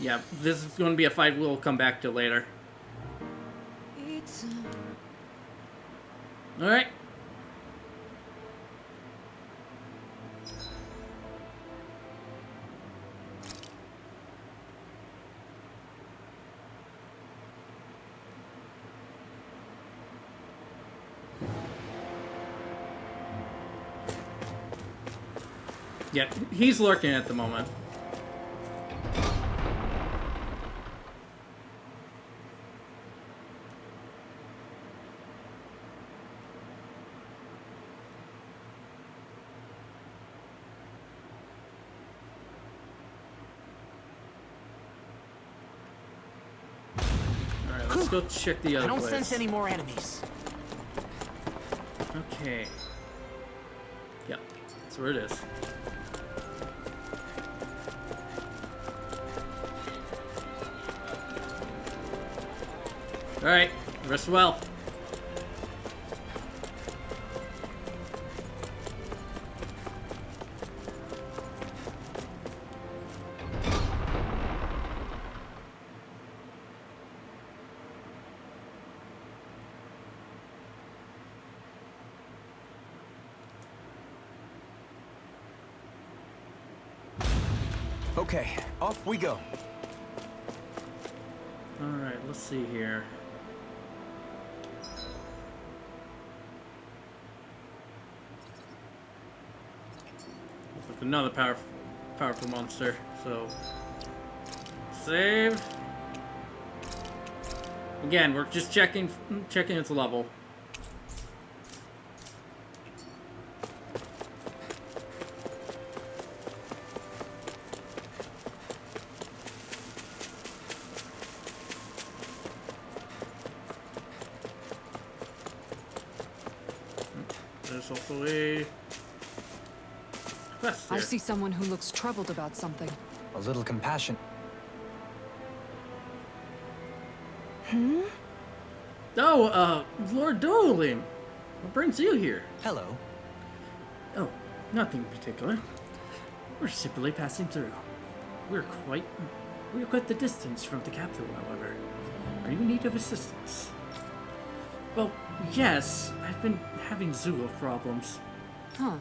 Yeah, this is going to be a fight we'll come back to later. Alright. Yeah, he's lurking at the moment. Alright, let's go check the other I don't place. sense any more enemies. Okay. Yep, that's where it is. Alright, rest well. Okay, off we go. Alright, let's see here. Looks like another powerful monster, so... Save. Again, we're just checking its level. There's also a quest I here. see someone who looks troubled about something. A little compassion. Oh, Lord Dolim. What brings you here? Hello. Oh, nothing in particular. We're simply passing through. We're quite the distance from the capital, however. Are you in need of assistance? Well, yes. I've been having Zula problems. Huh.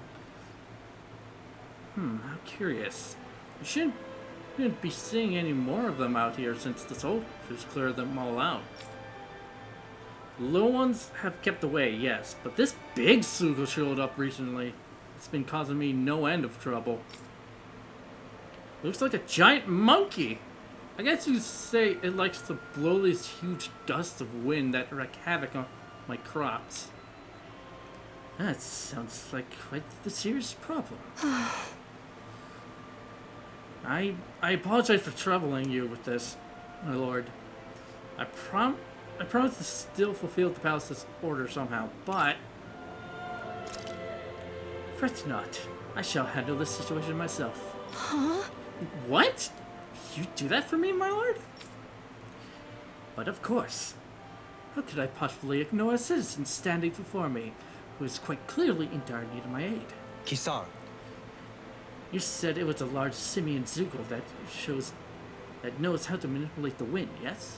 How curious. You shouldn't be seeing any more of them out here since the soldiers cleared them all out. The little ones have kept away, yes, but this big Zula showed up recently. It's been causing me no end of trouble. Looks like a giant monkey. I guess you'd say it likes to blow these huge gusts of wind that wreak havoc on my crops. That sounds like quite the serious problem. I apologize for troubling you with this, my lord. I promise to still fulfill the palace's order somehow, but fret not. I shall handle this situation myself. Huh? What? You do that for me, my lord? But of course. How could I possibly ignore a citizen standing before me, who is quite clearly in dire need of my aid? Kisar. You said it was a large simian Zugal that knows how to manipulate the wind, yes?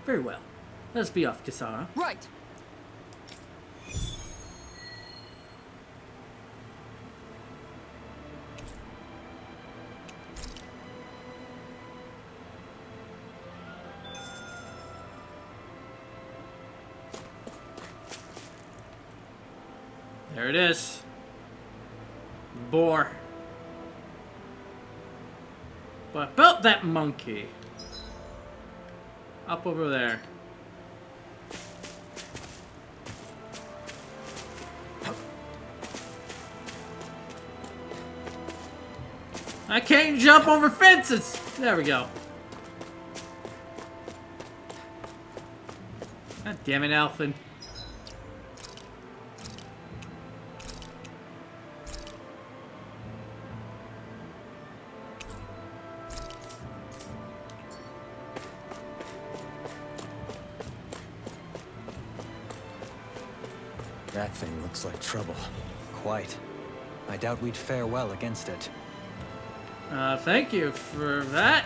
Very well. Let us be off, Kisara. Right. There it is. Boar. But about that monkey. Up over there. I can't jump over fences! There we go. God damn it, Alphen. That thing looks like trouble. Quite. I doubt we'd fare well against it. Thank you for that.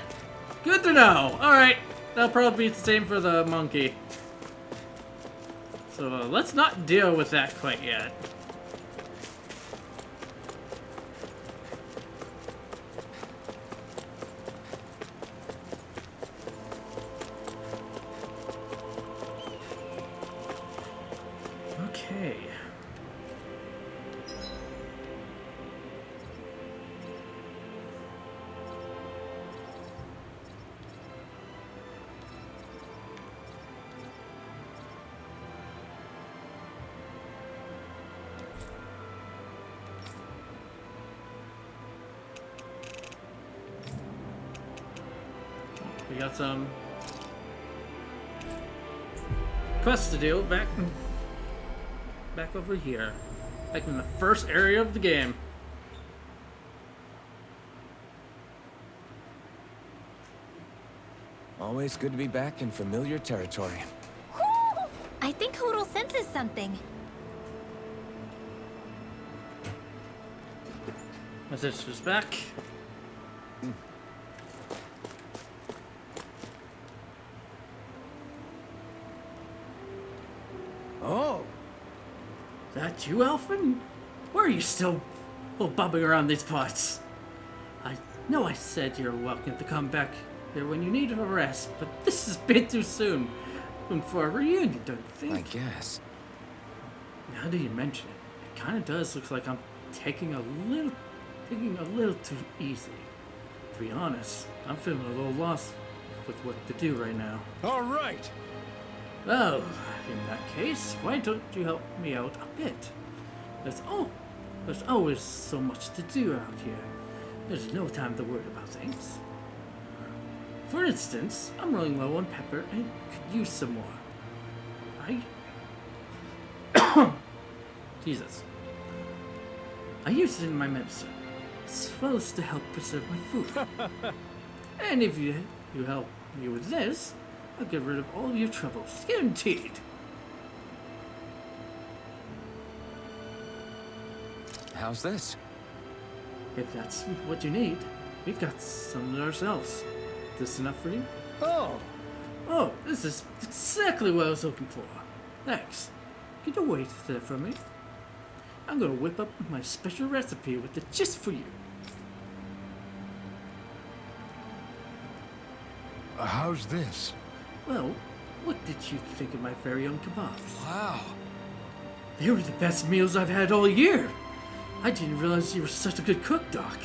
Good to know. Alright, that'll probably be the same for the monkey. So let's not deal with that quite yet. Okay. We got some quests to do back over here. Back in the first area of the game. Always good to be back in familiar territory. Whew! I think Hoodle senses something. My sister's back. Oh! That you, Alphen? Why are you still bobbing around these parts? I know I said you're welcome to come back here when you need a rest, but this is a bit too soon. And for a reunion, don't you think? I guess. Now that you mention it, it kind of does look like I'm taking a little too easy. To be honest, I'm feeling a little lost with what to do right now. All right. Well, in that case, why don't you help me out a bit? There's always so much to do out here. There's no time to worry about things. For instance, I'm running low on pepper and could use some more. Jesus. I use it in my medicine, as well as to help preserve my food. And if you help me with this, I'll get rid of all of your troubles, guaranteed. How's this? If that's what you need, we've got some ourselves. This enough for you? Oh, this is exactly what I was looking for. Thanks. Can you wait there for me? I'm gonna whip up my special recipe with it just for you. How's this? Well, what did you think of my very own kebabs? Wow. They were the best meals I've had all year. I didn't realize you were such a good cook, Doc.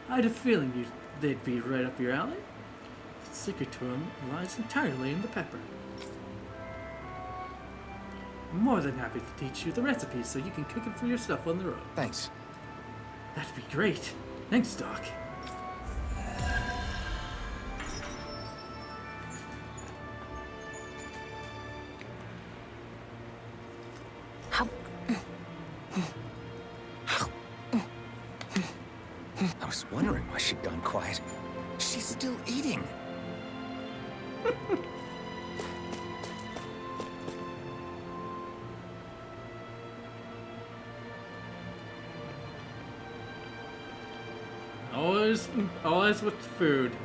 I had a feeling they'd be right up your alley. The secret to them lies entirely in the pepper. I'm more than happy to teach you the recipe so you can cook it for yourself on the road. Thanks. That'd be great. Thanks, Doc. I was wondering why she'd gone quiet. She's still eating. Always with food.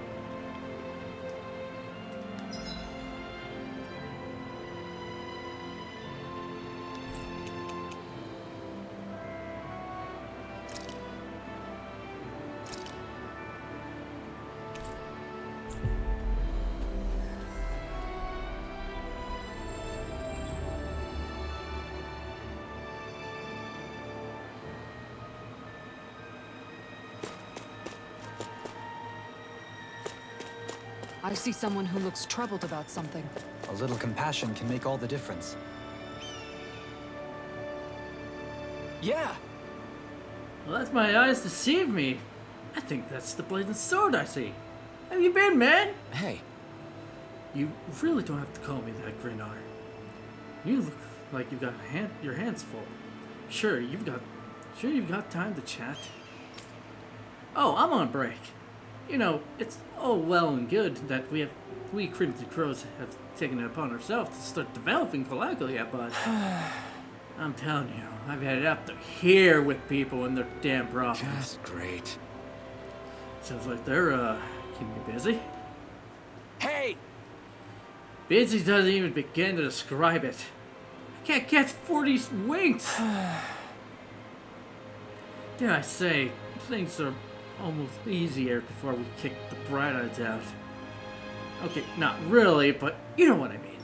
I see someone who looks troubled about something. A little compassion can make all the difference. Yeah. Well, that's my eyes deceive me. I think that's the blazing sword I see. Have you been, man? Hey. You really don't have to call me that, Grinar. You look like you've got your hands full. Sure, you've got time to chat. Oh, I'm on break. You know, it's all well and good that we Crimson Crows have taken it upon ourselves to start developing Calaglia, but I'm telling you, I've had it up to here with people and their damn problems. Just great. Sounds like they're keeping you busy. Hey! Busy doesn't even begin to describe it. I can't catch 40 winks. Dare I say, things are almost easier before we kick the bright eyes out. Okay, not really, but you know what I mean.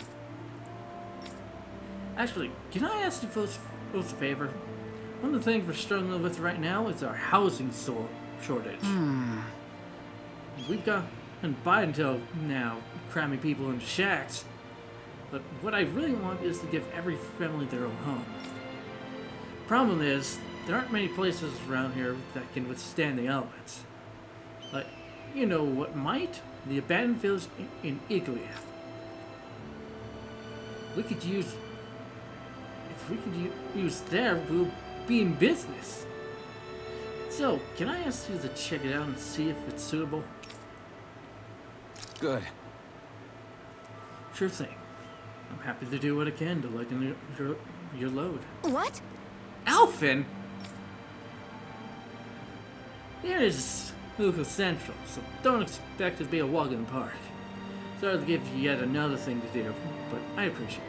Actually, can I ask you both a favor? One of the things we're struggling with right now is our housing shortage. We've got by until now cramming people into shacks, but what I really want is to give every family their own home. Problem is, there aren't many places around here that can withstand the elements. Like, you know what might? The abandoned village in Iglia. If we could use there, we'll be in business. So, can I ask you to check it out and see if it's suitable? Good. Sure thing. I'm happy to do what I can to lighten your load. What? Alphen? It is Luca Central, so don't expect it to be a walk in the park. Sorry to give you yet another thing to do, but I appreciate it.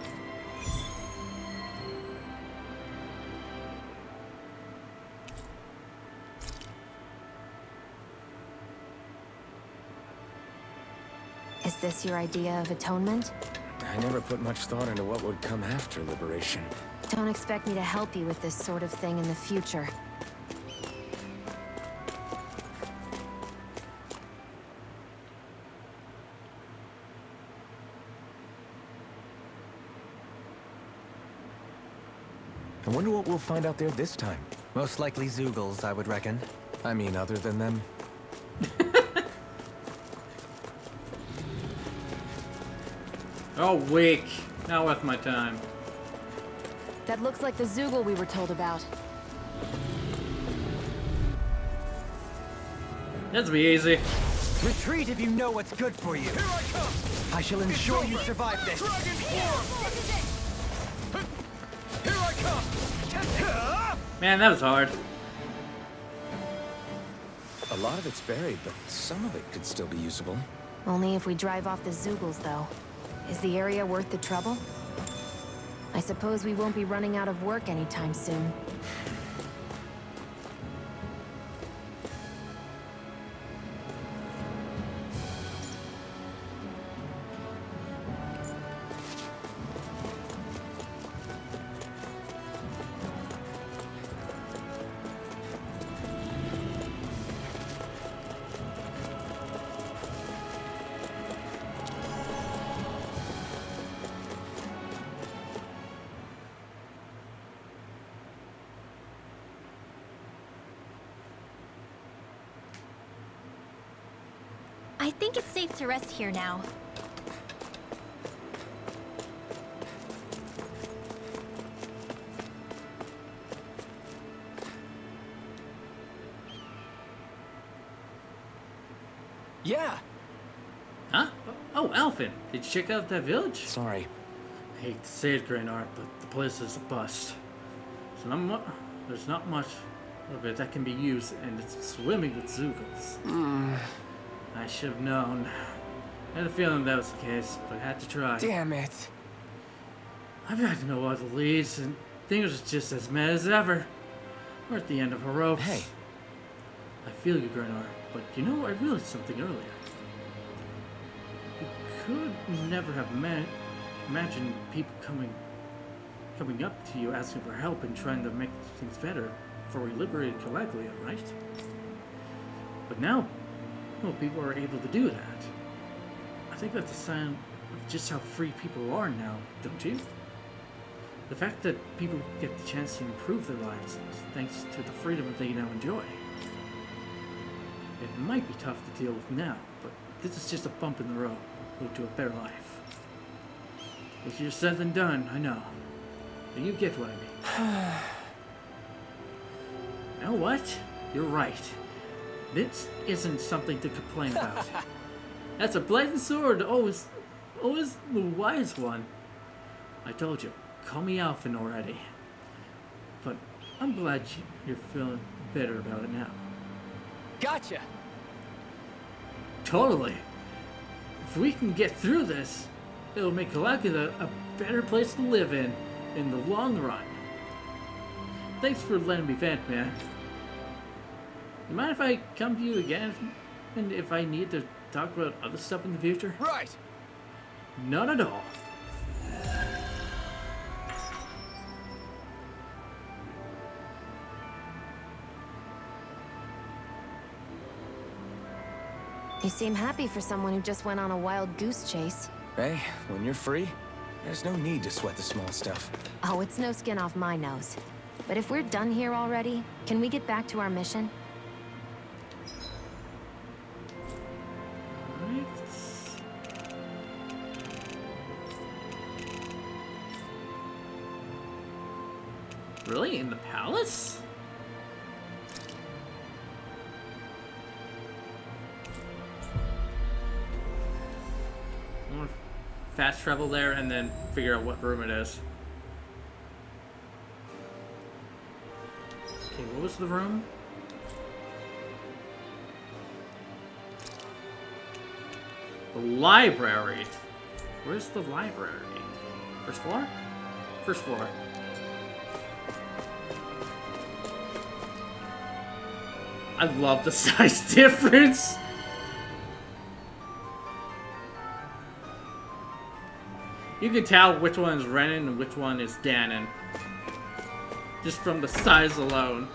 Is this your idea of atonement? I never put much thought into what would come after liberation. Don't expect me to help you with this sort of thing in the future. I wonder what we'll find out there this time. Most likely Zoogles, I would reckon. I mean, other than them. Oh, weak. Not worth my time. That looks like the Zoogle we were told about. That'll be easy. Retreat if you know what's good for you. Here I come! I shall ensure you survive this. Dragon form! Here I come! Man, that was hard. A lot of it's buried, but some of it could still be usable. Only if we drive off the Zoogles, though. Is the area worth the trouble? I suppose we won't be running out of work anytime soon. I think it's safe to rest here now. Yeah! Huh? Oh, Alphen. Did you check out that village? Sorry. I hate to say it, Graynard, but the place is a bust. There's not much of it that can be used, and it's swimming with Zoogles. I should have known. I had a feeling that was the case, but I had to try. Damn it. I've got to know all the leads, and things are just as mad as ever. We're at the end of our ropes. Hey. I feel you, Graynard, but you know, I realized something earlier. You could never have imagined people coming up to you asking for help and trying to make things better before we liberated Calaglia, right? But now, well, people are able to do that. I think that's a sign of just how free people are now, don't you? The fact that people get the chance to improve their lives thanks to the freedom they now enjoy. It might be tough to deal with now, but this is just a bump in the road to a better life. Easier said than done, I know. But you get what I mean. You know what? You're right. This isn't something to complain about. That's a blazing sword, always the wise one. I told you, call me Alphen already. But I'm glad you're feeling better about it now. Gotcha! Totally. If we can get through this, it'll make Calagula a better place to live in the long run. Thanks for letting me vent, man. You mind if I come to you again and if I need to talk about other stuff in the future? Right! Not at all. You seem happy for someone who just went on a wild goose chase. Hey, when you're free, there's no need to sweat the small stuff. Oh, it's no skin off my nose. But if we're done here already, can we get back to our mission? Really? In the palace? I'm gonna fast travel there and then figure out what room it is. Okay, what was the room? The library. Where's the library? First floor? First floor. I love the size difference. You can tell which one is Renan and which one is Danon. Just from the size alone.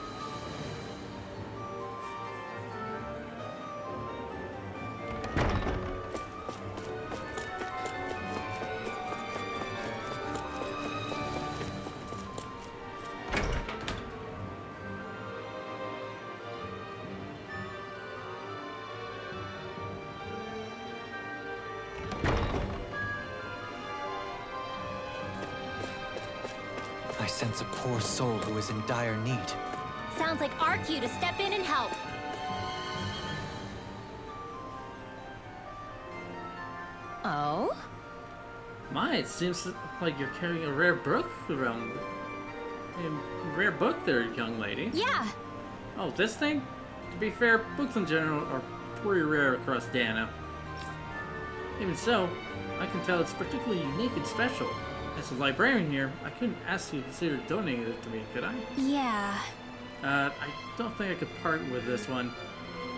sense a poor soul who is in dire need. Sounds like our cue to step in and help. Oh? My, it seems like you're carrying a rare book around. A rare book there, young lady. Yeah. Oh, this thing? To be fair, books in general are pretty rare across Dana. Even so, I can tell it's particularly unique and special. As a librarian here, I couldn't ask you to consider donating it to me, could I? Yeah. I don't think I could part with this one.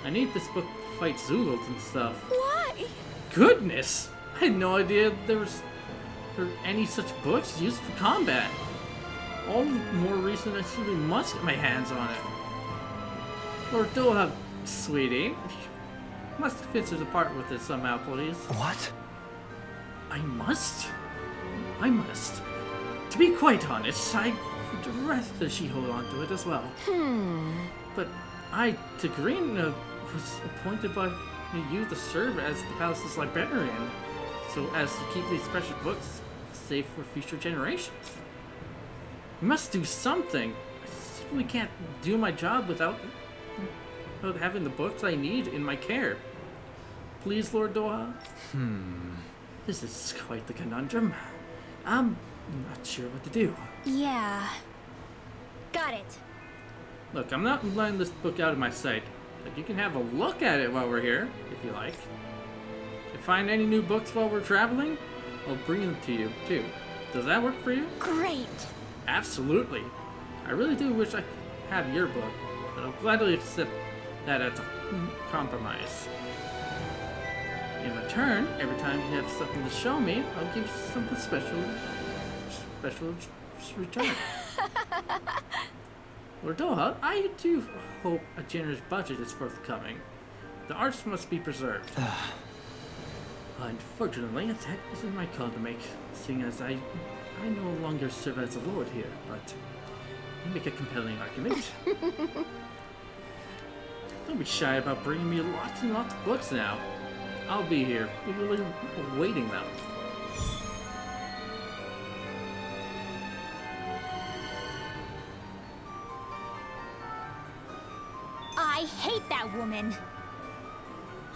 I need this book to fight Zulot and stuff. Why? Goodness! I had no idea there were any such books used for combat. All the more reason I simply must get my hands on it. Lord Doha, sweetie, must consider to part with it somehow, please. What? I must. To be quite honest, I would rather she hold on to it as well. But Tigrina, was appointed by you to serve as the palace's librarian, so as to keep these precious books safe for future generations. We must do something. I simply can't do my job without having the books I need in my care. Please, Lord Doha? This is quite the conundrum. I'm not sure what to do. Yeah. Got it. Look, I'm not letting this book out of my sight, but you can have a look at it while we're here, if you like. If you find any new books while we're traveling, I'll bring them to you, too. Does that work for you? Great. Absolutely. I really do wish I could have your book, but I'll gladly accept that as a compromise. In return, every time you have something to show me, I'll give you something special return. Lord Doha, I do hope a generous budget is forthcoming. The arts must be preserved. Unfortunately, that isn't my call to make, seeing as I no longer serve as a lord here, but you make a compelling argument. Don't be shy about bringing me lots and lots of books now. I'll be here, eagerly awaiting them. I hate that woman.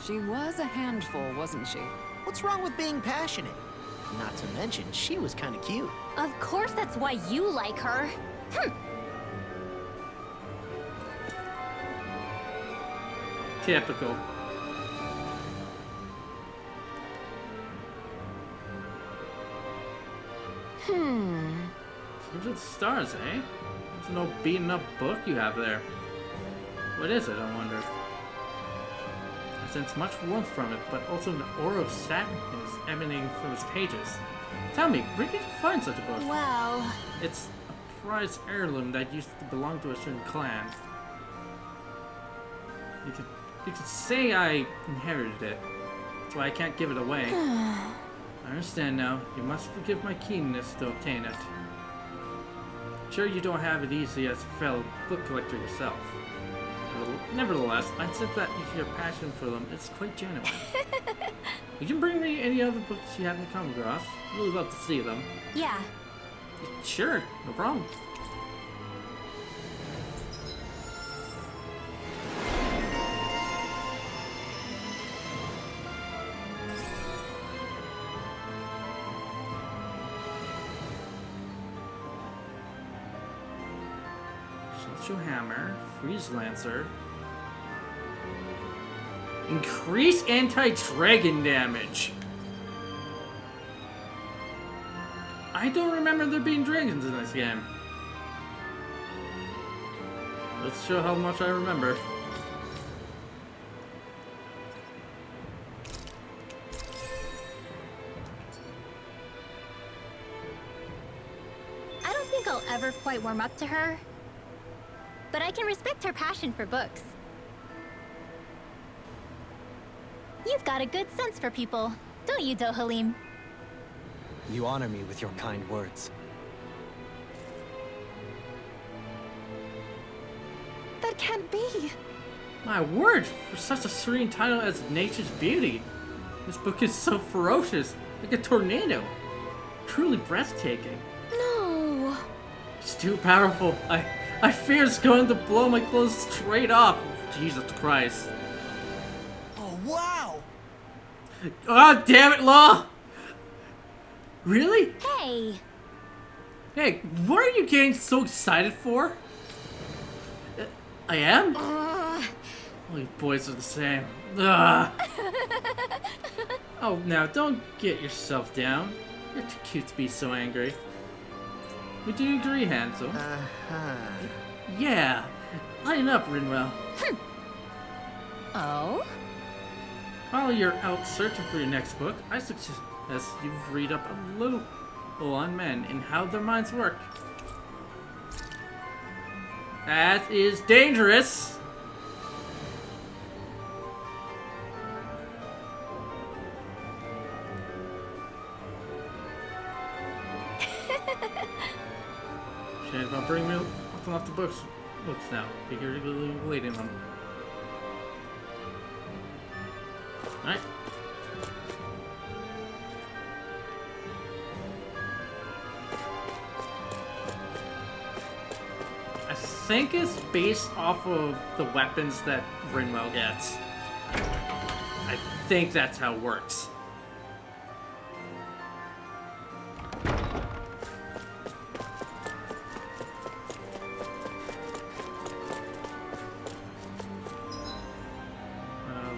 She was a handful, wasn't she? What's wrong with being passionate? Not to mention, she was kind of cute. Of course that's why you like her. Typical. Look at the stars, eh? It's an old beaten up book you have there. What is it, I wonder? I sense much warmth from it, but also an aura of sadness emanating from its pages. Tell me, where did you find such a book? Well... It's a prized heirloom that used to belong to a certain clan. You could say I inherited it. That's why I can't give it away. I understand now. You must forgive my keenness to obtain it. Sure, you don't have it easy as a fellow book collector yourself. Nevertheless, I'd say that your passion for them is quite genuine. You can bring me any other books you haven't come across. I'd really love to see them. Yeah. Sure, no problem. Celestial Hammer, Freeze Lancer. Increase anti-dragon damage. I don't remember there being dragons in this game. Let's show how much I remember. I don't think I'll ever quite warm up to her. But I can respect her passion for books. You've got a good sense for people, don't you, Dohalim? You honor me with your kind words. That can't be. My word, for such a serene title as Nature's Beauty. This book is so ferocious, like a tornado. Truly breathtaking. No. It's too powerful. I fear it's going to blow my clothes straight off. Jesus Christ. Oh, wow! God damn it, Law! Really? Hey! Hey, what are you getting so excited for? I am? All you boys are the same. Ugh. Oh, now don't get yourself down. You're too cute to be so angry. Would you agree, Hansel? Yeah. Lighten up, Rinwell. Oh? While you're out searching for your next book, I suggest you read up a little on men and how their minds work. That is dangerous. Shane, I'll bring me off the books now. Figuratively waiting them. Alright. I think it's based off of the weapons that Rinwell gets. I think that's how it works.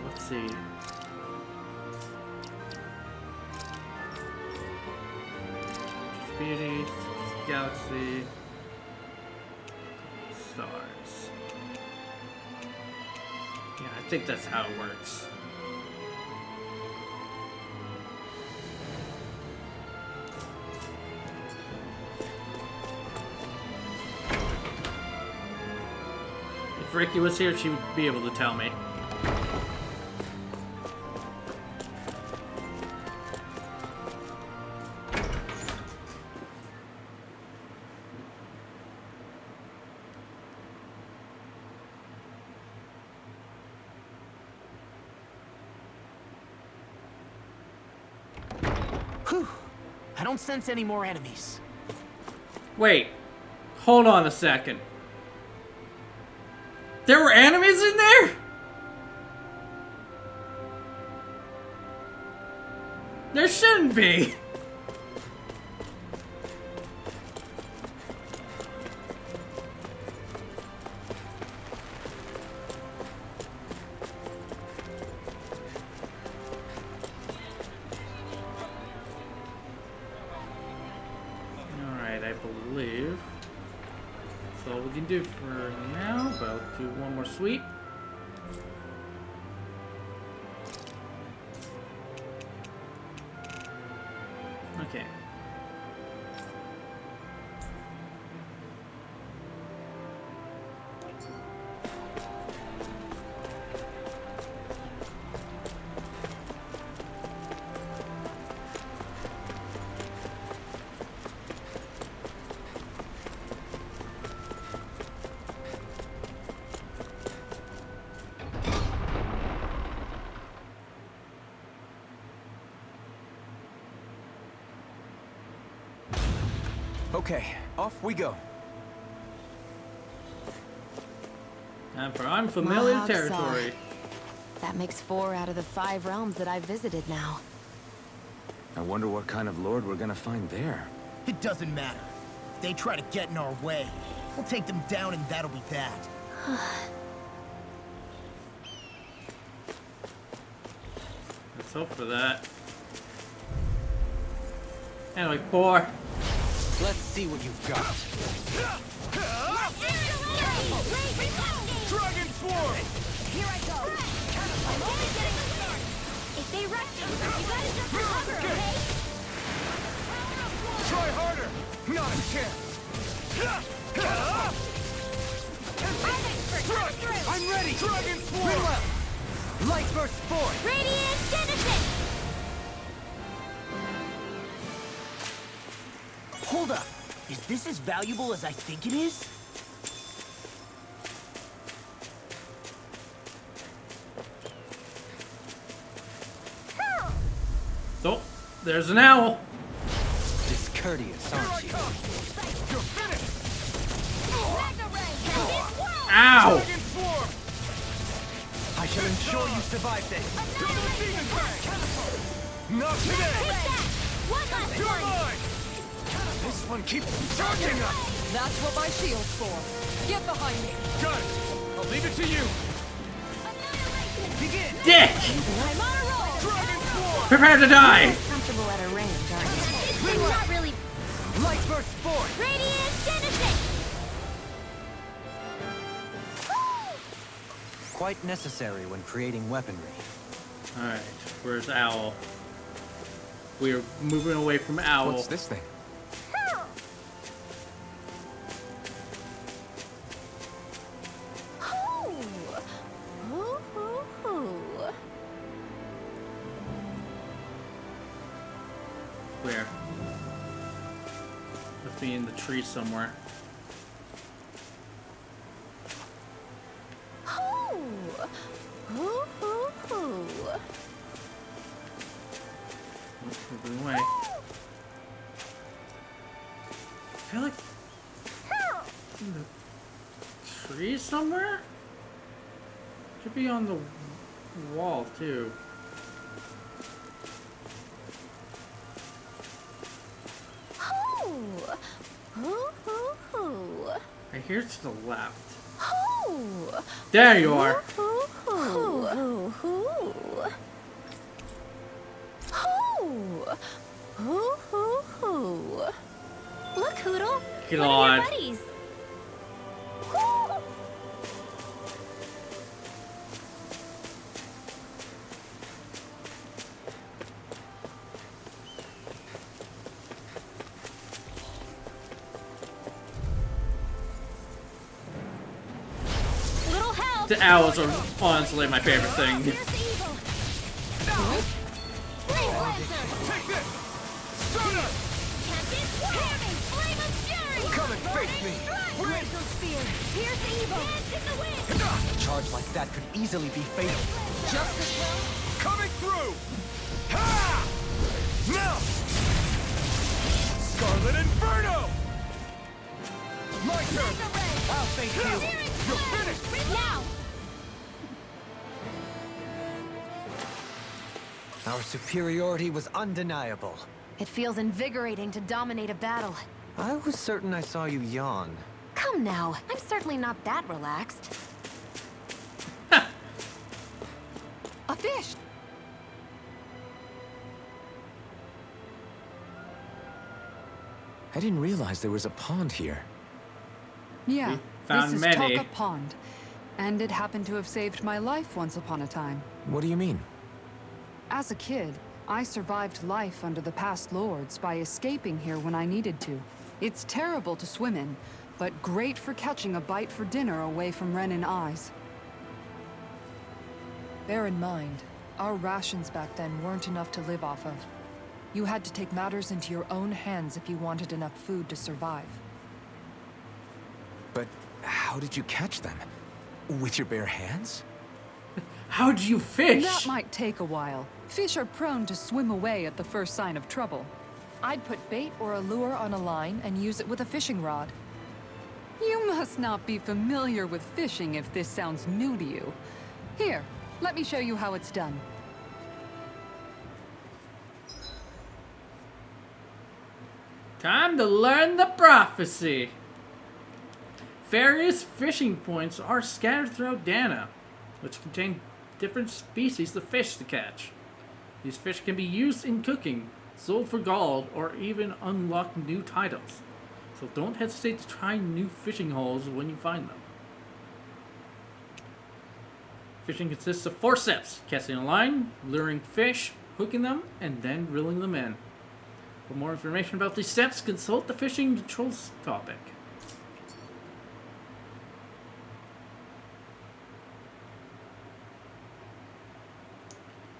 Let's see. Beauty, galaxy, stars. Yeah, I think that's how it works. If Ricky was here, she would be able to tell me. Whew. I don't sense any more enemies. Wait, hold on a second. There were enemies in there? There shouldn't be. I believe that's all we can do for now, but I'll do one more sweep. Okay. Okay, off we go. Time for unfamiliar Mahaksa. territory. That makes 4 out of the 5 realms that I've visited now. I wonder what kind of lord we're gonna find there. It doesn't matter. If they try to get in our way, we'll take them down and that'll be that. Let's hope for that. Anyway, 4. Let's see what you've got. Dragon Swarm! Here I go! I'm only getting the start! If they rush you, you gotta jump for cover, okay? Try harder! Not a chance! I'm expert! Come through! I'm ready! Dragon Swarm! Light burst forth! Radiant Genesis! Hold up. Is this as valuable as I think it is? So, there's an owl. Discourteous, aren't you? You're finished! Ow! I shall ensure you survive this. Not today! Take that! One last one! This one keeps charging us! That's what my shield's for. Get behind me. Got it! I'll leave it to you! Begin! Dick! I'm on a roll! Dragon Swarm! Prepare to die! Comfortable at a range, aren't you? It's not really Light burst forth! radiant genesis! Quite necessary when creating weaponry. Alright, where's Owl? We're moving away from Owl. What's this thing? Where? Must be in the tree somewhere. Moving away. I feel like it's in the tree somewhere? Could be on the wall too. I hear it to the left. There you are. Look, Hoodle. Get One on. of your buddies. Little help. The owls are honestly my favorite thing. Here's the evil. Flame Lancer. Take this! Soda! Captain Swarming. Flame of Fury. Come and face me! Torrential Spear. Here's the evil. Dance in the wind. A charge like that could easily be fatal. Justice will. Coming through! Ha! Now! Scarlet Inferno! My turn! I'll face you. You're finished! Now. Our superiority was undeniable. It feels invigorating to dominate a battle. I was certain I saw you yawn. Come now, I'm certainly not that relaxed. A fish! I didn't realize there was a pond here. Yeah, found this is many. Taka Pond. And it happened to have saved my life once upon a time. What do you mean? As a kid, I survived life under the past lords by escaping here when I needed to. It's terrible to swim in, but great for catching a bite for dinner away from Renin eyes. Bear in mind, our rations back then weren't enough to live off of. You had to take matters into your own hands if you wanted enough food to survive. But how did you catch them? With your bare hands? How'd you fish? That might take a while. Fish are prone to swim away at the first sign of trouble. I'd put bait or a lure on a line and use it with a fishing rod. You must not be familiar with fishing if this sounds new to you. Here, let me show you how it's done. Time to learn the prophecy. Various fishing points are scattered throughout Dana, which contain different species of fish to catch. These fish can be used in cooking, sold for gold, or even unlock new titles. So don't hesitate to try new fishing holes when you find them. Fishing consists of 4 steps: casting a line, luring fish, hooking them, and then reeling them in. For more information about these steps, consult the fishing controls topic.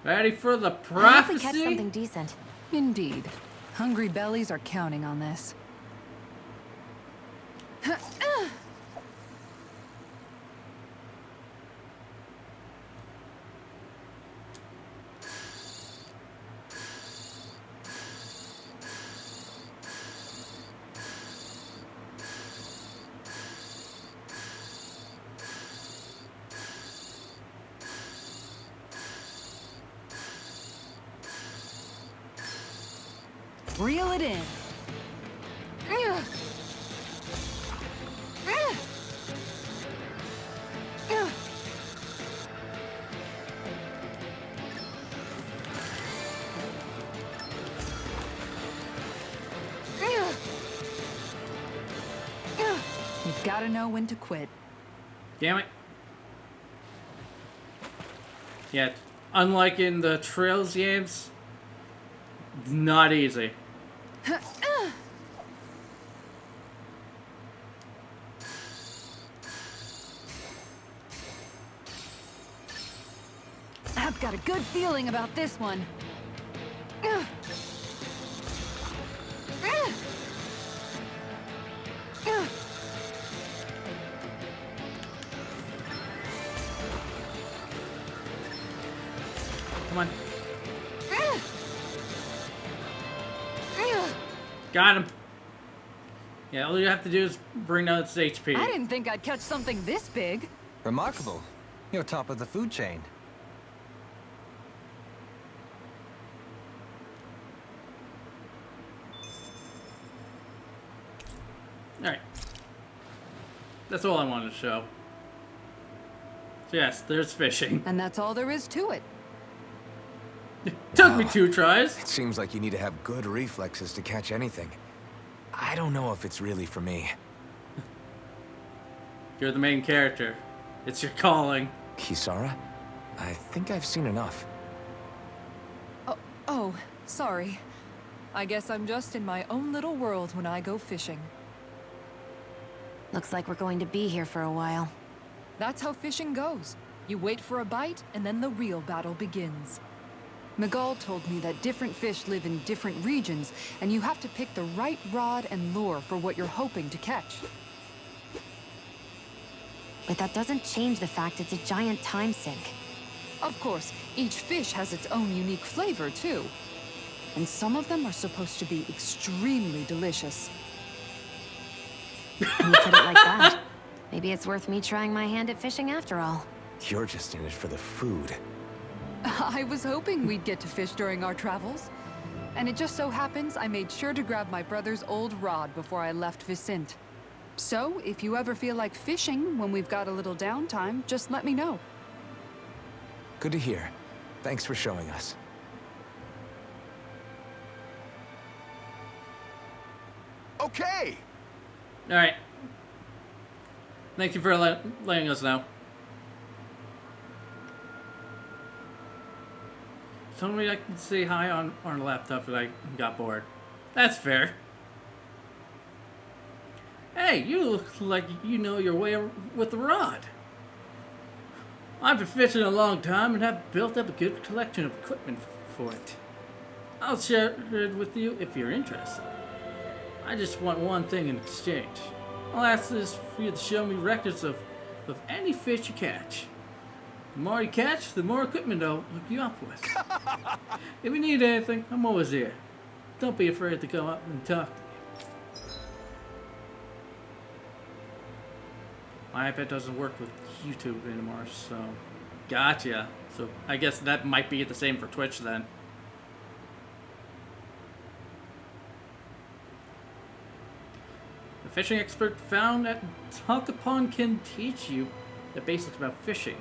Ready for the I hope prophecy? we catch something decent. Indeed. Hungry bellies are counting on this. Reel it in. You've got to know when to quit. Damn it. Yeah, unlike in the Trails games, it's not easy. I've got a good feeling about this one. Come on. Got him. Yeah, all you have to do is bring down its HP. I didn't think I'd catch something this big. Remarkable. You're top of the food chain. Alright. That's all I wanted to show. So yes, there's fishing. And that's all there is to it. Took me 2 tries. It seems like you need to have good reflexes to catch anything. I don't know if it's really for me. You're the main character. It's your calling. Kisara? I think I've seen enough. Oh, sorry. I guess I'm just in my own little world when I go fishing. Looks like we're going to be here for a while. That's how fishing goes. You wait for a bite, and then the real battle begins. Miguel told me that different fish live in different regions, and you have to pick the right rod and lure for what you're hoping to catch. But that doesn't change the fact it's a giant time sink. Of course, each fish has its own unique flavor, too. And some of them are supposed to be extremely delicious. When you put it like that, maybe it's worth me trying my hand at fishing after all. You're just in it for the food. I was hoping we'd get to fish during our travels. And it just so happens I made sure to grab my brother's old rod before I left Vicente. So, if you ever feel like fishing when we've got a little downtime, just let me know. Good to hear. Thanks for showing us. Okay! Alright. Thank you for letting us know. Told me I could say hi on our laptop if I got bored. That's fair. Hey, you look like you know your way with the rod. I've been fishing a long time and have built up a good collection of equipment for it. I'll share it with you if you're interested. I just want one thing in exchange. I'll ask this for you to show me records of any fish you catch. The more you catch, the more equipment I'll hook you up with. If you need anything, I'm always here. Don't be afraid to come up and talk to me. My iPad doesn't work with YouTube anymore, so... Gotcha. So I guess that might be the same for Twitch then. The fishing expert found that Talkapon can teach you the basics about fishing.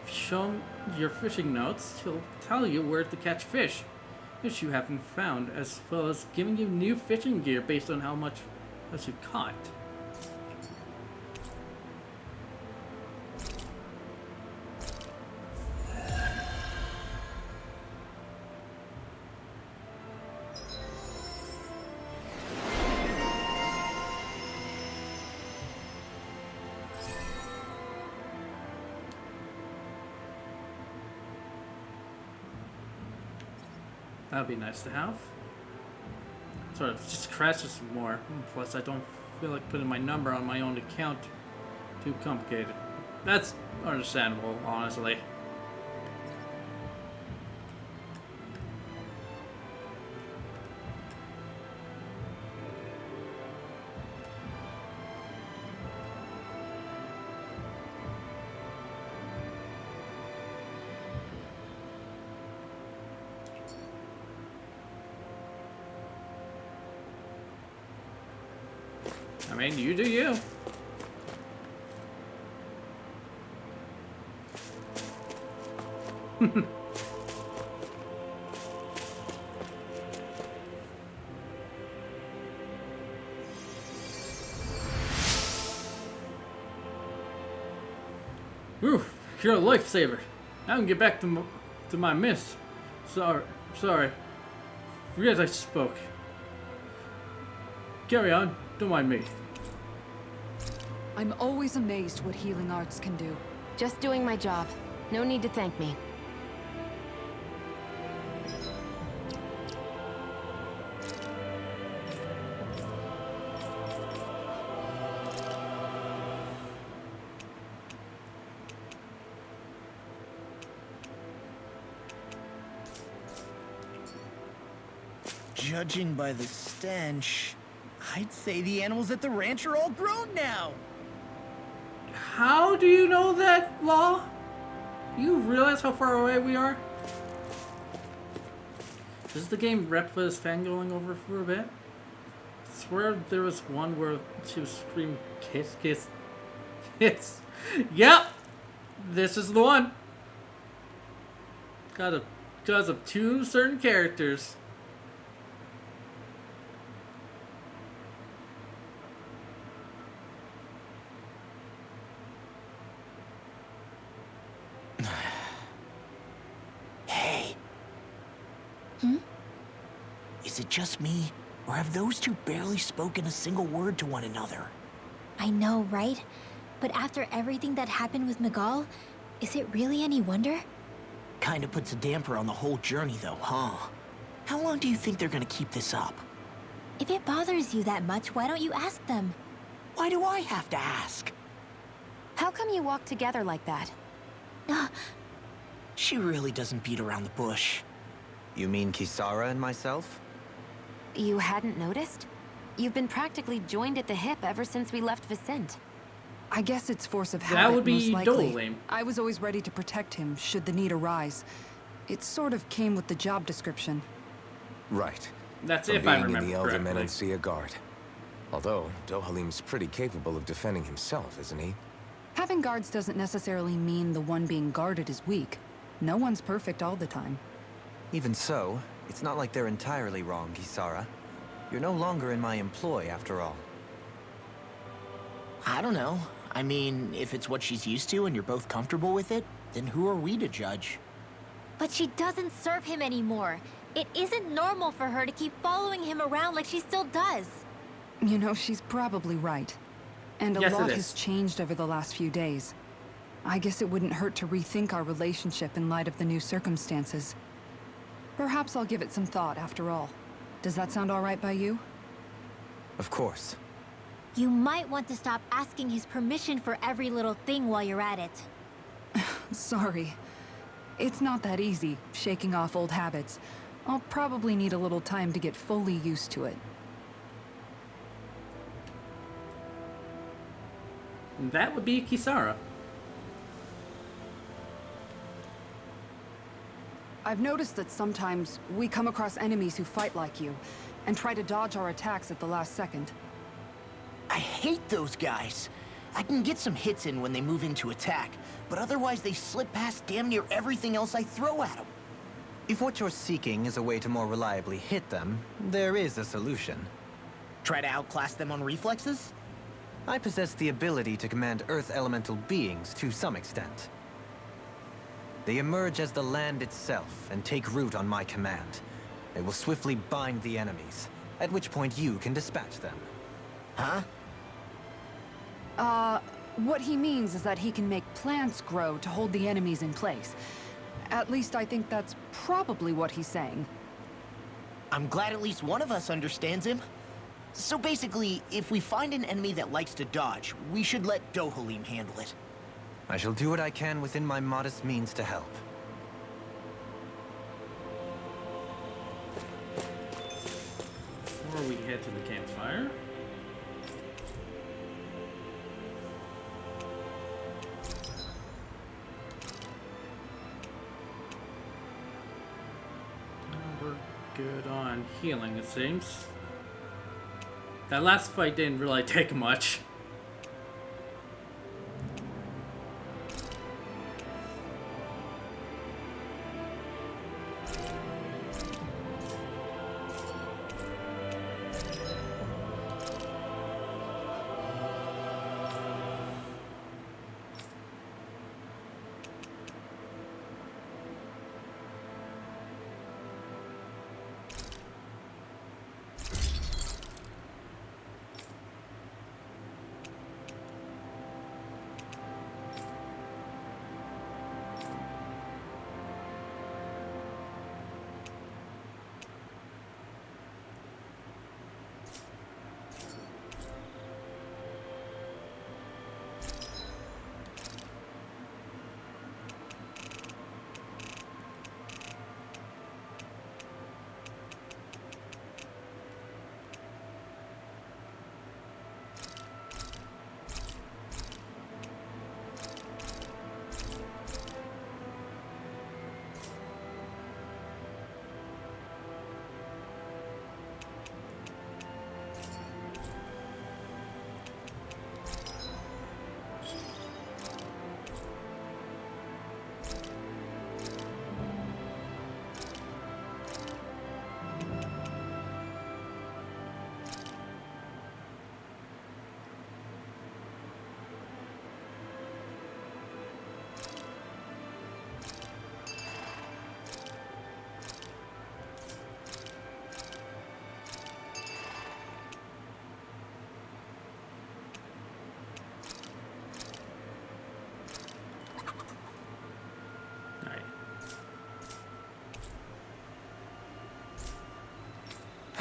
If you show him your fishing notes, he'll tell you where to catch fish, which you haven't found, as well as giving you new fishing gear based on how much as you've caught. That'd be nice to have. Sort of just crashes more. Plus, I don't feel like putting my number on my own account. Too complicated. That's understandable, honestly. mean, you do you. Whew, you're a lifesaver. I can get back to my miss. Sorry. Forget I spoke. Carry on. Don't mind me. I'm always amazed what healing arts can do. Just doing my job. No need to thank me. Judging by the stench, I'd say the animals at the ranch are all grown now. How do you know that, Law? You realize how far away we are? Is the game Repla's fangirling over for a bit? I swear there was one where she was screaming, kiss, kiss, kiss. Yep! This is the one. Because of two certain characters. Hey. Is it just me, or have those two barely spoken a single word to one another? I know, right? But after everything that happened with Miguel, is it really any wonder? Kinda puts a damper on the whole journey though, huh? How long do you think they're gonna keep this up? If it bothers you that much, why don't you ask them? Why do I have to ask? How come you walk together like that? She really doesn't beat around the bush. You mean Kisara and myself? You hadn't noticed? You've been practically joined at the hip ever since we left Vicente. I guess it's force of That habit, would be most likely. Dolan. I was always ready to protect him should the need arise. It sort of came with the job description. Right. That's From if I being in remember the Elder correctly. Menancia Guard. Although, Dohalim's pretty capable of defending himself, isn't he? Having guards doesn't necessarily mean the one being guarded is weak. No one's perfect all the time. Even so, it's not like they're entirely wrong, Kisara. You're no longer in my employ, after all. I don't know. I mean, if it's what she's used to and you're both comfortable with it, then who are we to judge? But she doesn't serve him anymore. It isn't normal for her to keep following him around like she still does. You know, she's probably right. And a Yes, it lot is. has changed over the last few days. I guess it wouldn't hurt to rethink our relationship in light of the new circumstances. Perhaps I'll give it some thought after all. Does that sound all right by you? Of course. You might want to stop asking his permission for every little thing while you're at it. Sorry. It's not that easy, shaking off old habits. I'll probably need a little time to get fully used to it. That would be Kisara. I've noticed that sometimes we come across enemies who fight like you, and try to dodge our attacks at the last second. I hate those guys. I can get some hits in when they move into attack, but otherwise they slip past damn near everything else I throw at them. If what you're seeking is a way to more reliably hit them, there is a solution. Try to outclass them on reflexes? I possess the ability to command Earth elemental beings to some extent. They emerge as the land itself and take root on my command. They will swiftly bind the enemies, at which point you can dispatch them. Huh? What he means is that he can make plants grow to hold the enemies in place. At least I think that's probably what he's saying. I'm glad at least one of us understands him. So basically, if we find an enemy that likes to dodge, we should let Dohalim handle it. I shall do what I can within my modest means to help. Before we head to the campfire. We're good on healing, it seems. That last fight didn't really take much.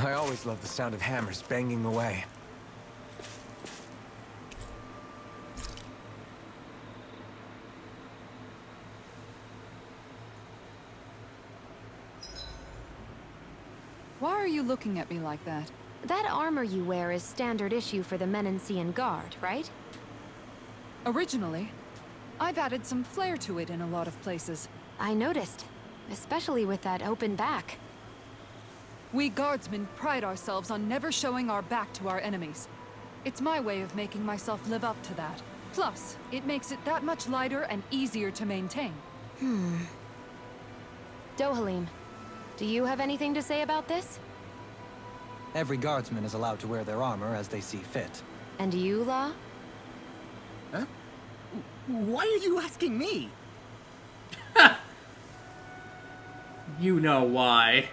I always love the sound of hammers banging away. Why are you looking at me like that? That armor you wear is standard issue for the Menancian Guard, right? Originally, I've added some flair to it in a lot of places. I noticed, especially with that open back. We guardsmen pride ourselves on never showing our back to our enemies. It's my way of making myself live up to that. Plus, it makes it that much lighter and easier to maintain. Dohalim, do you have anything to say about this? Every guardsman is allowed to wear their armor as they see fit. And you, Law? Huh? Why are you asking me? You know why.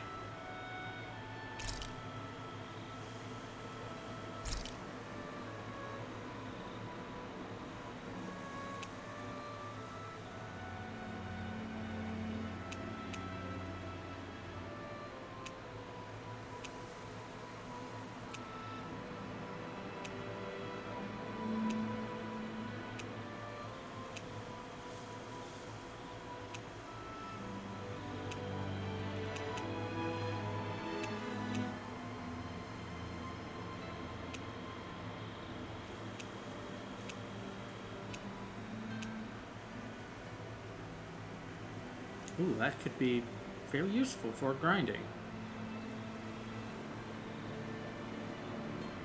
Ooh, that could be very useful for grinding.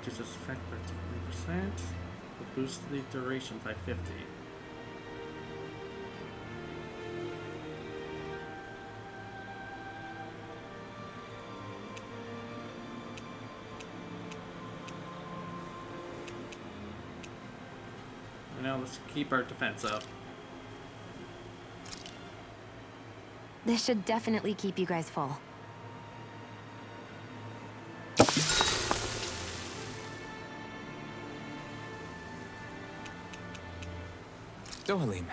Reduces effect by 20%. Will boost the duration by 50. Now let's keep our defense up. This should definitely keep you guys full. Dohalim,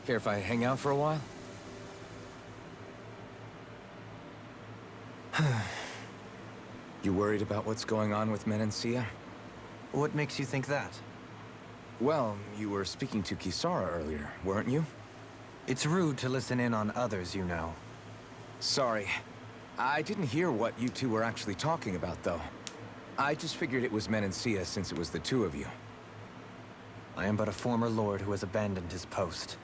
care if I hang out for a while? You worried about what's going on with Menancia? What makes you think that? Well, you were speaking to Kisara earlier, weren't you? It's rude to listen in on others, you know. Sorry. I didn't hear what you two were actually talking about, though. I just figured it was Menancia since it was the two of you. I am but a former lord who has abandoned his post.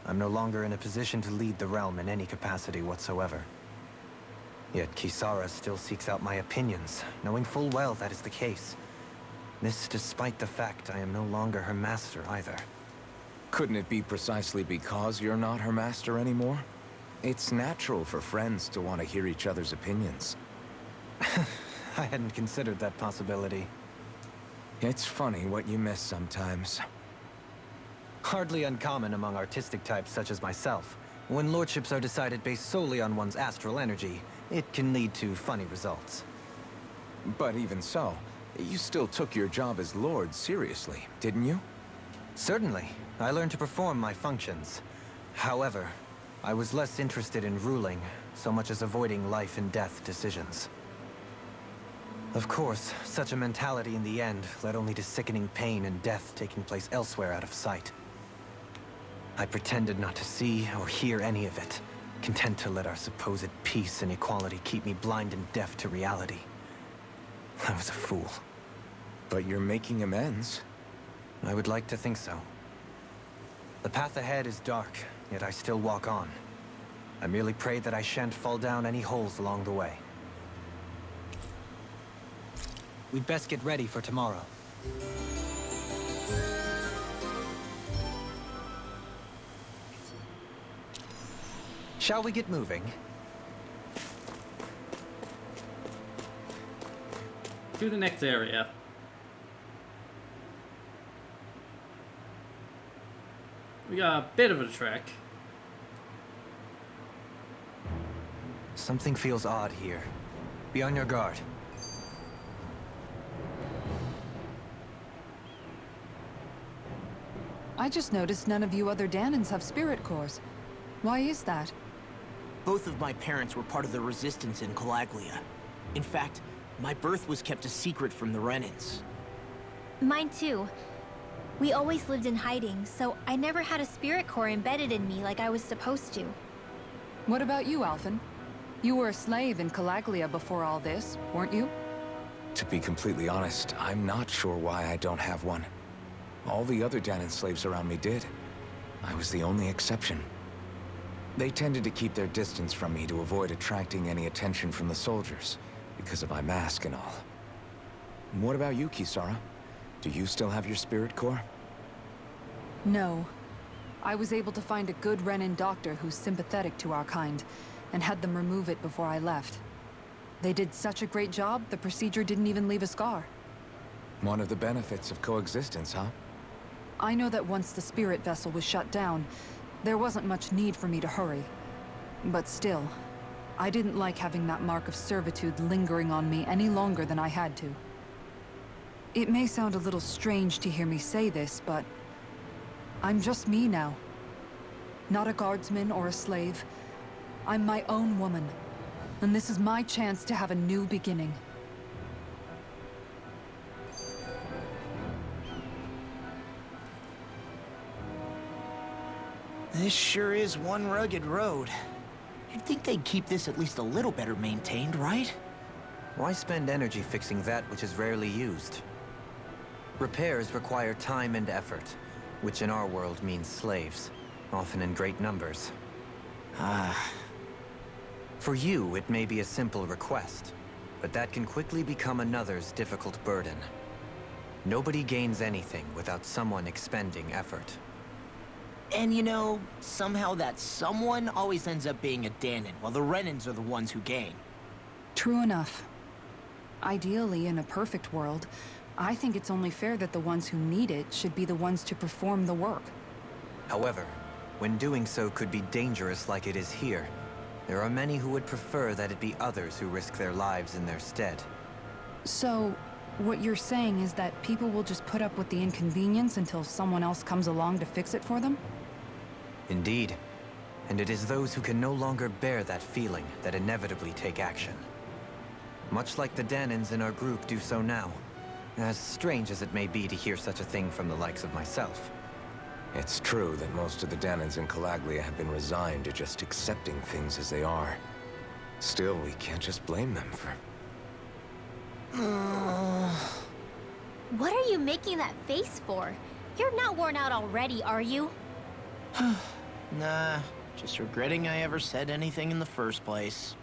I'm no longer in a position to lead the realm in any capacity whatsoever. Yet Kisara still seeks out my opinions, knowing full well that is the case. This despite the fact I am no longer her master either. Couldn't it be precisely because you're not her master anymore? It's natural for friends to want to hear each other's opinions. I hadn't considered that possibility. It's funny what you miss sometimes. Hardly uncommon among artistic types such as myself. When lordships are decided based solely on one's astral energy, it can lead to funny results. But even so, you still took your job as Lord seriously, didn't you? Certainly. I learned to perform my functions. However, I was less interested in ruling, so much as avoiding life and death decisions. Of course, such a mentality in the end led only to sickening pain and death taking place elsewhere out of sight. I pretended not to see or hear any of it, content to let our supposed peace and equality keep me blind and deaf to reality. I was a fool. But you're making amends. I would like to think so. The path ahead is dark, yet I still walk on. I merely pray that I shan't fall down any holes along the way. We'd best get ready for tomorrow. Shall we get moving? To the next area. We got a bit of a trek. Something feels odd here. Be on your guard. I just noticed none of you other Danans have spirit cores. Why is that? Both of my parents were part of the resistance in Calaglia. In fact, my birth was kept a secret from the Renans. Mine too. We always lived in hiding, so I never had a spirit core embedded in me like I was supposed to. What about you, Alphen? You were a slave in Calaglia before all this, weren't you? To be completely honest, I'm not sure why I don't have one. All the other Danan slaves around me did. I was the only exception. They tended to keep their distance from me to avoid attracting any attention from the soldiers, because of my mask and all. What about you, Kisara? Do you still have your spirit core? No. I was able to find a good Renan doctor who's sympathetic to our kind, and had them remove it before I left. They did such a great job, the procedure didn't even leave a scar. One of the benefits of coexistence, huh? I know that once the spirit vessel was shut down, there wasn't much need for me to hurry. But still, I didn't like having that mark of servitude lingering on me any longer than I had to. It may sound a little strange to hear me say this, but I'm just me now. Not a guardsman or a slave. I'm my own woman, and this is my chance to have a new beginning. This sure is one rugged road. You'd think they'd keep this at least a little better maintained, right? Why spend energy fixing that which is rarely used? Repairs require time and effort, which in our world means slaves, often in great numbers. For you, it may be a simple request, but that can quickly become another's difficult burden. Nobody gains anything without someone expending effort. And you know, somehow that someone always ends up being a Danan, while the Renans are the ones who gain. True enough. Ideally, in a perfect world, I think it's only fair that the ones who need it should be the ones to perform the work. However, when doing so could be dangerous like it is here, there are many who would prefer that it be others who risk their lives in their stead. So, what you're saying is that people will just put up with the inconvenience until someone else comes along to fix it for them? Indeed. And it is those who can no longer bear that feeling that inevitably take action. Much like the Danans in our group do so now. As strange as it may be to hear such a thing from the likes of myself. It's true that most of the Danans in Calaglia have been resigned to just accepting things as they are. Still, we can't just blame them for... What are you making that face for? You're not worn out already, are you? Nah, just regretting I ever said anything in the first place.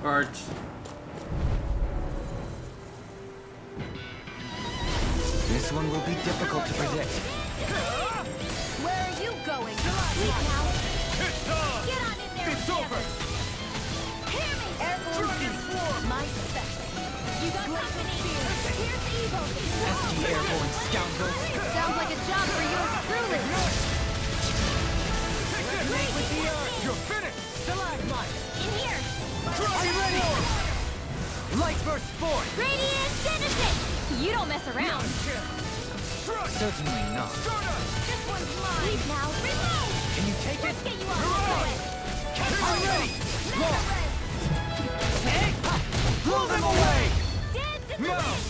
Guards. This one will be difficult to predict. Where are you going? Leave now. Get on in there. It's over. Hear me. Airborne beast. My special. You got company. Here's evil. SD airborne scoundrel. Sounds like a job for yours truly. With the earth. You're finished. Stalagmite. In here. Are you ready? Light burst forth. Radiant citizen. You don't mess around. Certainly not. This one's mine. Leave now. Reload. Can you take Let's it? get you out of the way. I'm ready. Mega ray. Blow them away. Dance in the wind.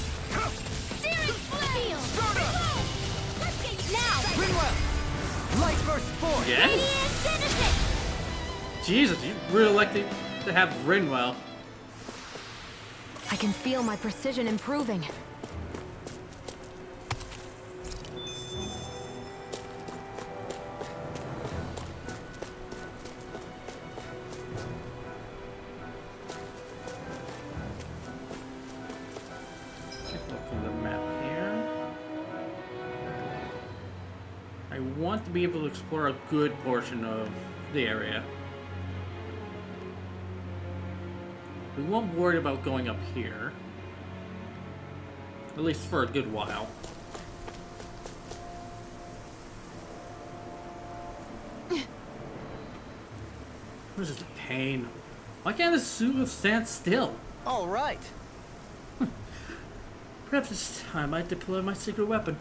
Searing flame. Reload. Let's get you now. Rinwell. Light burst forth. Yeah? Radiant citizen. Jesus, you really like to have Rinwell. I can feel my precision improving. Keep looking at the map here. I want to be able to explore a good portion of the area. We won't worry about going up here. At least for a good while. This is a pain. Why can't the suit stand still? All right. Perhaps it's time I deploy my secret weapon.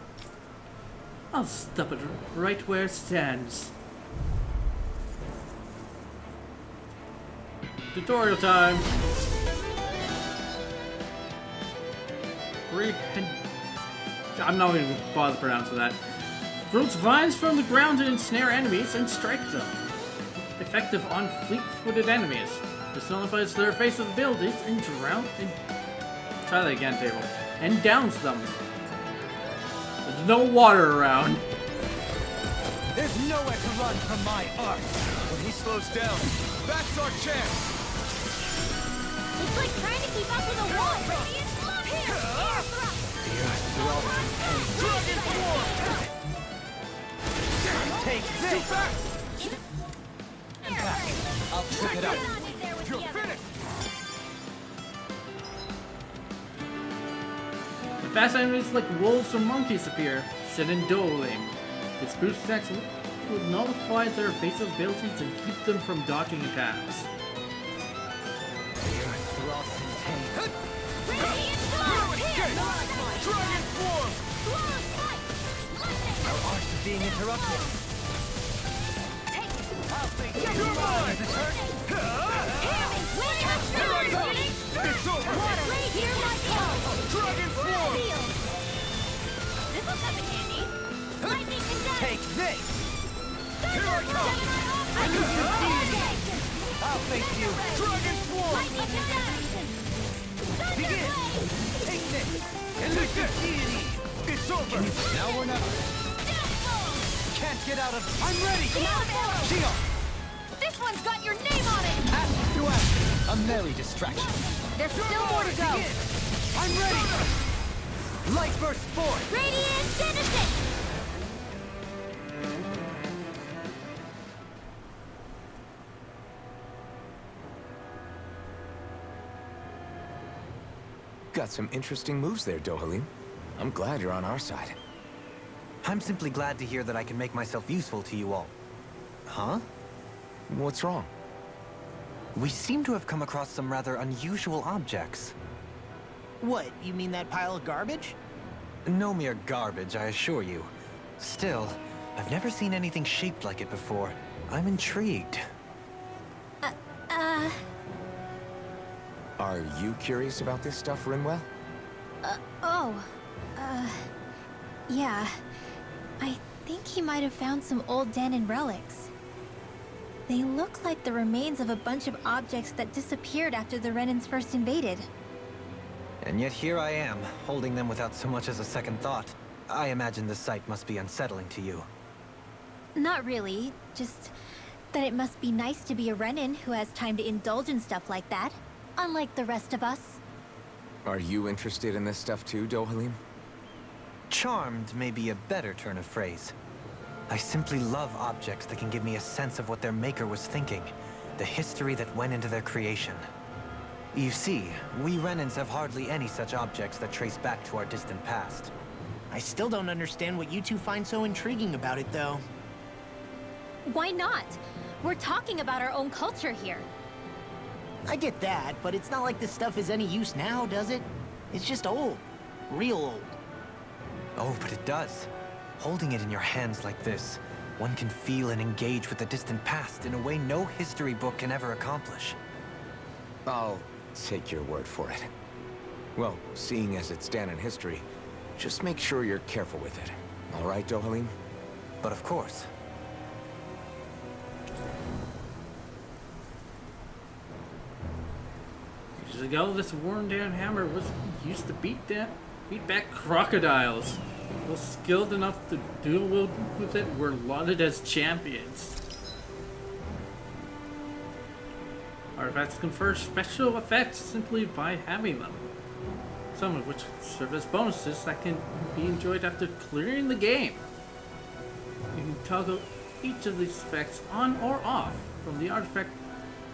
I'll stop it right where it stands. Tutorial time! I'm not even gonna bother pronouncing that. Roots vines from the ground to ensnare enemies and strike them. Effective on fleet-footed enemies. This nullifies their evasive abilities and try that again, table. And downs them. There's no water around. There's nowhere to run from my art. When he slows down, that's our chance. It's like trying to keep up with a wall. Radiant love here. Air thrust. Dragon form. Take this. I'll trip it up. Get on in there with You're the others. finished. The fast enemies like wolves or monkeys appear, set in dueling. Its boost attacks will nullify their evasive abilities and keep them from dodging attacks. Radiant love here. Dragon form. Close fight. Lightning. Our arts are being interrupted. Take it. I'll think you're mine. Hear me. When you're through. It's over. Water. Hear my call. Dragon form. Seal. This will come in handy. Lightning condense. Take this. Here I come. I can see. I'll face you. Dragon form. Lightning condense. Begin. Take this. Elusive deity. It's over. Now or never. Can't get out of. I'm ready. Shield. This one's got your name on it. Ask to ask. A merry distraction. There's still more to go. Begin. I'm ready. Light burst forth. Radiant citizen. Got some interesting moves there, Dohalim. I'm glad you're on our side. I'm simply glad to hear that I can make myself useful to you all. Huh? What's wrong? We seem to have come across some rather unusual objects. What, you mean that pile of garbage? No mere garbage, I assure you. Still, I've never seen anything shaped like it before. I'm intrigued. Are you curious about this stuff, Rinwell? Yeah. I think he might have found some old Danon relics. They look like the remains of a bunch of objects that disappeared after the Renans first invaded. And yet here I am, holding them without so much as a second thought. I imagine the sight must be unsettling to you. Not really, just that it must be nice to be a Renan who has time to indulge in stuff like that. unlike the rest of us. Are you interested in this stuff too, Dohalim? Charmed may be a better turn of phrase. I simply love objects that can give me a sense of what their maker was thinking, the history that went into their creation. You see, we Renans have hardly any such objects that trace back to our distant past. I still don't understand what you two find so intriguing about it, though. Why not? We're talking about our own culture here. I get that, but it's not like this stuff is any use now, does it? It's just old. Real old. Oh, but it does. Holding it in your hands like this, one can feel and engage with the distant past in a way no history book can ever accomplish. I'll take your word for it. Well, seeing as it's Dan in history, just make sure you're careful with it. All right, Dohalim? But of course. Years ago, this worn-down hammer was used to beat back crocodiles. Those skilled enough to duel with it were lauded as champions. Artifacts confer special effects simply by having them, some of which serve as bonuses that can be enjoyed after clearing the game. You can toggle each of these effects on or off from the artifact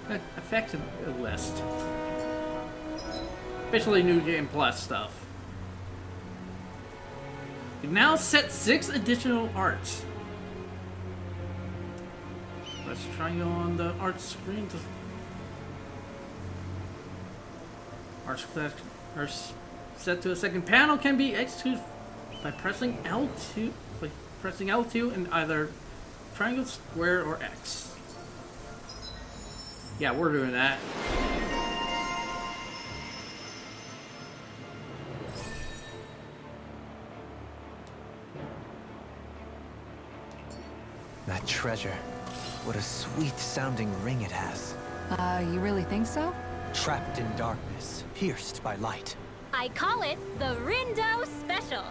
effects list. Basically New Game Plus stuff. You can now set 6 additional arts. Let's triangle on the art screen to arts that are set to a second panel can be executed by pressing L2 in either triangle, square, or X. Yeah, we're doing that. That treasure. What a sweet-sounding ring it has. You really think so? Trapped in darkness, pierced by light. I call it the Rindo Special.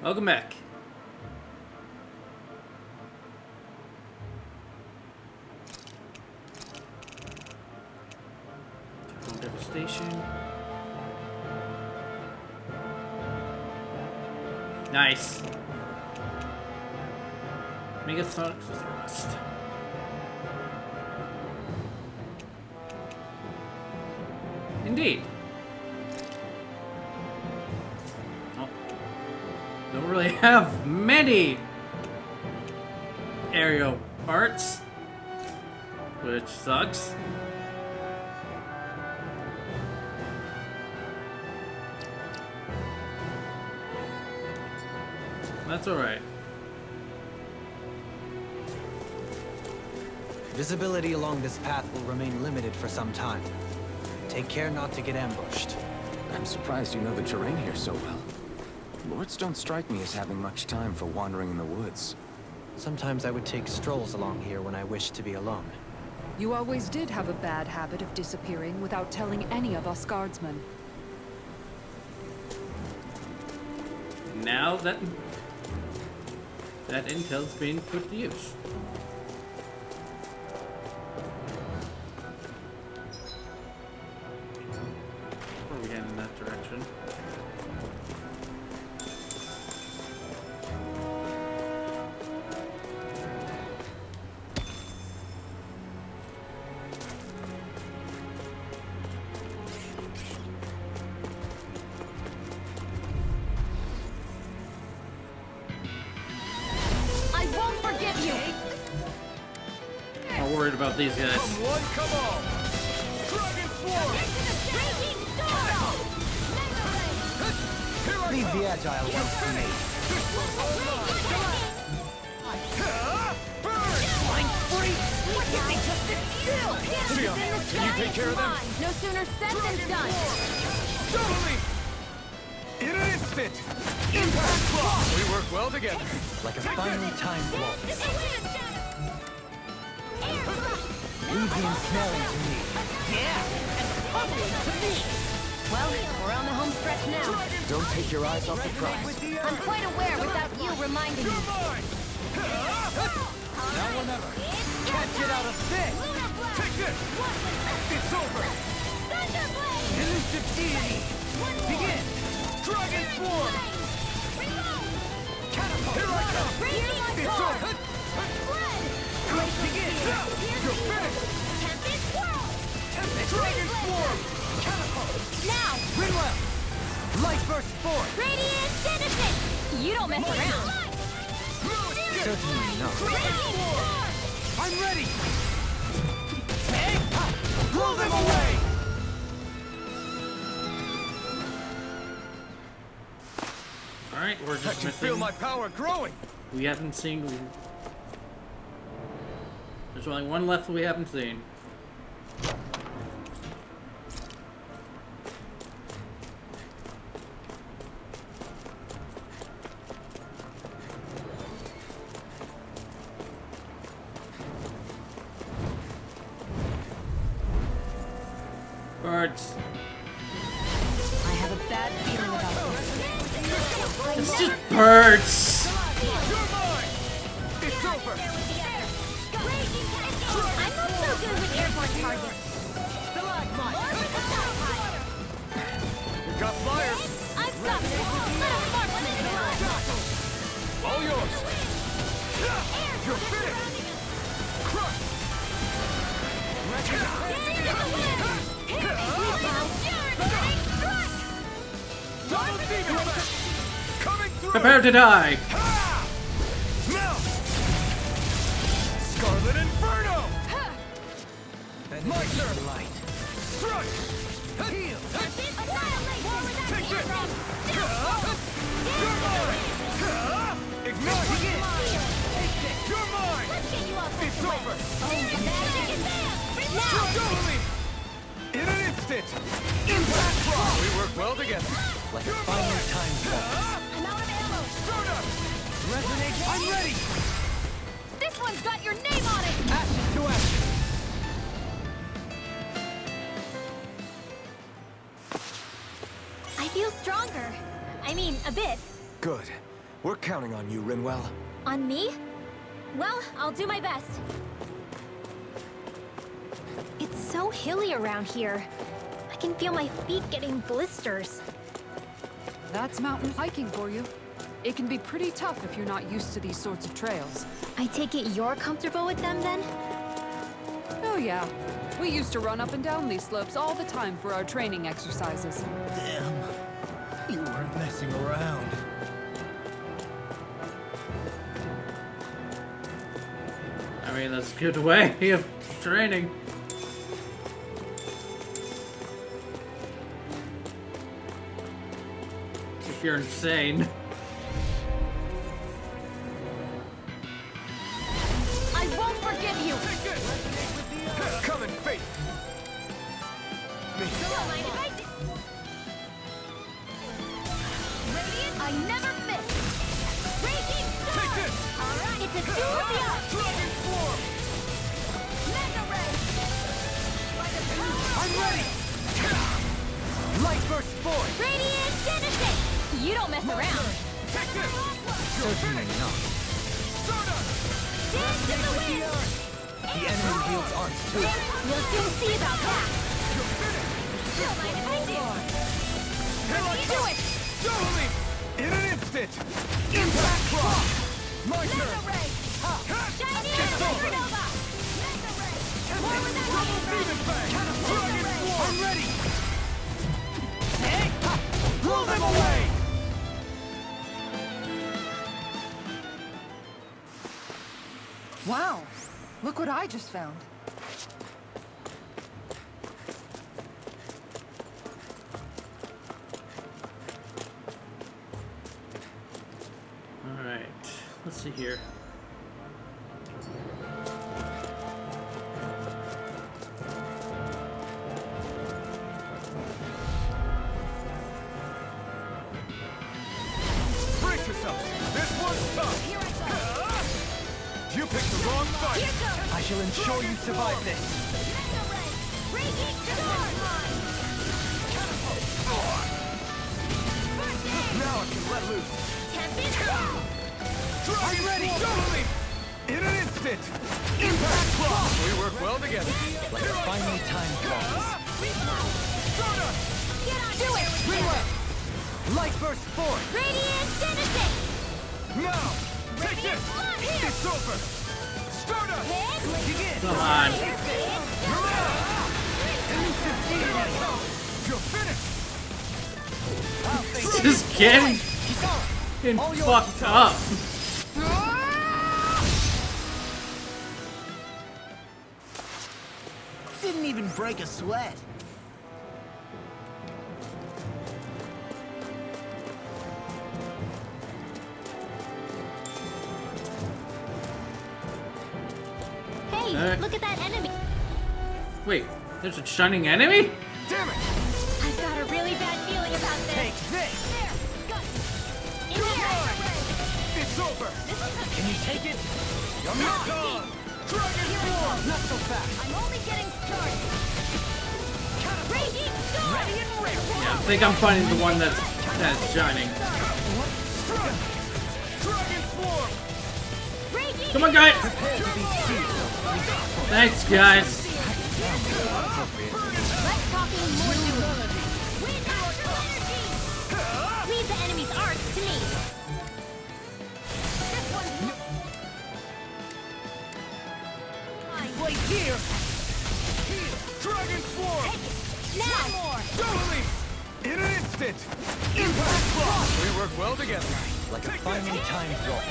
Welcome back. Devastation. Nice. Megasonic Thrust. Indeed. Don't really have many aerial parts, which sucks. That's alright. Visibility along this path will remain limited for some time. Take care not to get ambushed. I'm surprised you know the terrain here so well. Lords don't strike me as having much time for wandering in the woods. Sometimes I would take strolls along here when I wished to be alone. You always did have a bad habit of disappearing without telling any of us guardsmen. Now that intel's being put to use. Where are we heading in that direction? I won't about these guys. Come one, come all. Dragon Swarm. Leave the agile ones to me. Flying free! Why can't they just sit still? Can you take care of them? No sooner said than done. Totally. In an instant! Impact Claw. We work well together. Like a finely timed waltz. Leave the ensnaring to me. Yeah, and pummeling to me! Well, we're on the home stretch now. Don't take your eyes off the prize. I'm quite aware without you reminding me. Now or never. Can't get out of this! Take this. It's over. Elusive deity! Begin! Dragon Swarm. Catapult! Here I come. It's over. Begin! You're finished. Dragon Swarm. Catapult! Now, Rinwell! Light burst forth! Radiant Citizen! You don't mess around. Certainly not. I'm ready! Hey! Blow them away! Alright, we're I just can missing. feel my power growing. We haven't seen. There's only one left we haven't seen. Birds. I have a bad feeling about this. It's just birds. You're mine. It's over. I'm not so good with airborne targets. You got fire. I've got this. Let 'em mark when it's hot. All yours. You're finished. Crush. Double demon effect. Coming through. Prepare to die. Now. Scarlet Inferno. My turn. Light. Strike. Heal. Take this. You're mine. Ignite. You're mine. It's over. Totally. In an instant. Impact Claw. We work well together. Like a finely timed waltz. I'm out of ammo. Start up. Resonate! I'm ready! This one's got your name on it. Action to action! I feel stronger. I mean, a bit. Good. We're counting on you, Rinwell. On me? Well, I'll do my best. It's so hilly around here. I can feel my feet getting blisters. That's mountain hiking for you. It can be pretty tough if you're not used to these sorts of trails. I take it you're comfortable with them then? Oh yeah. We used to run up and down these slopes all the time for our training exercises. Damn. You weren't messing around. I mean, that's a good way of training. If you're insane. I won't forgive you! Come and face. Don't mind if I do. Radiant, I never miss! Raging Storm! Take this! Alright, it's a duel of the arts! Dragon Swarm. Mega Ray! I'm ready! Light burst forth! Radiant Genesis! You don't mess around! Take this. Certainly not. Start up. Dance in the wind! The enemy wields arts too. We'll soon see about that! Don't mind if I do! Do it! Totally. In an instant. Impact Claw. My Mega turn. Ray! Shiny It's over. Supernova! Mega Ray! More with that Double Ray! Demon Fang. Dragon Swarm. I'm ready! Hey! Ha! Blow them away! Wow! Look what I just found. see here. Brace yourself! This one's tough! Here I go! You picked the wrong fight! Here goes! I shall ensure you survive this. Mega Ray! Raging Storm! First aid! Now I can let loose! Tempest! I'm ready! Totally! In an instant! Impact Claw! We work well together. Like a finely timed waltz. Stardust! Get on! Do it! Relay! Light burst forth! Radiant Genesis! Now! Take Radiant this! Flood! Here! It's over! Stardust! Hit! Begin! Come on. You're out! You're finished! Just getting fucked up. Didn't even break a sweat. Hey, Alright. look at that enemy! Wait, there's a shining enemy? Damn it! I've got a really bad feeling about this. Take this! There! Go! In here! It's over! Can you take it? You're not gone! Dragon Form! Not so fast. I'm only getting started. Raging Storm! Ready and ready. Yeah, I think I'm finding the one that's shining. Strike! Dragon Form! Raging Come on, guys! Prepare to be sealed. Thanks, guys. Let's talking more durability. Wind astral energy! Leave the enemy's arts to me. This one's Wait here. Dragon Form! now more. Totally! In an instant! Impact Claw! We work well together. Like a finely timed waltz.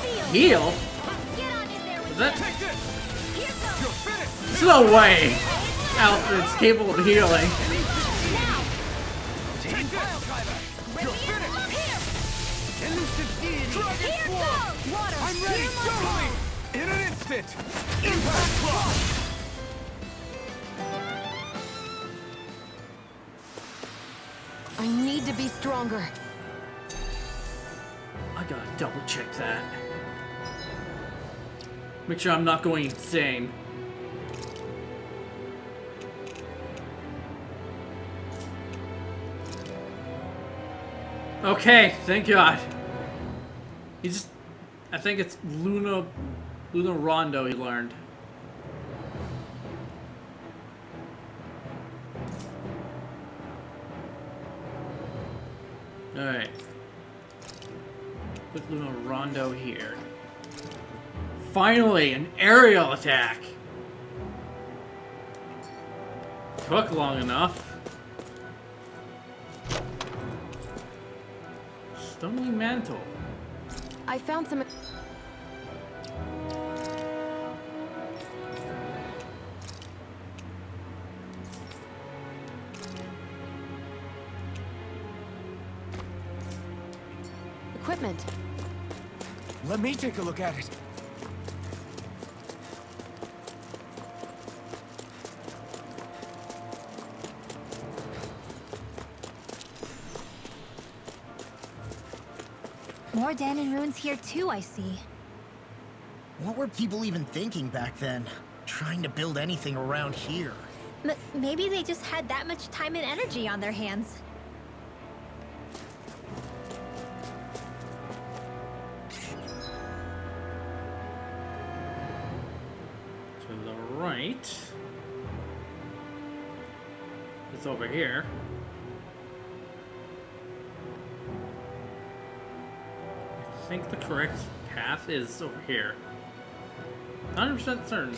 Feel. Heal? Get on in there with Is that? them. Here goes. You're finished! There's no way Alfred's capable of healing. Now. Take this! You're finished! Dragon Here Form! goes. Water. I'm ready! Hear my Totally! In an instant! Impact Claw! I need to be stronger. I gotta double check that. Make sure I'm not going insane. Okay, thank God. He just... I think it's Luna Rondo he learned. Alright. Put Luna Rondo here. Finally, an aerial attack! Took long enough. Stony Mantle. I found some... equipment. Let me take a look at it. More Danon runes here too, I see. What were people even thinking back then? Trying to build anything around here. Maybe they just had that much time and energy on their hands. To the right. It's over here. I think the correct path is over here. 100% certain.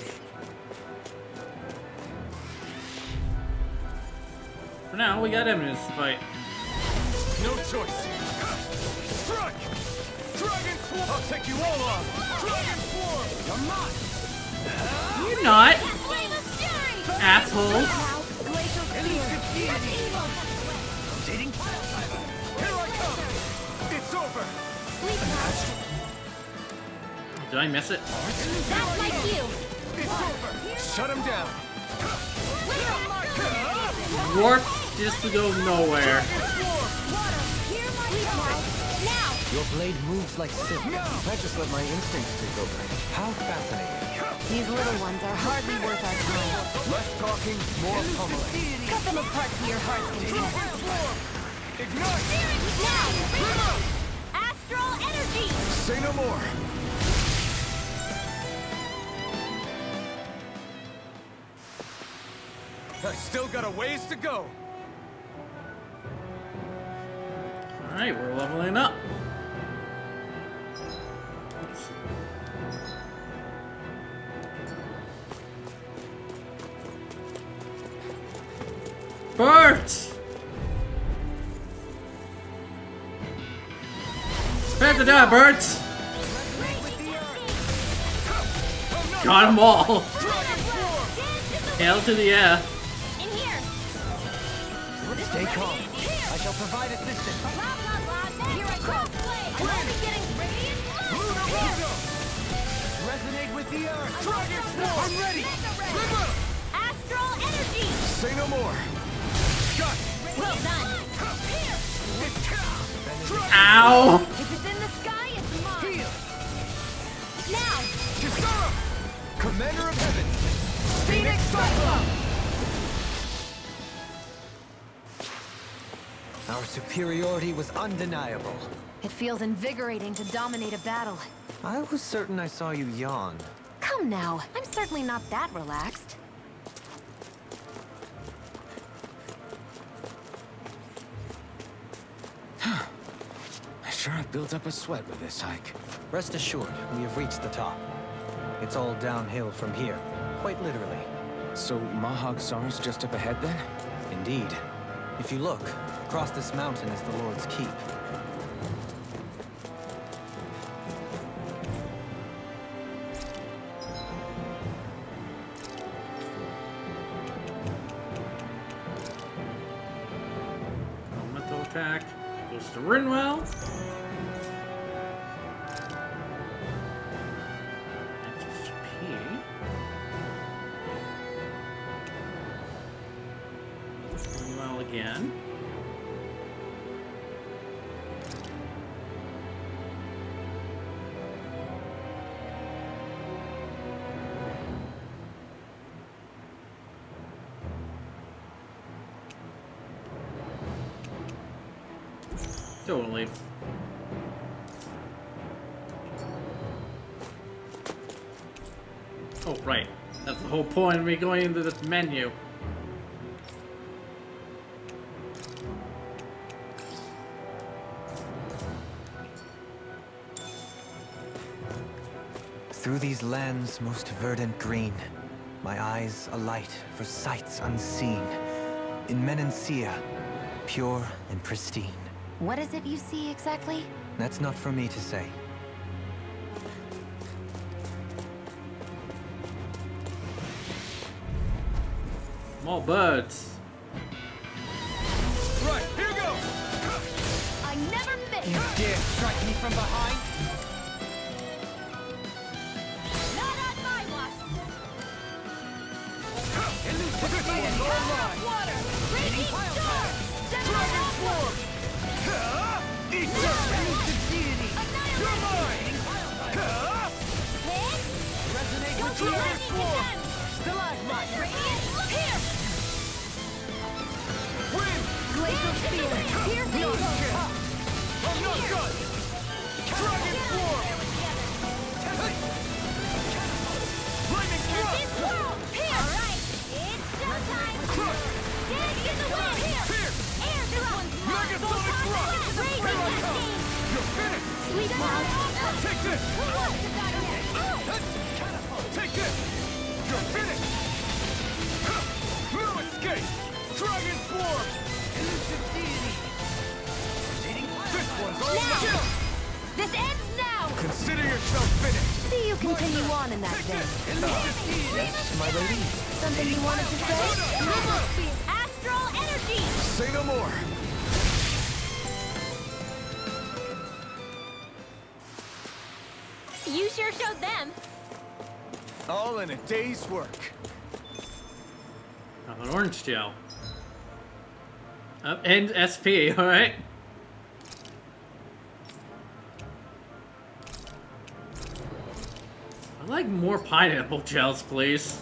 For now, we got enemies to fight. No choice. Strike! Dragon Form! I'll take you all on! Dragon Form! You're not! You're not! Assholes! Here I come! It's over! Sleep now. Did I miss it? That's my cue. Shut him down. Warp just to go nowhere. Now. Your blade moves like silk. I just let my instincts take over. How fascinating. These little ones are hardly worth our time. Less talking, more pummeling. Cut them apart to your heart's content. Now. Astral energy. Say no more. I still got a ways to go. Alright, we're leveling up. Birds! Spare the die, birds! Got them all! Hail to the air. In here. Stay calm. I shall provide assistance. Blah, blah, blah. Here I go. I'm only getting radiant love. Resonate with the earth. I'm ready. Astral energy. Say no more. Got it. Well done. Ow! If it's in the sky, it's mine. Now. Kisara! Commander of Heaven. Phoenix Cyclone. Our superiority was undeniable. It feels invigorating to dominate a battle. I was certain I saw you yawn. Come now, I'm certainly not that relaxed. I sure have built up a sweat with this hike. Rest assured, we have reached the top. It's all downhill from here, quite literally. So Mahag Sar's just up ahead then? Indeed. If you look, across this mountain is the Lord's Keep. Elemental attack goes to Rinwell. XP. Rinwell again. Totally. Oh, right. That's the whole point of me going into this menu. Through these lands most verdant green, my eyes alight for sights unseen. In Menancia, pure and pristine. What is it you see exactly? That's not for me to say. More birds. Right, here goes! I never miss. You dare strike me from behind? Not on my watch. Water. Raging storm. General Aqua. Resonate with the earth. Stalagmite. Radiant. Here. Glacial Spear. Here. I'm not done! Dragon Form! Lightning Thrust! Here. All right. It's showtime. Crush! Dig in the wind. Here. Air thrust. Megasonic Thrust! Raging Here I come! Cascade. You're finished! Sweet cloud. Take this! What? Take this! You're finished! No escape! Dragon Form! This one's all Now. yours! This ends now. Consider yourself finished! See you continue on in that vein. Yes, my lady. Something you wanted to say? Astral energy. Say no more! You sure showed them. All in a day's work. An orange gel. And SP, alright. I'd like more pineapple gels, please.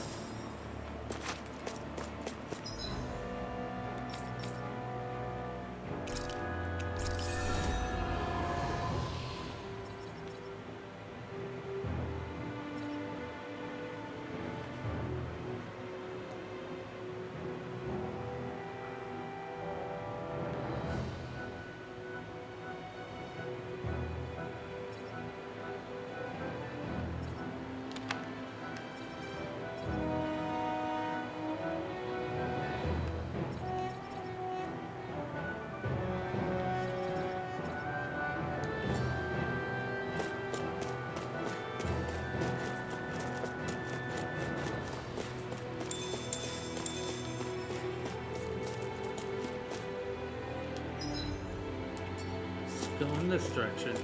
Go in this direction.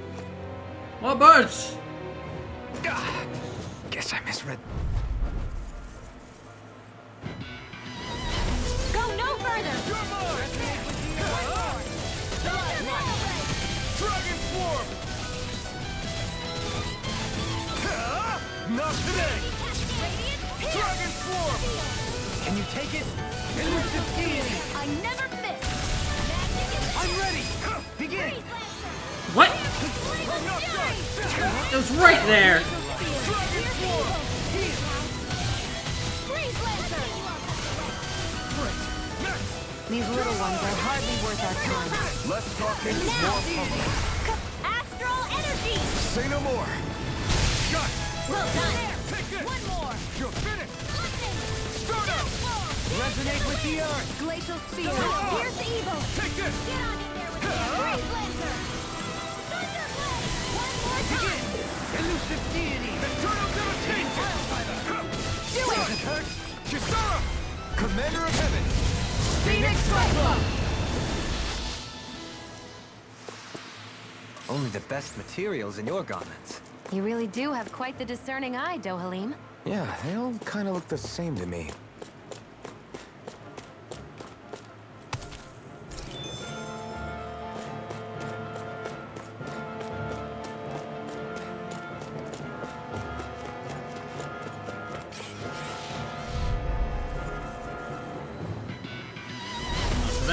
More birds! Guess I misread. Go no further. Dragon Swarm! Not today! Dragon Swarm! Can you take it? Elusive deity! I never miss. I'm ready! Begin! What? It was right there! These little ones are hardly worth our time. Less talking, more pumping. Astral energy. Say no more. Shot! Well done. Take this! One more. You're finished! Lightning. Start up! Resonate with the earth! Glacial spear. Here's evil. Take this! Get on in there with me. Freeze laser. Thunderblade. One more time. Elusive deity! Eternal Devastation! Do it. Does it hurt? Kisara! Commander of Heaven! Phoenix Cyclone. Only the best materials in your garments. You really do have quite the discerning eye, Dohalim. Yeah, they all kind of look the same to me.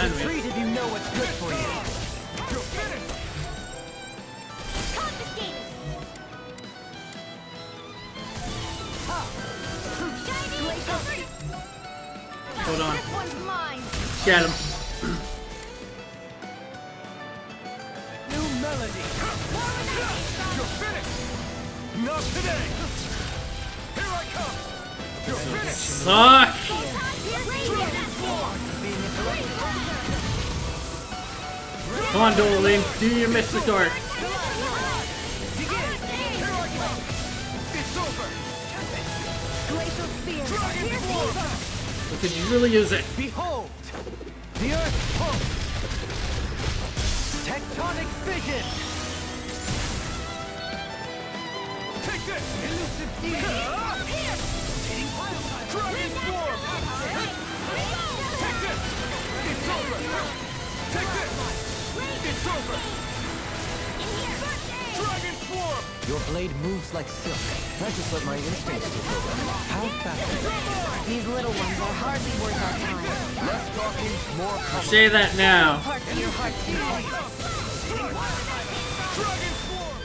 Retreat if you know what's good for you. You're finished! Confiscated. Glacial freeze. Hold on. This one's mine. Get him. New melody. You're finished! Not today! Here I come! You're finished! Suck! Come on, Dolan. Do your mystic art. Here I come! It's over! Glacial spear. Dragon Swarm! But could you really use it? Behold! The earth pulse! Tectonic fission! Take this! Elusive deity! Dragon Swarm! Take this! It's over! Take this! It's over! Dragon Swarm! Your blade moves like silk. I just let my instincts take over. How fast? These little ones are hardly worth our time. Less talking, more pumping. Say that now. Part to your heart's content. Dragon Swarm!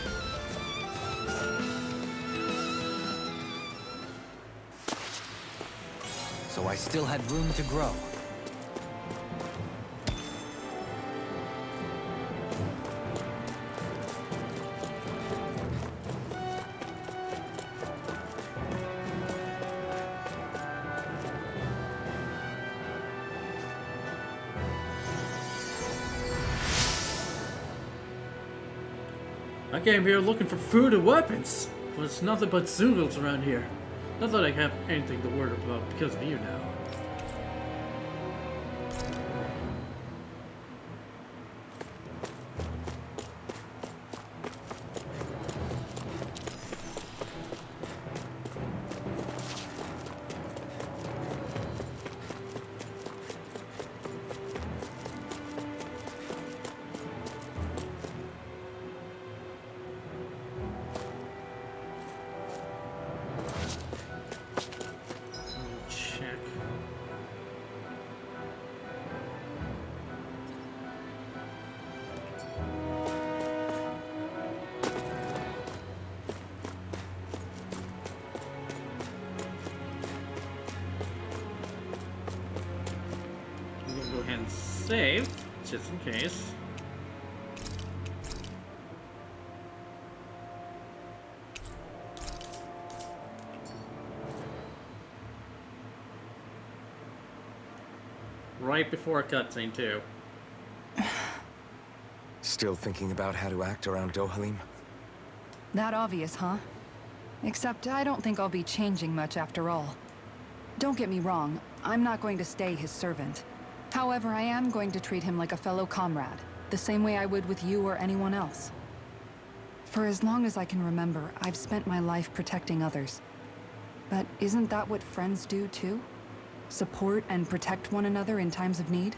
So I still had room to grow. I came here looking for food and weapons. But it's nothing but Zoogles around here. Not that I have anything to worry about because of you now. and save, just in case. Right before a cutscene, too. Still thinking about how to act around Dohalim? That obvious, huh? Except I don't think I'll be changing much after all. Don't get me wrong, I'm not going to stay his servant. However, I am going to treat him like a fellow comrade, the same way I would with you or anyone else. For as long as I can remember, I've spent my life protecting others. But isn't that what friends do too? Support and protect one another in times of need?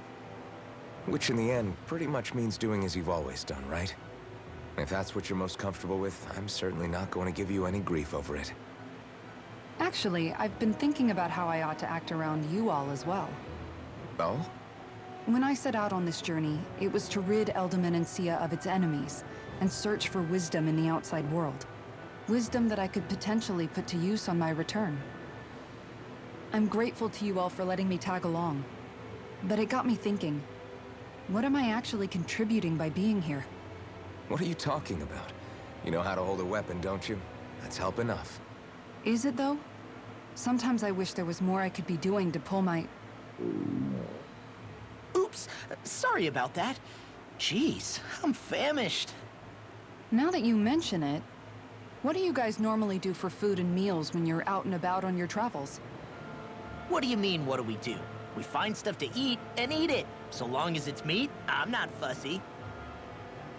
Which in the end pretty much means doing as you've always done, right? If that's what you're most comfortable with, I'm certainly not going to give you any grief over it. Actually, I've been thinking about how I ought to act around you all as well. Oh? When I set out on this journey, it was to rid Eldaman and Sia of its enemies, and search for wisdom in the outside world. Wisdom that I could potentially put to use on my return. I'm grateful to you all for letting me tag along. But it got me thinking, what am I actually contributing by being here? What are you talking about? You know how to hold a weapon, don't you? That's help enough. Is it though? Sometimes I wish there was more I could be doing to pull my... Oops, sorry about that. Jeez, I'm famished. Now that you mention it, what do you guys normally do for food and meals when you're out and about on your travels? What do you mean, what do we do? We find stuff to eat and eat it. So long as it's meat, I'm not fussy.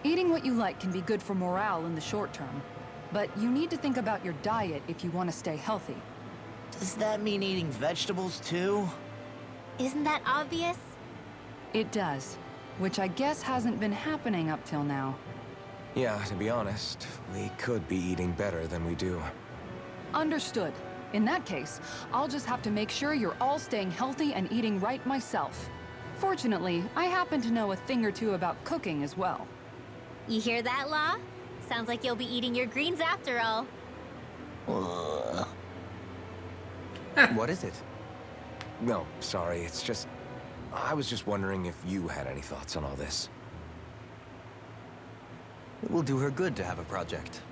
Eating what you like can be good for morale in the short term, but you need to think about your diet if you want to stay healthy. Does that mean eating vegetables too? Isn't that obvious? It does, which I guess hasn't been happening up till now. Yeah, to be honest, we could be eating better than we do. Understood. In that case, I'll just have to make sure you're all staying healthy and eating right myself. Fortunately, I happen to know a thing or two about cooking as well. You hear that, Law? Sounds like you'll be eating your greens after all. What is it? No, sorry, it's just... I was just wondering if you had any thoughts on all this. It will do her good to have a project.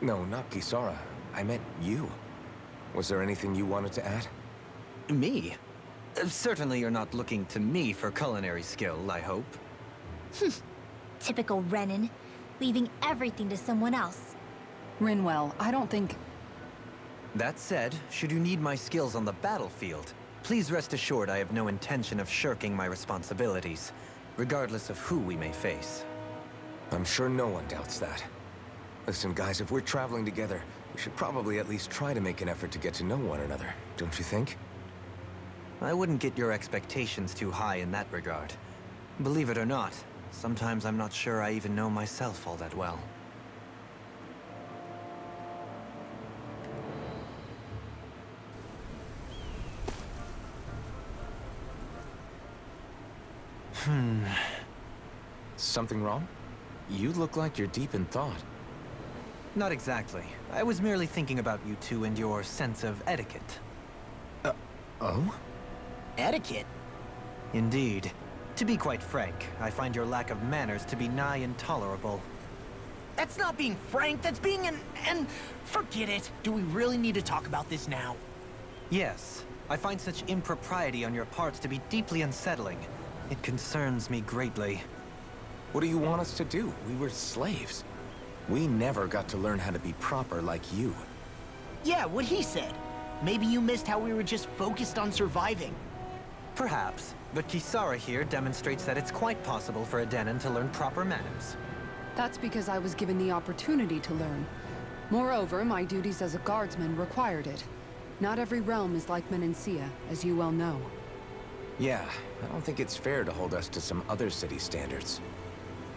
No, not Kisara. I meant you. Was there anything you wanted to add? Me? Certainly you're not looking to me for culinary skill, I hope. Typical Renan, leaving everything to someone else. Rinwell, I don't think... That said, should you need my skills on the battlefield, please rest assured I have no intention of shirking my responsibilities, regardless of who we may face. I'm sure no one doubts that. Listen, guys, if we're traveling together, we should probably at least try to make an effort to get to know one another, don't you think? I wouldn't get your expectations too high in that regard. Believe it or not, sometimes I'm not sure I even know myself all that well. Something wrong? You look like you're deep in thought. Not exactly. I was merely thinking about you two and your sense of etiquette. Oh? Etiquette? Indeed. To be quite frank, I find your lack of manners to be nigh intolerable. That's not being frank, that's being and forget it. Do we really need to talk about this now? Yes. I find such impropriety on your parts to be deeply unsettling. It concerns me greatly. What do you want us to do? We were slaves. We never got to learn how to be proper like you. Yeah, what he said. Maybe you missed how we were just focused on surviving. Perhaps, but Kisara here demonstrates that it's quite possible for a Denon to learn proper manners. That's because I was given the opportunity to learn. Moreover, my duties as a guardsman required it. Not every realm is like Menancia, as you well know. Yeah, I don't think it's fair to hold us to some other city standards.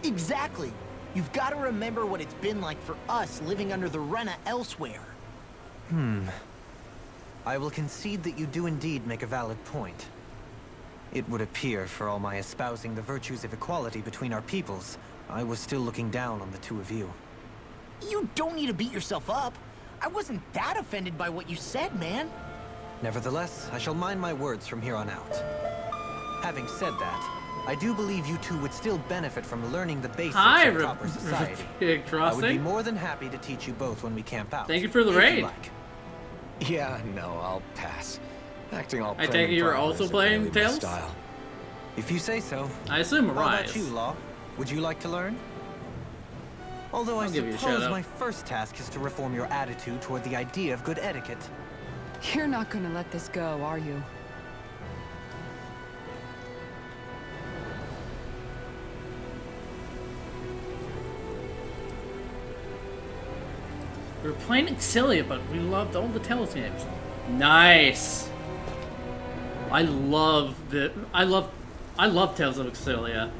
Exactly. You've got to remember what it's been like for us living under the Rena elsewhere. I will concede that you do indeed make a valid point. It would appear, for all my espousing the virtues of equality between our peoples, I was still looking down on the two of you. You don't need to beat yourself up. I wasn't that offended by what you said, man. Nevertheless, I shall mind my words from here on out. Having said that, I do believe you two would still benefit from learning the basics Hi, of proper society. Pig I Crossing. would be more than happy to teach you both when we camp out. Thank you for the if you raid. like. Yeah, no, I'll pass. Acting all I prim take and it you were proper also isn't playing really my Tales? style. If you say so. I assume How about Arise. you, Law? Would you like to learn? Although I I'll give you a suppose shout-out. my first task is to reform your attitude toward the idea of good etiquette. You're not gonna let this go, are you? We were playing Exilia, but we loved all the Tales games. Nice. I love Tales of Exilia.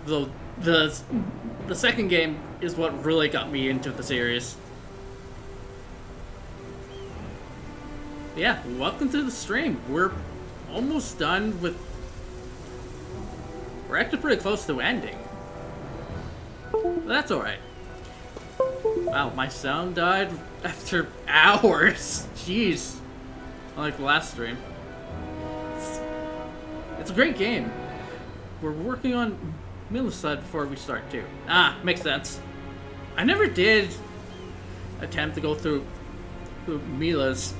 Though the second game is what really got me into the series. Yeah, welcome to the stream. We're almost done with. We're actually pretty close to ending. But that's alright. Wow, my sound died after hours. Jeez. Unlike the last stream. It's a great game. We're working on Mila's side before we start too. Ah, makes sense. I never did attempt to go through Mila's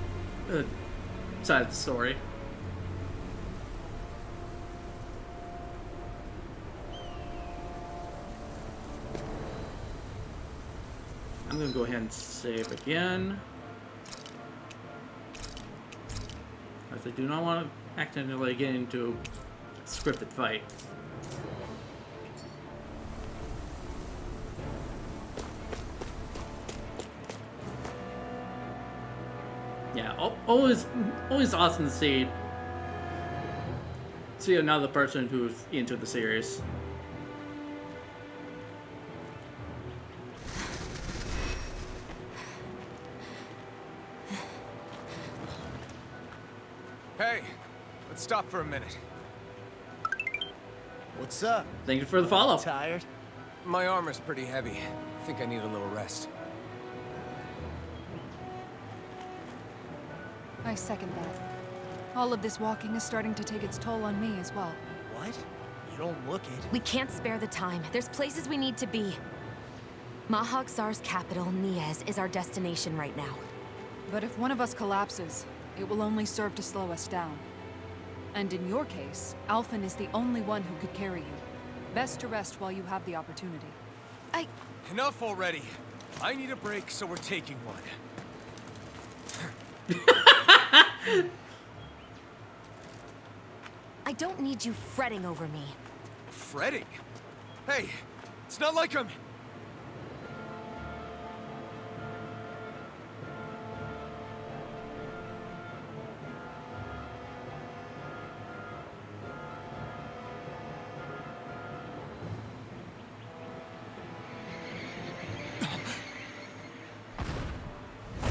side of the story. I'm gonna go ahead and save again. As I do not want to accidentally get into a scripted fight. Yeah, always awesome to see another person who's into the series. Hey, let's stop for a minute. What's up? Thank you for the follow. Tired? My armor's pretty heavy. I think I need a little rest. I second that. All of this walking is starting to take its toll on me as well. What? You don't look it. We can't spare the time. There's places we need to be. Mahag Sar's capital, Niez, is our destination right now. But if one of us collapses, it will only serve to slow us down. And in your case, Alphen is the only one who could carry you. Best to rest while you have the opportunity. Enough already. I need a break, so we're taking one. I don't need you fretting over me. Fretting? Hey, it's not like I'm...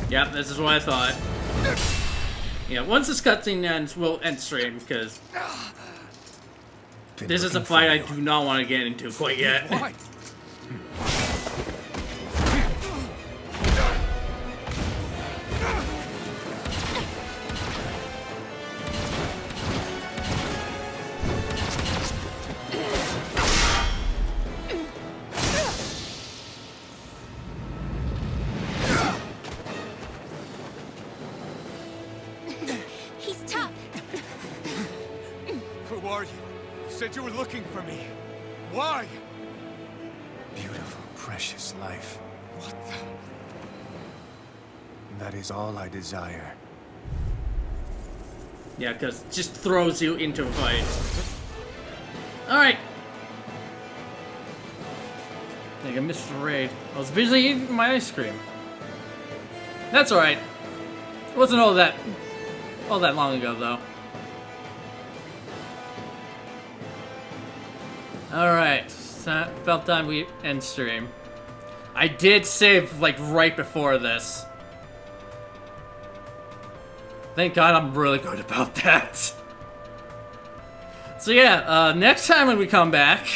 Yep, this is what I thought. Yeah, once this cutscene ends, we'll end stream, because this is a fight I do not want to get into quite yet. Why? He's tough. Who are you? You said you were looking for me. Why? Beautiful, precious life. What the... That is all I desire. Yeah, because it just throws you into a fight. Alright. I think I missed the raid. I was busy eating my ice cream. That's alright. It wasn't all that long ago, though. Alright. About time we end stream. I did save, like, right before this. Thank God I'm really good about that. So yeah, next time when we come back,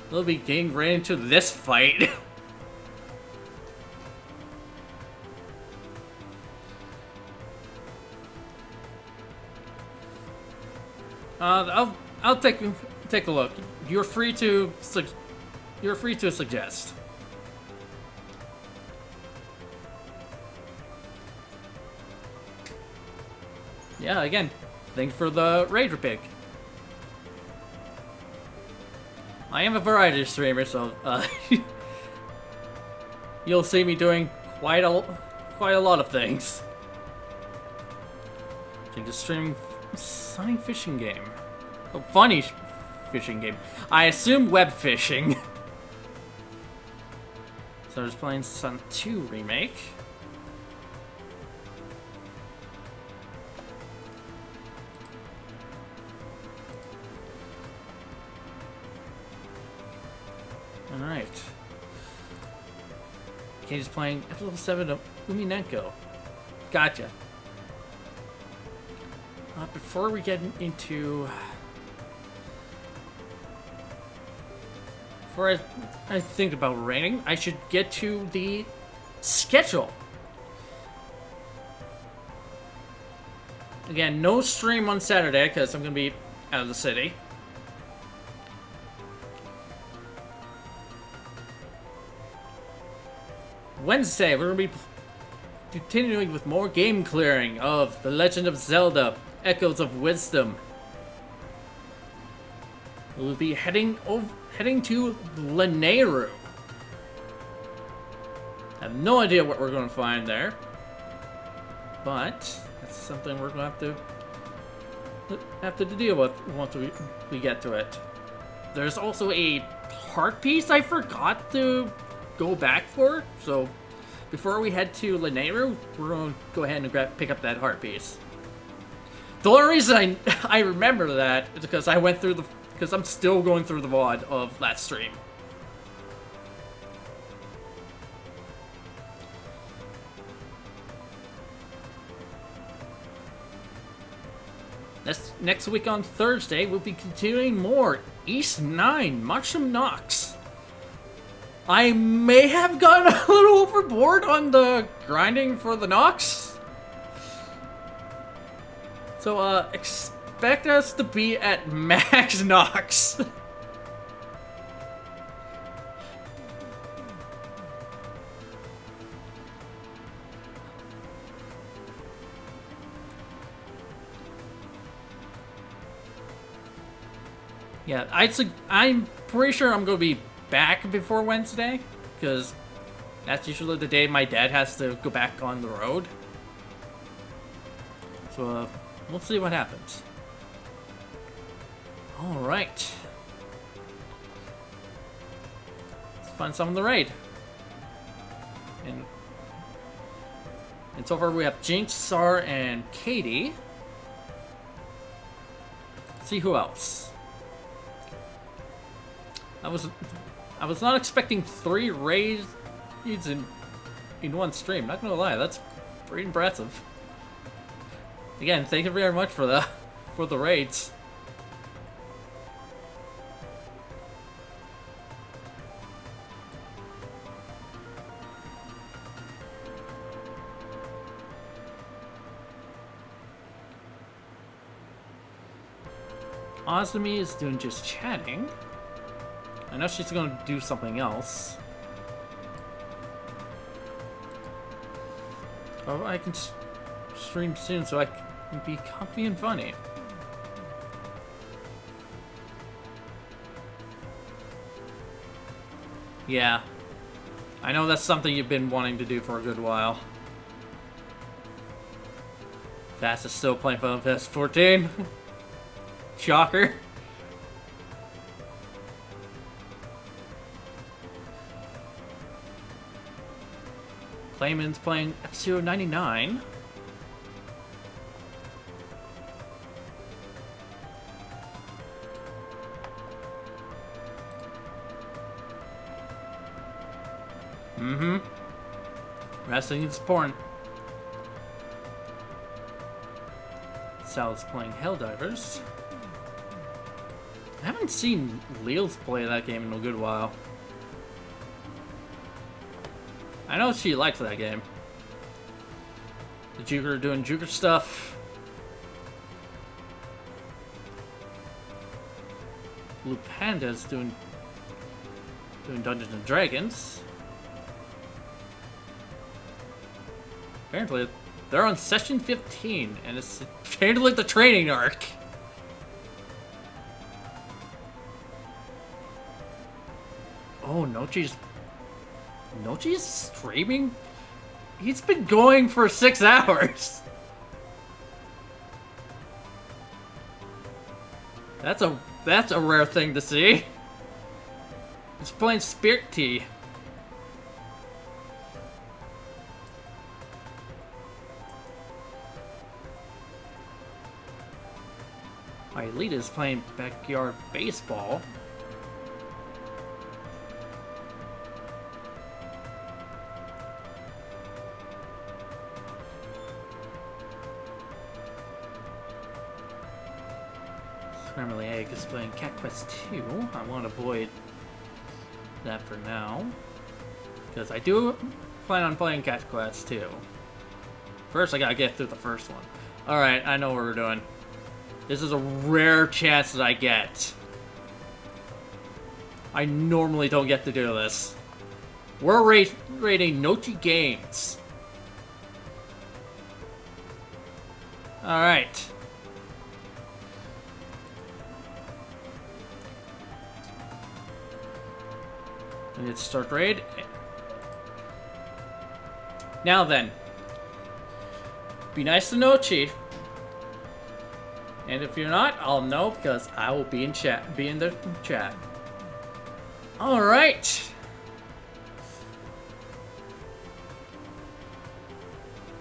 we'll be getting right into this fight. I'll take a look. You're free to suggest. Yeah, again, thanks for the Raider pick. I am a variety streamer, so you'll see me doing quite a lot of things. Just streaming sunny fishing game. Oh, funny fishing game. I assume web fishing. So I was playing Sun 2 remake. Alright. Okay, just playing at level 7 of Uminenko. Gotcha. Before we get into... Before I think about rating, I should get to the schedule. Again, no stream on Saturday because I'm going to be out of the city. Wednesday, we're going to be continuing with more game clearing of The Legend of Zelda: Echoes of Wisdom. We'll be heading to Lanayru. I have no idea what we're going to find there, but that's something we're going to have to deal with once we get to it. There's also a heart piece I forgot to go back for, so before we head to Lanayru, we're going to go ahead and pick up that heart piece. The only reason I remember that is because because I'm still going through the VOD of that stream. Next week on Thursday, we'll be continuing more East 9, Mushroom Nox. I may have gone a little overboard on the grinding for the Nox. So, expect us to be at max Nox. Yeah, I'm pretty sure I'm going to be back before Wednesday, because that's usually the day my dad has to go back on the road. So, we'll see what happens. Alright. Let's find some of the raid. And so far we have Jinx, Sar, and Katie. Let's see who else. I was not expecting 3 raids in one stream. Not gonna lie, that's pretty impressive. Again, thank you very much for the raids. Azumi is doing just chatting. I know she's gonna do something else. Oh, I can stream soon so I can be comfy and funny. Yeah. I know that's something you've been wanting to do for a good while. Fast is still playing Final Fantasy 14. Shocker. Clayman's playing F-Zero 99. Wrestling is porn. Sal's playing Helldivers. I haven't seen Leals play that game in a good while. I know she likes that game. The Juker doing Juker stuff. Blue Panda's doing Dungeons and Dragons. Apparently, they're on session 15, and it's apparently like the training arc. Oh, Nochi's streaming? He's been going for 6 hours. That's a rare thing to see. He's playing Spirit Tea. Aelita is playing backyard baseball. Scrambled Egg is playing Cat Quest 2. I want to avoid that for now, because I do plan on playing Cat Quest 2. First, I gotta get through the first one. Alright, I know what we're doing. This is a rare chance that I get. I normally don't get to do this. We're rating Nochi Games. Alright. I need to start raid. Now then. Be nice to Nochi. And if you're not, I'll know because I will be in chat. Be in the chat. Alright.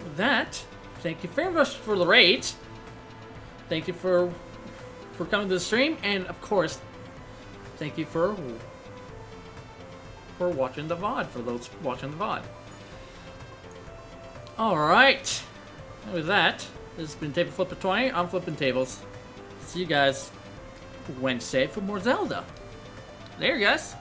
With that, thank you very much for the raid. Thank you for coming to the stream, and of course, thank you for watching the VOD, for those watching the VOD. Alright. And with that, this has been Table Flipper 20. I'm flipping tables. See you guys Wednesday for more Zelda. There, guys.